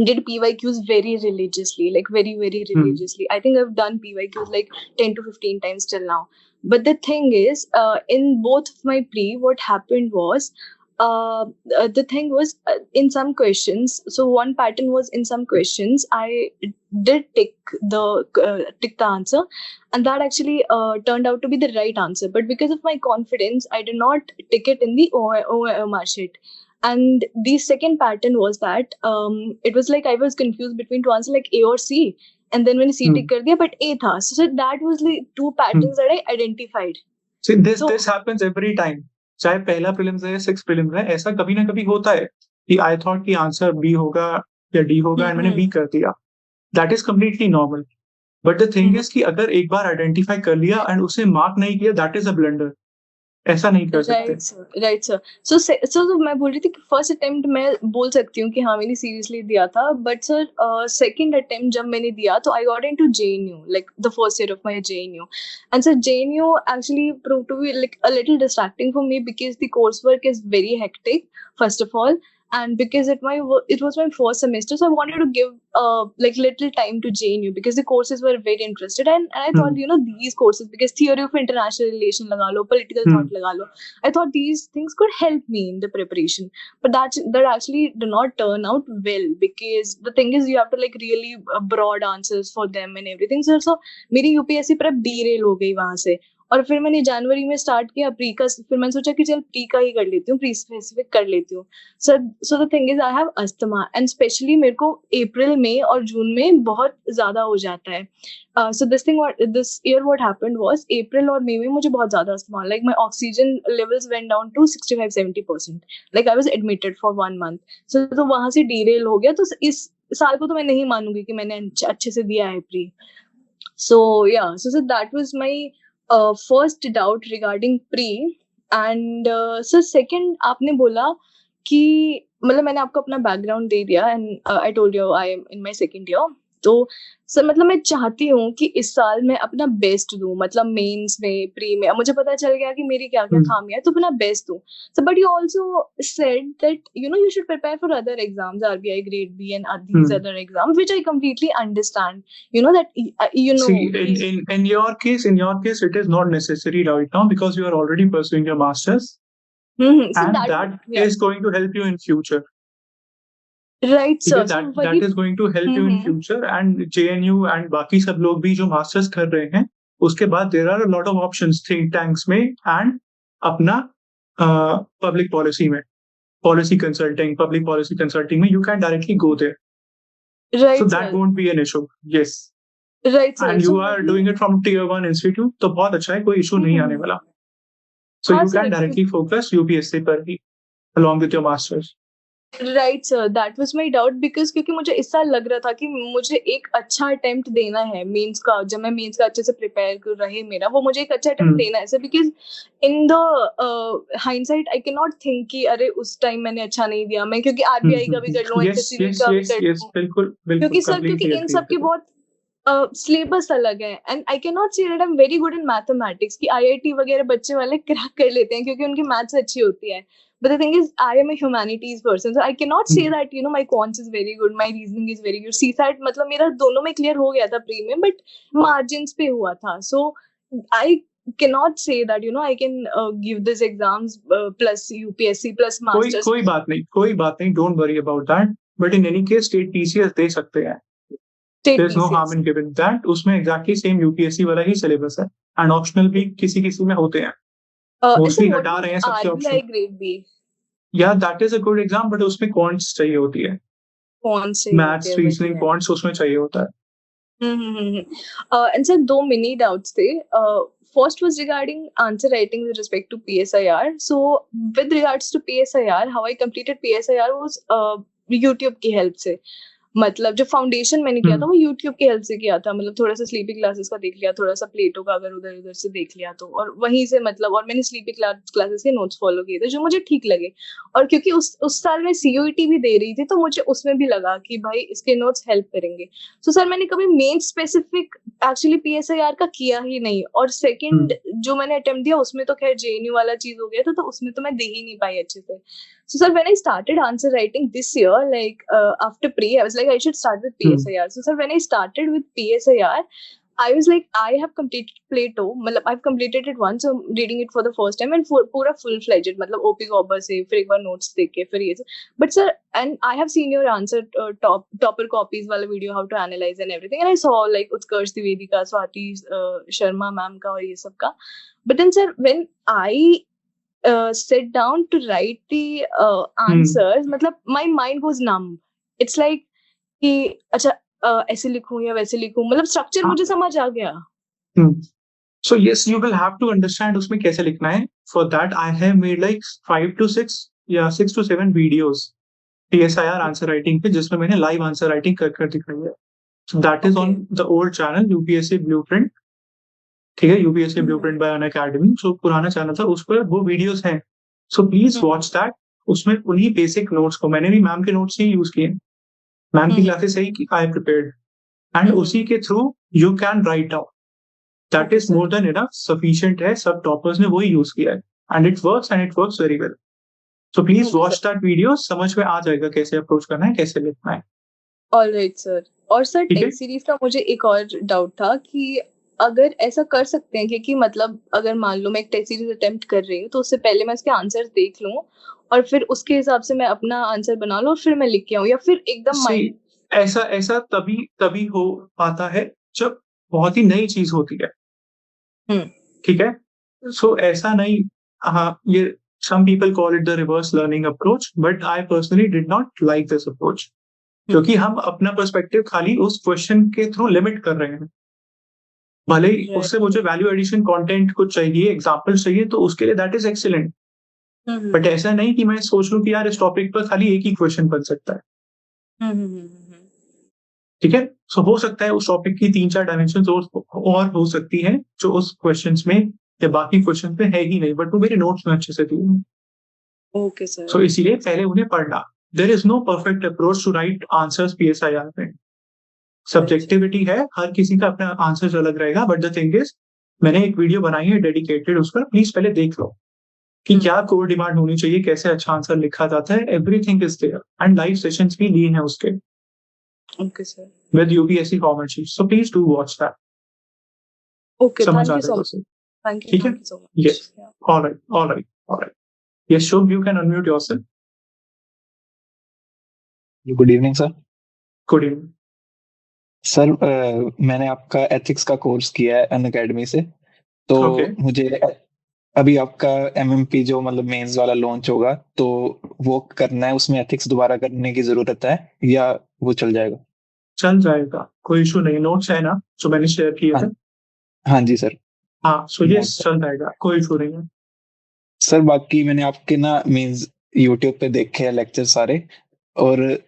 did PYQs very religiously, like very religiously. I think I've done PYQs like 10 to 15 times till now. But the thing is, in both of my pre, what happened was, the thing was in some questions. So one pattern was in some questions I did tick the answer, and that actually turned out to be the right answer. But because of my confidence, I did not tick it in the OMR sheet. And the second pattern was that it was like I was confused between to answer like A or C, and then when C tick kar diya, but A tha. So that was the 2 patterns that I identified. See, this happens every time. चाहे पहला prelims है या 6 prelims है, ऐसा कभी ना कभी होता है कि आई थॉट कि आंसर बी होगा या डी होगा एंड मैंने बी कर दिया. That is completely normal. But the thing is कि अगर एक बार आइडेंटिफाई कर लिया एंड उसे मार्क नहीं किया, दैट इज अ ब्लंडर. ऐसा नहीं कर सकते. Right sir. सो मैं बोल रही थी कि फर्स्ट अटेम्प्ट मैं बोल सकती हूँ कि हाँ मैंने सीरियसली दिया था, बट सर सेकंड अटेम्प्ट जब मैंने दिया तो I got into JNU, like the first year of my JNU, and so JNU actually proved to be like a little distracting for me because the coursework is very hectic first of all, and because it was my first semester, so I wanted to give like little time to JNU because the courses were very interested, and I thought these courses, because theory of international relation laga lo, political thought laga lo, I thought these things could help me in the preparation, but that actually did not turn out well, because the thing is you have to like really broad answers for them and everything. So मेरी UPSC prep derail हो गई वहां से, और फिर मैंने जनवरी में start किया प्री का, फिर मैंने सोचा कि चल प्री का ही कर लेती हूँ, प्री स्पेसिफिक कर लेती हूँ. So the thing is I have asthma, and specially मेरे को अप्रैल में और जून में बहुत ज्यादा हो जाता है. So this year what happened was April और मई में मुझे बहुत ज्यादा asthma, like my oxygen levels went down to 65-70%, like I was admitted for 1 month. So तो वहां से डीरेल हो गया. तो इस साल को तो मैं नहीं मानूंगी कि मैंने अच्छे से दिया है pre. So yeah, so that was my first doubt regarding pre. And so second, आपने बोला कि मतलब मैंने आपको अपना बैकग्राउंड दे दिया, and I told you I am in my second year. तो सर मतलब मैं चाहती हूँ कि इस साल मैं अपना बेस्ट दूं, मतलब मेंस में, प्री में. अब मुझे पता चल गया कि मेरी क्या क्या खामियां है, तो अपना बेस्ट दूं. So but you also said that you should prepare for other exams, RBI grade B and these other exams, which I completely understand. See, in your case, it is not necessary right now because you are already pursuing your masters, So and that is going to help you in future. Right, sir. That is going to help you in future, and JNU and बाकी सब लोग भी जो masters कर रहे हैं, उसके बाद there are a lot of options think tanks में and अपना public policy में, public policy consulting में, you can directly go there. Right. So that won't be an issue. Yes. Right, sir. And you are doing it from tier 1 institute, तो बहुत अच्छा है, कोई issue नहीं आने वाला. So you can directly focus UPSC पर ही along with your masters. Right sir, that was my doubt, because क्योंकि मुझे इस साल लग रहा था कि मुझे एक अच्छा अटेम्प्ट देना है मेंस का, जब मैं मेंस का अच्छे से प्रिपेयर कर रहे मेरा, वो मुझे एक अच्छा अटेम्प्ट देना है sir, because in the hindsight I can not think कि अरे उस टाइम मैंने अच्छा नहीं दिया मैं, क्योंकि आरबीआई का भी कर लूं, एचएससीबी का भी कर लूं, बिल्कुल क्योंकि सर क्योंकि इन सब की बहुत सिलेबस अलग है, and I can not say that I am very good in mathematics कि आईआईटी वगैरह बच्चे वाले क्रैक कर लेते हैं क्योंकि उनकी मैथ्स अच्छी होती है. But the thing is, I am a humanities person, so I cannot say that my quants is very good, my reasoning is very good. CSAT मतलब मेरा दोनों में clear हो गया था pre में, but margins पे हुआ था. So I cannot say that I can give these exams plus UPSC plus masters. कोई बात नहीं. Don't worry about that. But in any case, state TCS दे सकते हैं. There's no harm in giving that. उसमें exactly same UPSC वाला ही syllabus है, and optional भी किसी में होते हैं. मोस्टली हटा रहे हैं सबसे ऑप्शन. ग्रेड बी, या that is a good exam, but उसमें क्वांट्स चाहिए होती है, मैथ्स, रीजनिंग, क्वांट्स उसमें चाहिए होता है. एंड सर दो मिनी डाउट्स थे. First was regarding answer writing with respect to PSIR. So with regards to PSIR, how I completed PSIR was YouTube की हेल्प से. मतलब जो फाउंडेशन मैंने किया था वो यूट्यूब की हेल्प से किया था, मतलब थोड़ा सा स्लीपी क्लासेस का देख लिया, थोड़ा सा प्लेटो का अगर उधर से देख लिया तो, और वहीं से मतलब, और मैंने स्लीपी क्लासेस के नोट्स फॉलो किए थे जो मुझे ठीक लगे. और क्योंकि उस साल मैं CUET भी दे रही थी, तो मुझे उसमें भी लगा कि भाई इसके नोट्स हेल्प करेंगे. सो सर मैंने कभी मेन स्पेसिफिक एक्चुअली PSIR का किया ही नहीं, और सेकंड जो मैंने अटेम्प्ट दिया उसमें तो खैर JNU वाला चीज हो गया था, तो उसमें तो मैं दे ही नहीं पाई अच्छे से. So sir, when I started answer writing this year, like after pre, I was like, I should start with PSIR. So sir, when I started with PSIR, I was like, I have completed Plato. मतलब I've completed it once, so reading it for the first time and पूरा full fledged. मतलब OP Gobber से फिर एक बार notes देखे फिर ये. But sir, and I have seen your answer topper copies वाला video, how to analyze and everything, and I saw like Utkarsh Dwivedi का, Swati Sharma ma'am का और ये सब का. But then sir, when I sit down to write the answers, मतलब my mind goes numb. It's like कि अच्छा ऐसे लिखूं या वैसे लिखूं, मतलब स्ट्रक्चर मुझे समझ आ गया. So yes, you will have to understand उसमें कैसे लिखना है. For that, I have made like 5 to 7 videos PSIR answer writing पे, जिसमें मैंने live answer writing कर दिखाई है. So that is on the old channel UPSC Blueprint. ठीक है, UPSC Blueprint by Unacademy. So पुराना चैनल था, उस पर वो वीडियोस हैं. So please watch that. उसमें उन्हीं बेसिक नोट्स को मैंने भी मैम के नोट्स ही यूज किए, मैम की क्लासेस से ही आई प्रिपेयर्ड, एंड उसी के through you can write down. That is more than enough, sufficient है. सब टॉपर्स ने वही यूज किया है, and it works very well. So please Okay, watch that video, समझ में आ जाएगा कैसे अप्रोच करना है, कैसे लिखना है. Alright sir. और सर ठीक है? टेस्ट सीरीज का मुझे एक और डाउट था कि अगर ऐसा कर सकते हैं कि मतलब अगर मान लो मैं एक टेस्ट सीरीज अटेम्प्ट कर रही हूँ तो उससे पहले मैं उसके आंसर्स देख लूँ और फिर उसके हिसाब से मैं अपना आंसर बना लूँ और फिर मैं लिख के आऊँ, या फिर एकदम See, माइंड. ऐसा तभी हो पाता है जब बहुत ही नई चीज होती है. ठीक है? सो ऐसा नहीं, हाँ, ये some people call it the reverse learning approach, but I personally did not like this approach. क्योंकि हम अपना पर्सपेक्टिव खाली उस क्वेश्चन के थ्रू लिमिट कर रहे हैं. भले ही उससे मुझे वैल्यू एडिशन कंटेंट कुछ चाहिए, एग्जांपल चाहिए, तो उसके लिए दैट इज एक्सीलेंट. बट ऐसा नहीं कि मैं सोच लूं कि यार इस टॉपिक पर खाली एक ही क्वेश्चन बन सकता है. ठीक है? सो हो सकता है उस टॉपिक की 3-4 डायमेंशन और हो सकती है जो उस क्वेश्चंस में या बाकी क्वेश्चंस में है ही नहीं, बट वो मेरे नोट्स में अच्छे से दी हुई. Okay sir. सो इसीलिए पहले उन्हें पढ़ना. There is no perfect approach to write answers PSIR में. सब्जेक्टिविटी है, हर किसी का अपना आंसर अलग रहेगा, बट द थिंग इज मैंने एक वीडियो बनाई है डेडिकेटेड उस पर, प्लीज पहले देख लो कि क्या कोर डिमांड होनी चाहिए, कैसे अच्छा आंसर लिखा जाता है. Everything is there and live sessions भी लिए हैं उसके okay sir. With UPSC format sheet. So please do watch that. Okay, समझ थैंक आ यू सो जाएगा मच. उसे. थैंक यू ठीक है? So much. Yes. Alright. Yes Shubh, you can unmute yourself. Good evening sir. Good evening sir. मैंने आपका ethics का course किया है अनअकैडमी से, तो Okay. मुझे अभी आपका MMP जो मतलब मेंस वाला लॉन्च होगा तो वो करना है, उसमें एथिक्स दोबारा करने की जरूरत है या वो चल जाएगा? चल जाएगा, कोई इशू नहीं. नोट्स है ना जो मैंने शेयर किए थे? हाँ जी सर. हाँ, सो यस चल जाएगा, कोई इशू नहीं है. सर बाकी मैंने आपके ना मींस यूट्यूब पे देखे हैं लेक्चर सारे, और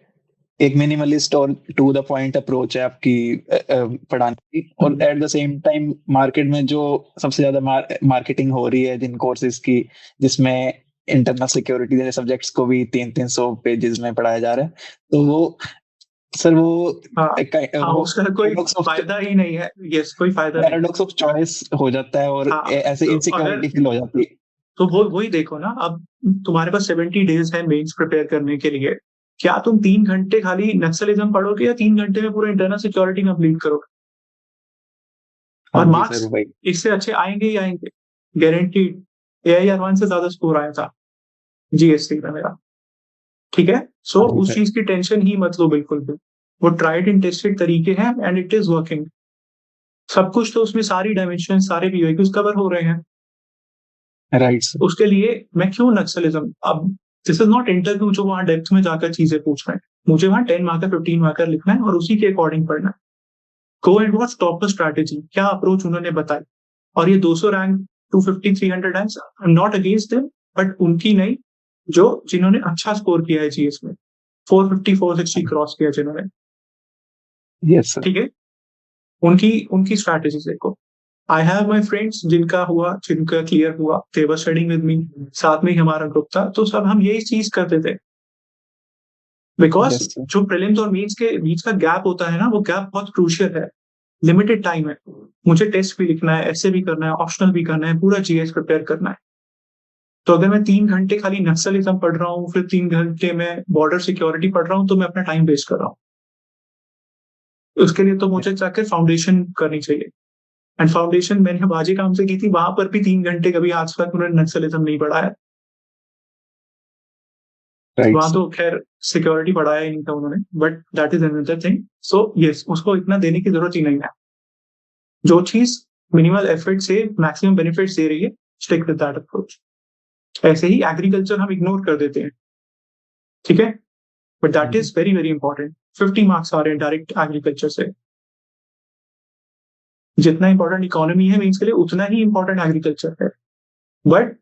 एक मिनिमलिस्ट और टू द पॉइंट अप्रोच है आपकी पढ़ाने की, और at the same time market में जो सबसे ज्यादा मार्केटिंग हो रही है जिन कोर्सेज की, जिसमें इंटरनल सिक्योरिटी जैसे सब्जेक्ट्स को भी 300 पेजेस में पढ़ाया जा रहा है, तो वो सर वो उसका कोई फायदा ही नहीं है. यस, कोई फायदा नहीं. पैराडॉक्स ऑफ चॉइस हो जाता है और ऐसे तो इनसिक्योरिटी फील हो जाती है. तो वही देखो ना, अब तुम्हारे पास 70 डेज है मेंस प्रिपेयर करने के लिए. क्या तुम 3 घंटे खाली नक्सलिज्म पढ़ोगे या 3 घंटे में पूरा इंटरनल सिक्योरिटी कंप्लीट करोगे? और मार्क्स इससे अच्छे आएंगे ही आएंगे, गारंटीड. AIR1 से ज्यादा स्कोर आया था GST में मेरा. ठीक है? सो उस चीज की टेंशन ही मत लो बिल्कुल भी. वो ट्राइड एंड टेस्टेड तरीके हैं एंड इट इज वर्किंग. सब कुछ तो उसमें सारी डायमेंशन, सारे PYQs कवर हो रहे हैं. राइट. उसके लिए मैं क्यों नक्सलिज्म? अब दिस इज नॉट इंटरव्यू जो वहां डेप्थ में जाकर चीजें पूछ रहे हैं. मुझे वहां 10 मार्कर 15 मार्कर लिखना है और उसी के अकॉर्डिंग पढ़ना है. Go and watch topper strategy, क्या अप्रोच उन्होंने बताई. और ये 200 rank 250 300 ranks, I am not against them, but उनकी नहीं, जो जिन्होंने अच्छा स्कोर किया है GS में, 450 460 क्रॉस किया जिन्होंने. Yes sir. ठीक है? उनकी स्ट्रैटेजी देखो. आई हैव माई फ्रेंड्स जिनका क्लियर हुआ, दे वर स्टडीइंग विद मी, साथ में ही हमारा ग्रुप था, तो सब हम यही चीज करते थे. बिकॉज जो प्रीलिम्स और मेंस के बीच का गैप होता है ना, वो गैप बहुत क्रूशियल है. लिमिटेड टाइम है, मुझे टेस्ट भी लिखना है, ऐसे भी करना है, ऑप्शनल भी करना है, पूरा GS प्रिपेयर करना है. तो अगर मैं 3 घंटे खाली नक्सलिज्म पढ़ रहा हूँ, फिर 3 घंटे में बॉर्डर सिक्योरिटी पढ़ रहा हूँ, तो मैं अपना टाइम वेस्ट कर रहा हूँ. उसके लिए तो मुझे जाकर फाउंडेशन करनी चाहिए. एंड फाउंडेशन मैंने बाजी काम से की थी, वहां पर भी 3 घंटे कभी आज तक उन्होंने नक्सलिज्म नहीं पढ़ाया. वहां तो खैर सिक्योरिटी पढ़ाया ही नहीं था उन्होंने, but that is another thing. So yes, उसको इतना देने की जरूरत ही नहीं है. जो चीज मिनिमल एफर्ट से मैक्सिमम बेनिफिट्स दे रही है, स्टिक विद दैट अप्रोच. ऐसे ही एग्रीकल्चर हम इग्नोर कर देते हैं. ठीक है? But that is very very important. 50 marks आ रहे हैं डायरेक्ट एग्रीकल्चर से. जितना इंपॉर्टेंट इकोनॉमी है मीन्स के लिए, उतना ही इंपॉर्टेंट एग्रीकल्चर है. But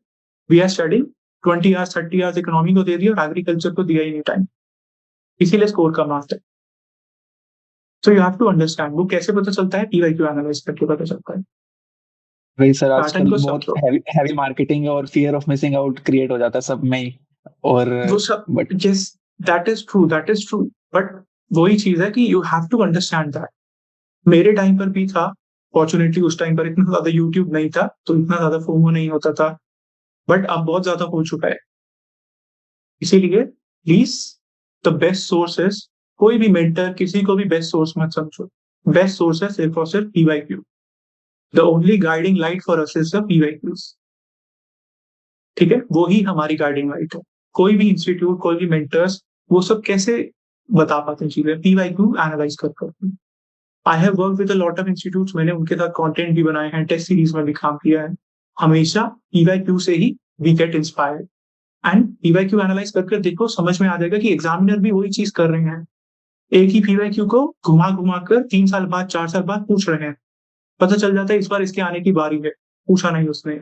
we are studying 20 hours 30 hours economy को दे दिया और एग्रीकल्चर को दिया ही नहीं टाइम, इसीलिए स्कोर कम आता है. So you have to understand. वो कैसे पता चलता है? PYQ एनालाइज करके पता चलता है. वही सर, आजकल बहुत हैवी मार्केटिंग और fear of missing out create हो जाता है सब में ही. और वो सब, but yes that is true. But वही चीज है कि you have to understand that. मेरे टाइम पर भी था, फॉर्चुनेटली उस टाइम पर इतना ज्यादा यूट्यूब नहीं था, तो इतना ज्यादा फोमो नहीं होता था. बट अब बहुत ज्यादा हो चुका है. इसीलिए प्लीज द बेस्ट सोर्सेस, कोई भी मेंटर किसी को भी बेस्ट सोर्स मत समझो, बेस्ट सोर्स है सिर्फ और सिर्फ PYQ। The only guiding light for us is the PYQs। ठीक है, वो ही हमारी गाइडिंग लाइट है। कोई भी इंस्टीट्यूट, कोई भी मेंटर्स, वो सब कैसे बता पाते हैं चीजें? PYQ एनालाइज कर। I have work with a lot of institutes, मैंने उनके साथ कंटेंट भी बनाए हैं, टेस्ट सीरीज में भी काम किया है। हमेशा PYQ से ही we get inspired. And PYQ analyse करके देखो, समझ में आ जाएगा कि एग्जामिनर भी वही चीज कर रहे हैं। एक ही PYQ को घुमा घुमा कर 3 साल बाद 4 साल बाद पूछ रहे हैं, पता चल जाता है इस बार इसके आने की बारी है, पूछा नहीं उसने।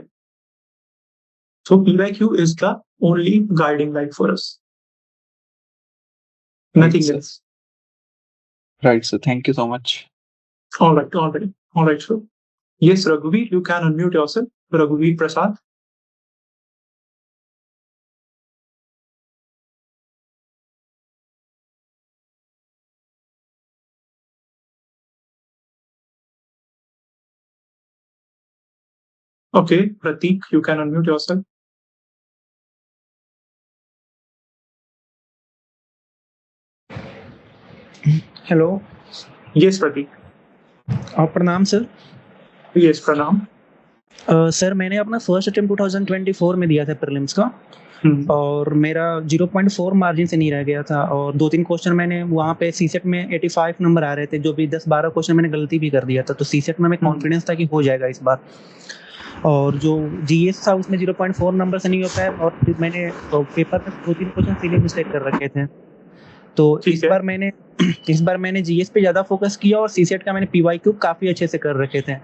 So PYQ is the only guiding light for us. Nothing Right, sir. else. Right, sir. Thank you so much. All right, sir. Yes, Raghuveer, you can unmute yourself. Raghuveer Prasad. Okay, Prateek, you can unmute yourself. Hello. Yes, Prateek. प्रणाम sir. Yes, प्रणाम। Sir मैंने अपना first attempt 2024 में दिया था prelims का, और मेरा 0.4 मार्जिन से नहीं रह गया था, और 2-3 क्वेश्चन मैंने वहाँ पे सीसेट में 85 नंबर आ रहे थे, जो भी 10-12 क्वेश्चन मैंने गलती भी कर दिया था, तो सीसेट में मैं कॉन्फिडेंस था कि हो जाएगा इस बार। और जो GS था उसमें 0.4 नंबर से नहीं हो पाया, और फिर मैंने पेपर में 2-3 क्वेश्चन सिली मिस्टेक कर रखे थे। तो इस बार मैंने GS पे ज़्यादा फोकस किया, और सीसेट का मैंने PYQ काफ़ी अच्छे से कर रखे थे।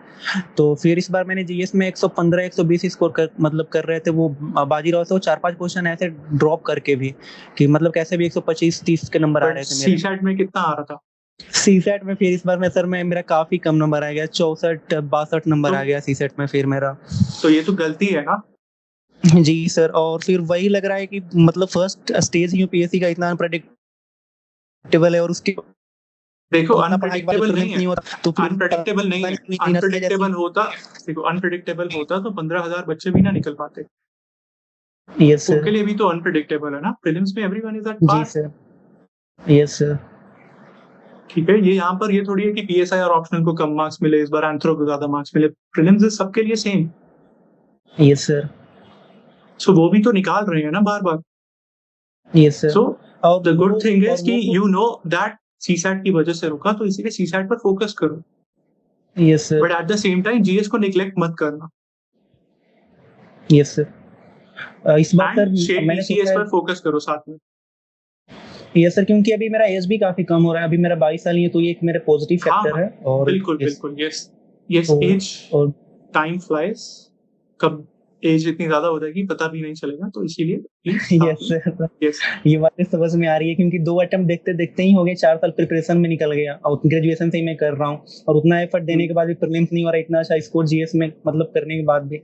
तो फिर इस बार मैंने GS में 115-120 स्कोर कर रहे थे, वो बाजीराव से वो 4-5 क्वेश्चन ऐसे ड्रॉप करके भी, कि मतलब कैसे भी 125-30 के नंबर आ रहे थे मेरे। सीसेट में कितना आ रहा था? सीसेट में फिर इस बार मेरा काफ़ी कम नंबर आ गया, 64-62 नंबर आ गया सीसेट में फिर मेरा। तो ये तो गलती है ना? जी सर, और फिर वही लग रहा है कि मतलब फर्स्ट स्टेज UPSC का इतना अनप्रेडिक्टेबल है, और उसके देखो अनप्रेडिक्टेबल नहीं है, तो अनप्रेडिक्टेबल नहीं है। अनप्रेडिक्टेबल होता, देखो अनप्रेडिक्टेबल होता तो 15,000 बच्चे भी ना निकल पाते। यस सर, उनके लिए भी तो अनप्रेडिक्टेबल है ना। प्रीलिम्स में एवरीवन इज एट पार। जी सर, यस सर। ठीक है, ये यहाँ पर ये थोड़ी है कि PSI और ऑप्शनल को कम मार्क्स मिले, इस बार एंथ्रो को ज्यादा मार्क्स मिले। प्रीलिम्स सबके लिए सेम। Yes sir. सो वो भी तो निकाल रहे हैं ना बार बार। Yes sir. So the good thing is कि यू नो दैट CSAT की वजह से रुका, तो इसीलिए CSAT पर फोकस करो। Yes sir. But at the same time GS को नेग्लेक्ट मत करना। Yes sir. इस बार सर मैंने CS पर फोकस करो साथ में। यस सर, क्योंकि अभी मेरा एज भी काफी कम हो रहा है, अभी मेरा 22 साल ही है, तो ये एक मेरा पॉजिटिव फैक्टर है। और बिल्कुल यस एज और टाइम फ्लाइज, कब एज इतनी ज्यादा हो जाएगी पता भी नहीं चलेगा, तो इसीलिए यस सर, ये बातें समझ में आ रही है, क्योंकि 2 अटेम्प्ट देखते देखते ही हो गए, 4 साल प्रिपरेशन में निकल गया, और ग्रेजुएशन से ही मैं कर रहा हूँ, और उतना एफर्ट देने के बाद भी प्रीलिम्स नहीं हो रहा, इतना अच्छा स्कोर GS में मतलब करने के बाद भी।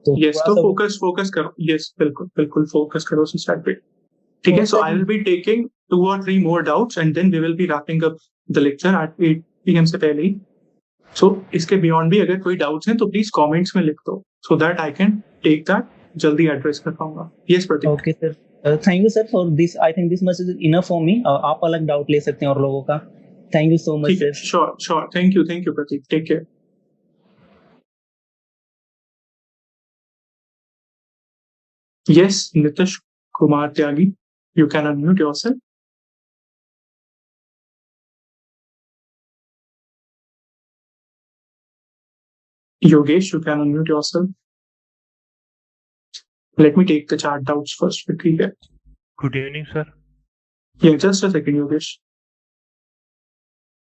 तो फोकस करो। यस बिल्कुल फोकस करो CSAT पे। ठीक है, so I will be taking 2 or 3 more doubts and then we will be wrapping up the lecture at 8 PM से पहले ही। सो इसके बियॉन्ड भी अगर कोई डाउट्स हैं तो प्लीज कमेंट्स में लिख दो, so that I can take that, जल्दी एड्रेस कर पाऊंगा। Yes Prateek. Okay sir, thank you sir for this. I think this much is enough for me. आप अलग डाउट ले सकते हैं और लोगों का। Thank you so much sir. Sure, thank you Prateek, take care. Yes Nitish Kumar Tyagi, you can unmute yourself. Yogesh, you can unmute yourself. Let me take the chat doubts first quickly here. Good evening, sir. Yeah, just a second, Yogesh.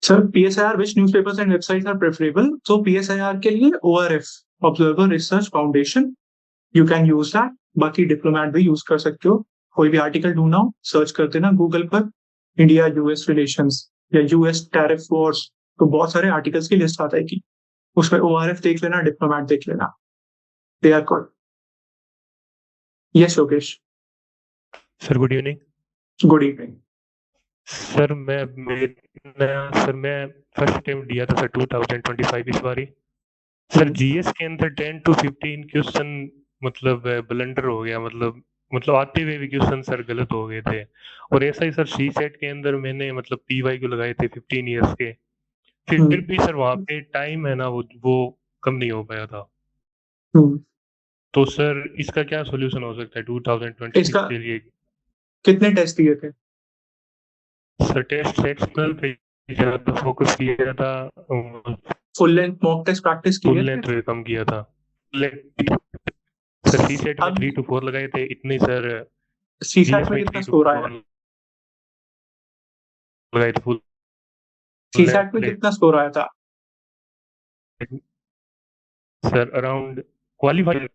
Sir, PSIR, which newspapers and websites are preferable? So PSIR के लिए ORF, Observer Research Foundation, you can use that. बाकी diplomat भी use कर सकते हो। कोई भी article ढूंढना हो सर्च कर देना गूगल पर, इंडिया US रिलेशंस या US टैरिफ वॉर्स, तो बहुत सारे आर्टिकल्स की लिस्ट आ जाएगी, उसमें ORF देख लेना, डिप्लोमेट देख लेना, they are good. Yes Yogesh. Sir good evening. Good evening sir. मैं फर्स्ट अटेम्प्ट दिया था सर 2025 इस बारी सर। GS के अंदर 10 to 15 क्वेश्चन मतलब ब्लंडर हो गया, मतलब मतलब आते हुए भी क्वेश्चन सर गलत हो गए थे। और ऐसा ही सर सी सेट के अंदर मैंने मतलब पीवाई को लगाए थे 15 इयर्स के, फिर भी सर वहाँ पे टाइम है ना वो कम नहीं हो पाया था। तो सर इसका क्या सोल्यूशन हो सकता है 2026 इसका के लिए? कितने टेस्ट दिए थे? सर टेस्ट सेक्शनल पे ज्यादा फोकस किया था, full length mock test practice किए फुल थे? लेंथ पे कम किया था। सर सी सेट में अब 3 to 4 लगाए थे इतने सर, सी जीएस सेट में में कितना 3 to स्कोर आया? 4 लगाए थे फुल सी सेट में कितना स्कोर आया था? सर अराउंड क्वालिफाई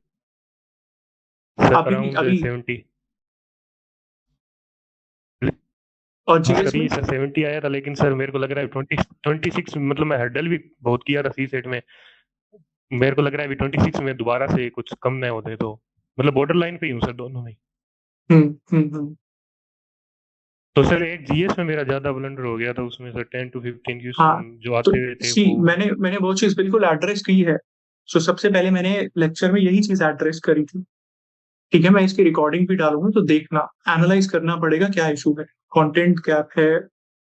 सर अभी अराउंड अभी 70। और हाँ जीएस सर में? सर 70 आया था, लेकिन सर मेरे को लग रहा है 26 मतलब मैं हर्डल भी बहुत किया था सी सेट में। मेरे को लग रहा है अभी 26 में दोबारा से कुछ कम ना होते, तो मतलब बॉर्डर लाइन पे ही हूँ सर दोनों में। हम्म। तो सर एक जीएस में मेरा ज्यादा ब्लंडर हो गया था, उसमें सर 10 to 15 हाँ, क्वेश्चन जो तो आते हुए थे सी वो। मैंने वो चीज बिल्कुल एड्रेस की है। सो सबसे पहले मैंने लेक्चर में यही चीज एड्रेस करी थी। ठीक है, मैं इसकी रिकॉर्डिंग भी डालूंगा, तो देखना, एनालाइज करना पड़ेगा क्या इशू है। कंटेंट गैप है,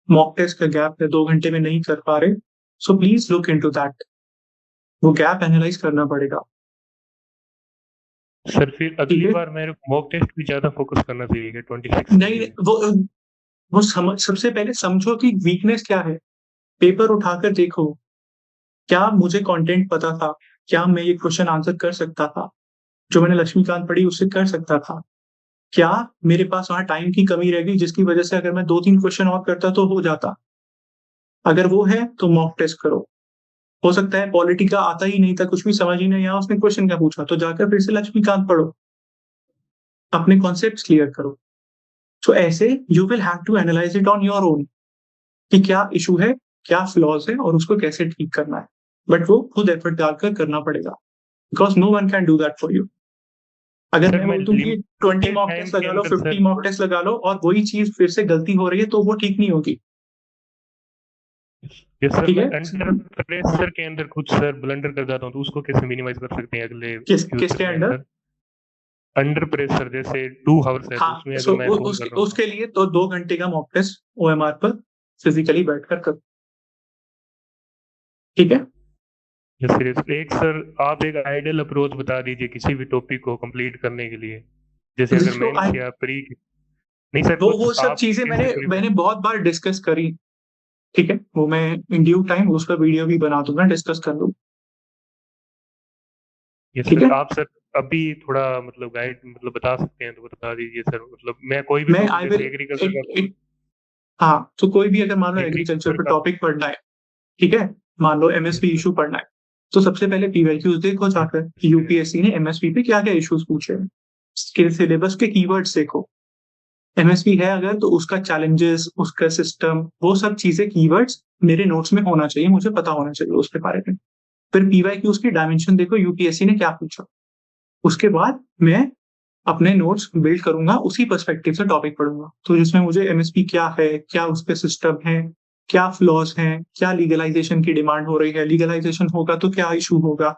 मॉक टेस्ट का गैप है, 2 घंटे में नहीं कर पा रहे। सो प्लीज लुक इनटू दैट, वो गैप एनालाइज करना पड़ेगा। सर फिर अगली ठीक है, बार मेरे को मॉक टेस्ट भी ज्यादा फोकस करना चाहिए 26 नहीं वो सबसे पहले समझो कि वीकनेस क्या है। पेपर उठाकर देखो, क्या मुझे कंटेंट पता था? क्या मैं ये क्वेश्चन आंसर कर सकता था? जो मैंने लक्ष्मीकांत पढ़ी उससे कर सकता था? क्या मेरे पास वहां टाइम की कमी रह गई जिसकी वजह से अगर मैं 2-3 क्वेश्चन और करता तो हो जाता? अगर वो है तो मॉक टेस्ट करो। हो सकता है पॉलिटी का आता ही नहीं था, कुछ भी समझ ही नहीं आया, उसने क्वेश्चन क्या पूछा, तो जाकर फिर से लक्ष्मीकांत पढ़ो, अपने कॉन्सेप्ट क्लियर करो। तो ऐसे you will have to analyse it on your own कि क्या इशू है, क्या फ्लॉज है और उसको कैसे ठीक करना है। बट वो खुद एफर्ट डालकर करना पड़ेगा, because no one can do that for you. अगर सर मैं मैं बोलूं कि 20 मॉक टाइम टेस्ट के लगा लो, अंदर 50 सर मॉक टेस्ट लगा लो और वही चीज फिर से गलती हो रही है, तो वो ठीक नहीं होगी। ये सर ठीक मैं है, अंडर प्रेशर के अंदर कुछ सर ब्लंडर कर जाता हूँ, तो उसको कैसे मिनिमाइज कर सकते हैं अगले किसके फ्यूचर में अंडर? सर? अंडर प्रेशर जैसे 2 आवर्स है तो हाँ, उसमें सो अगर मैं सोल्व कर रहा हूँ उसके लिए तो 2 घंटे का मॉक टेस्ट ओएमआर पर फिजिकली बैठकर कर। ठीक है, या फिर एक सर आप एक आइडियल अप्रोच बता दीजिए किसी भी टॉपिक को कंप्लीट करने के लिए, जैसे अगर जिसको मेंस या प्री। नहीं सर वो कुछ सब आप चीजें कैसे मैंने बहुत बार डिस्कस करी। ठीक है, वो मैं इन ड्यू टाइम उस पर वीडियो भी बना दूंगा, डिस्कस कर लूँ। ये ठीक है, सर आप सर अभी थोड़ा मतलब गाइड मतलब बता सकते हैं तो बता दीजिए सर, मतलब मैं कोई भी मैं टॉपिक आई जैसे विल एग्रीकल्चर का हाँ, तो कोई भी अगर मान लो एग्रीकल्चर एग्रीकल्चर पे का। टॉपिक पढ़ना है, ठीक है, मान लो एमएसपी इशू पढ़ना है, तो सबसे पहले पीवाईक्यूज देखो जाकर कि यूपीएससी ने एमएसपी पे क्या क्या इश्यूज पूछे हैं। सिलेबस के कीवर्ड्स देखो, एमएसपी है अगर तो उसका चैलेंजेस, उसका सिस्टम, वो सब चीजें कीवर्ड्स मेरे नोट्स में होना चाहिए, मुझे पता होना चाहिए उसके बारे में। फिर पीवाईक्यूज की डायमेंशन देखो, यूपीएससी ने क्या पूछा। उसके बाद मैं अपने नोट्स बिल्ड करूंगा, उसी पर्सपेक्टिव से टॉपिक पढ़ूंगा, तो जिसमें मुझे एमएसपी क्या है, क्या उसके सिस्टम है, क्या फ्लॉज हैं, क्या लीगलाइजेशन की डिमांड हो रही है, लीगलाइजेशन होगा तो क्या इशू होगा,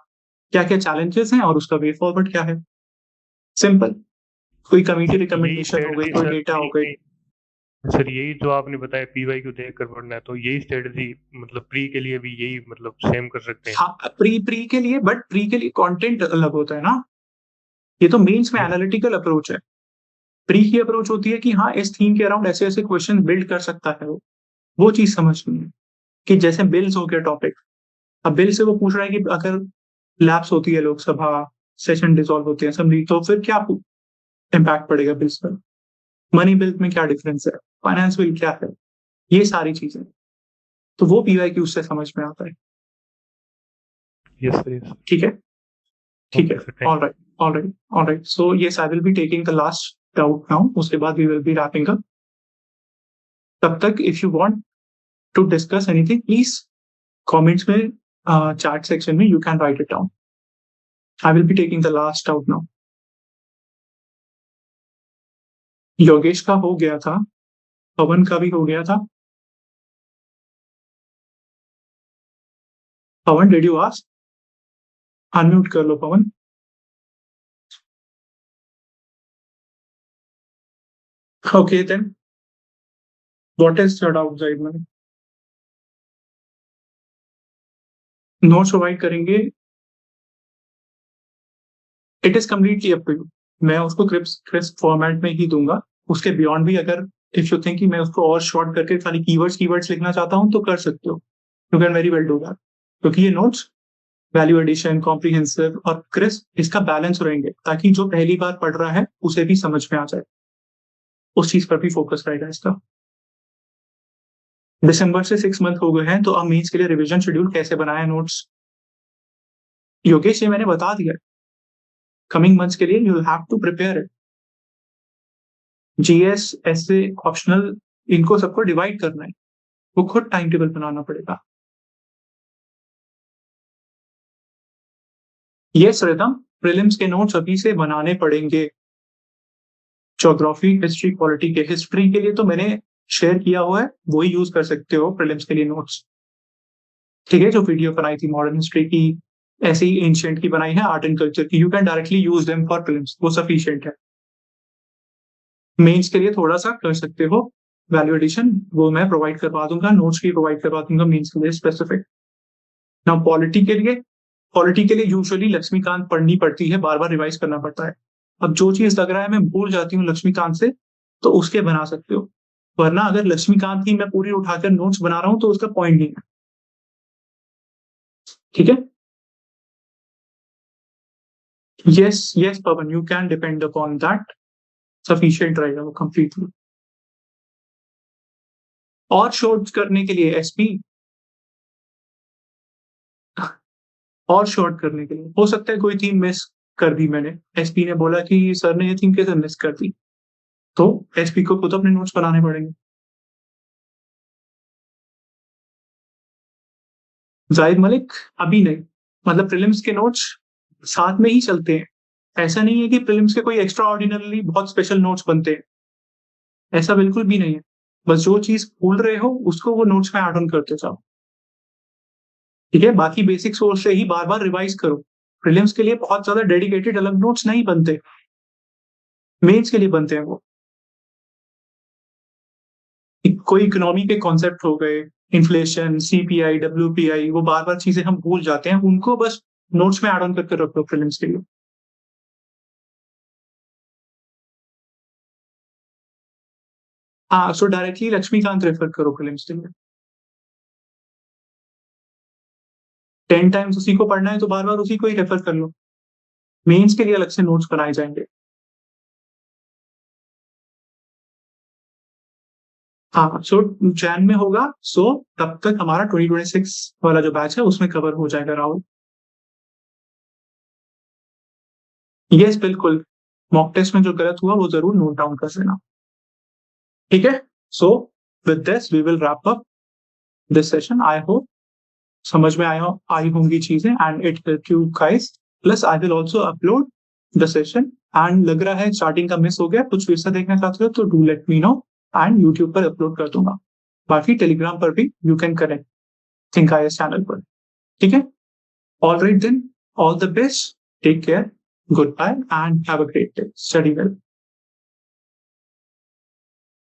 क्या क्या चैलेंजेस हैं और उसका वे फॉरवर्ड क्या है। सिंपल, कोई कमिटी यही रिकमेंडेशन हो गई, स्ट्रेटजी कोई सर डेटा हो गई। सर यही जो आपने बताया पीवाई को देख कर पढ़ना है, तो यही स्ट्रेटजी मतलब प्री के लिए भी यही मतलब सेम कर सकते हैं? हाँ, प्री प्री के लिए, बट प्री के लिए कंटेंट अलग होता है ना, ये तो मेंस में एनालिटिकल अप्रोच है। प्री की अप्रोच होती है कि हाँ, इस थीम के अराउंड ऐसे ऐसे क्वेश्चन बिल्ड कर सकता है वो चीज समझनी है। कि जैसे बिल्स हो गया टॉपिक, अब बिल से वो पूछ रहा है कि अगर लैप्स होती है लोकसभा, सेशन डिसॉल्व होते हैं असेंबली, तो फिर क्या इम्पैक्ट पड़ेगा बिल्स पर, मनी बिल में क्या डिफरेंस है, फाइनेंस बिल क्या है, ये सारी चीजें, तो वो पीवाईक्यू से समझ में आता है। Yes sir. ठीक है, ठीक है, okay sir, thank alright, alright, alright. So yes, I will be taking the last doubt now, उसके बाद we will be wrapping up. तब तक if you want to discuss anything, please comments में, chat section में, you can write it down. I will be taking the last doubt now. Yogesh का हो गया था, पवन का भी हो गया था। Pavan, did you ask? Unmute कर लो Pavan. Okay, then what is your doubt, Zaid Malik? Notes provide करेंगे, it is completely up to you. मैं उसको क्रिस्प फॉर्मेट में ही दूंगा, उसके बियॉन्ड भी अगर इफ यू थिंक कि मैं उसको और शॉर्ट करके खाली कीवर्ड्स लिखना चाहता हूं तो कर सकते हो, you can very well do that, क्योंकि ये नोट्स वैल्यू एडिशन, कॉम्प्रिहेंसिव और क्रिस्प इसका बैलेंस रहेंगे, ताकि जो पहली बार पढ़ रहा है उसे भी समझ में आ जाए, उस चीज पर भी फोकस रहेगा इसका। दिसंबर से 6 मंथ हो गए हैं, तो अब मीन्स के लिए रिवीजन शेड्यूल कैसे बनाए नोट्स, योगेश ये मैंने बता दिया, कमिंग मंथ्स के लिए you have to prepare it. GS, SA, optional, इनको सबको डिवाइड करना है, वो खुद टाइम टेबल बनाना पड़ेगा। यस रिदम, प्रीलिम्स के नोट्स अभी से बनाने पड़ेंगे। ज्योग्राफी, हिस्ट्री, पॉलिटी के हिस्ट्री के लिए तो मैंने शेयर किया हुआ है, वही यूज कर सकते हो प्रीलिम्स के लिए नोट्स, ठीक है। जो वीडियो बनाई थी मॉडर्न हिस्ट्री की, ऐसे ही एंशिएंट की बनाई है, आर्ट एंड कल्चर की, you can directly use them for prelims, वो सफिशिएंट है। मेंस के लिए थोड़ा सा कर सकते हो वैल्यू एडिशन, वो मैं प्रोवाइड करवा दूंगा, नोट्स भी प्रोवाइड करवा दूंगा मेंस के लिए स्पेसिफिक। नाउ पॉलिटी के लिए यूजुअली लक्ष्मीकांत पढ़नी पड़ती है, बार बार रिवाइज करना पड़ता है। अब जो चीज लग रहा है मैं भूल जाती हूँ लक्ष्मीकांत से, तो उसके बना सकते हो, वरना अगर लक्ष्मीकांत की मैं पूरी उठाकर नोट्स बना रहा हूं तो उसका पॉइंट नहीं है, ठीक है। Yes Pavan, you can depend upon that, sufficient रहेगा वो कंप्लीटली। और शॉर्ट करने के लिए एसपी, और शॉर्ट करने के लिए हो सकता है कोई थीम मिस कर दी मैंने, एसपी ने बोला कि सर ने ये थीम कैसे मिस कर दी, तो एसपी को खुद अपने नोट्स बनाने पड़ेंगे। जाहिद मलिक, अभी नहीं, मतलब प्रीलिम्स के नोट्स साथ में ही चलते हैं, ऐसा नहीं है कि प्रीलिम्स के कोई एक्स्ट्रा ऑर्डिनरी बहुत स्पेशल नोट्स बनते हैं, ऐसा बिल्कुल भी नहीं है। बस जो चीज भूल रहे हो उसको वो नोट्स में ऐड ऑन करते जाओ, ठीक है। बाकी बेसिक सोर्स से ही बार बार रिवाइज करो, प्रीलिम्स के लिए बहुत ज्यादा डेडिकेटेड अलग नोट्स नहीं बनते, मेंस के लिए बनते हैं वो। कोई इकोनॉमी के कॉन्सेप्ट हो गए, इन्फ्लेशन, सीपीआई, डब्ल्यूपीआई, वो बार बार चीजें हम भूल जाते हैं, उनको बस नोट्स में ऐड ऑन करके रख लो प्रीलिम्स के लिए। हाँ, सो डायरेक्टली लक्ष्मीकांत रेफर करो प्रीलिम्स के लिए। 10 टाइम्स उसी को पढ़ना है तो बार बार उसी को ही रेफर कर लो, मेंस के लिए अलग से नोट्स बनाए जाएंगे। हाँ, सो जैन में होगा, सो तब तक हमारा 2026 वाला जो बैच है उसमें कवर हो जाएगा राहुल। यस बिल्कुल, मॉक टेस्ट में जो गलत हुआ वो जरूर नोट डाउन कर लेना, ठीक है। So with this we will wrap up this session. I hope समझ में आई होंगी चीजें and it help you guys, plus I will also upload the session. And लग रहा है स्टार्टिंग का मिस हो गया, कुछ फिर से देखना चाहते हो तो do let me know, and YouTube पर अपलोड कर दूंगा, बाकी टेलीग्राम पर भी you can connect think IAS channel पर, ठीक है। Alright then, all the best, take care, goodbye and have a great day. Study well.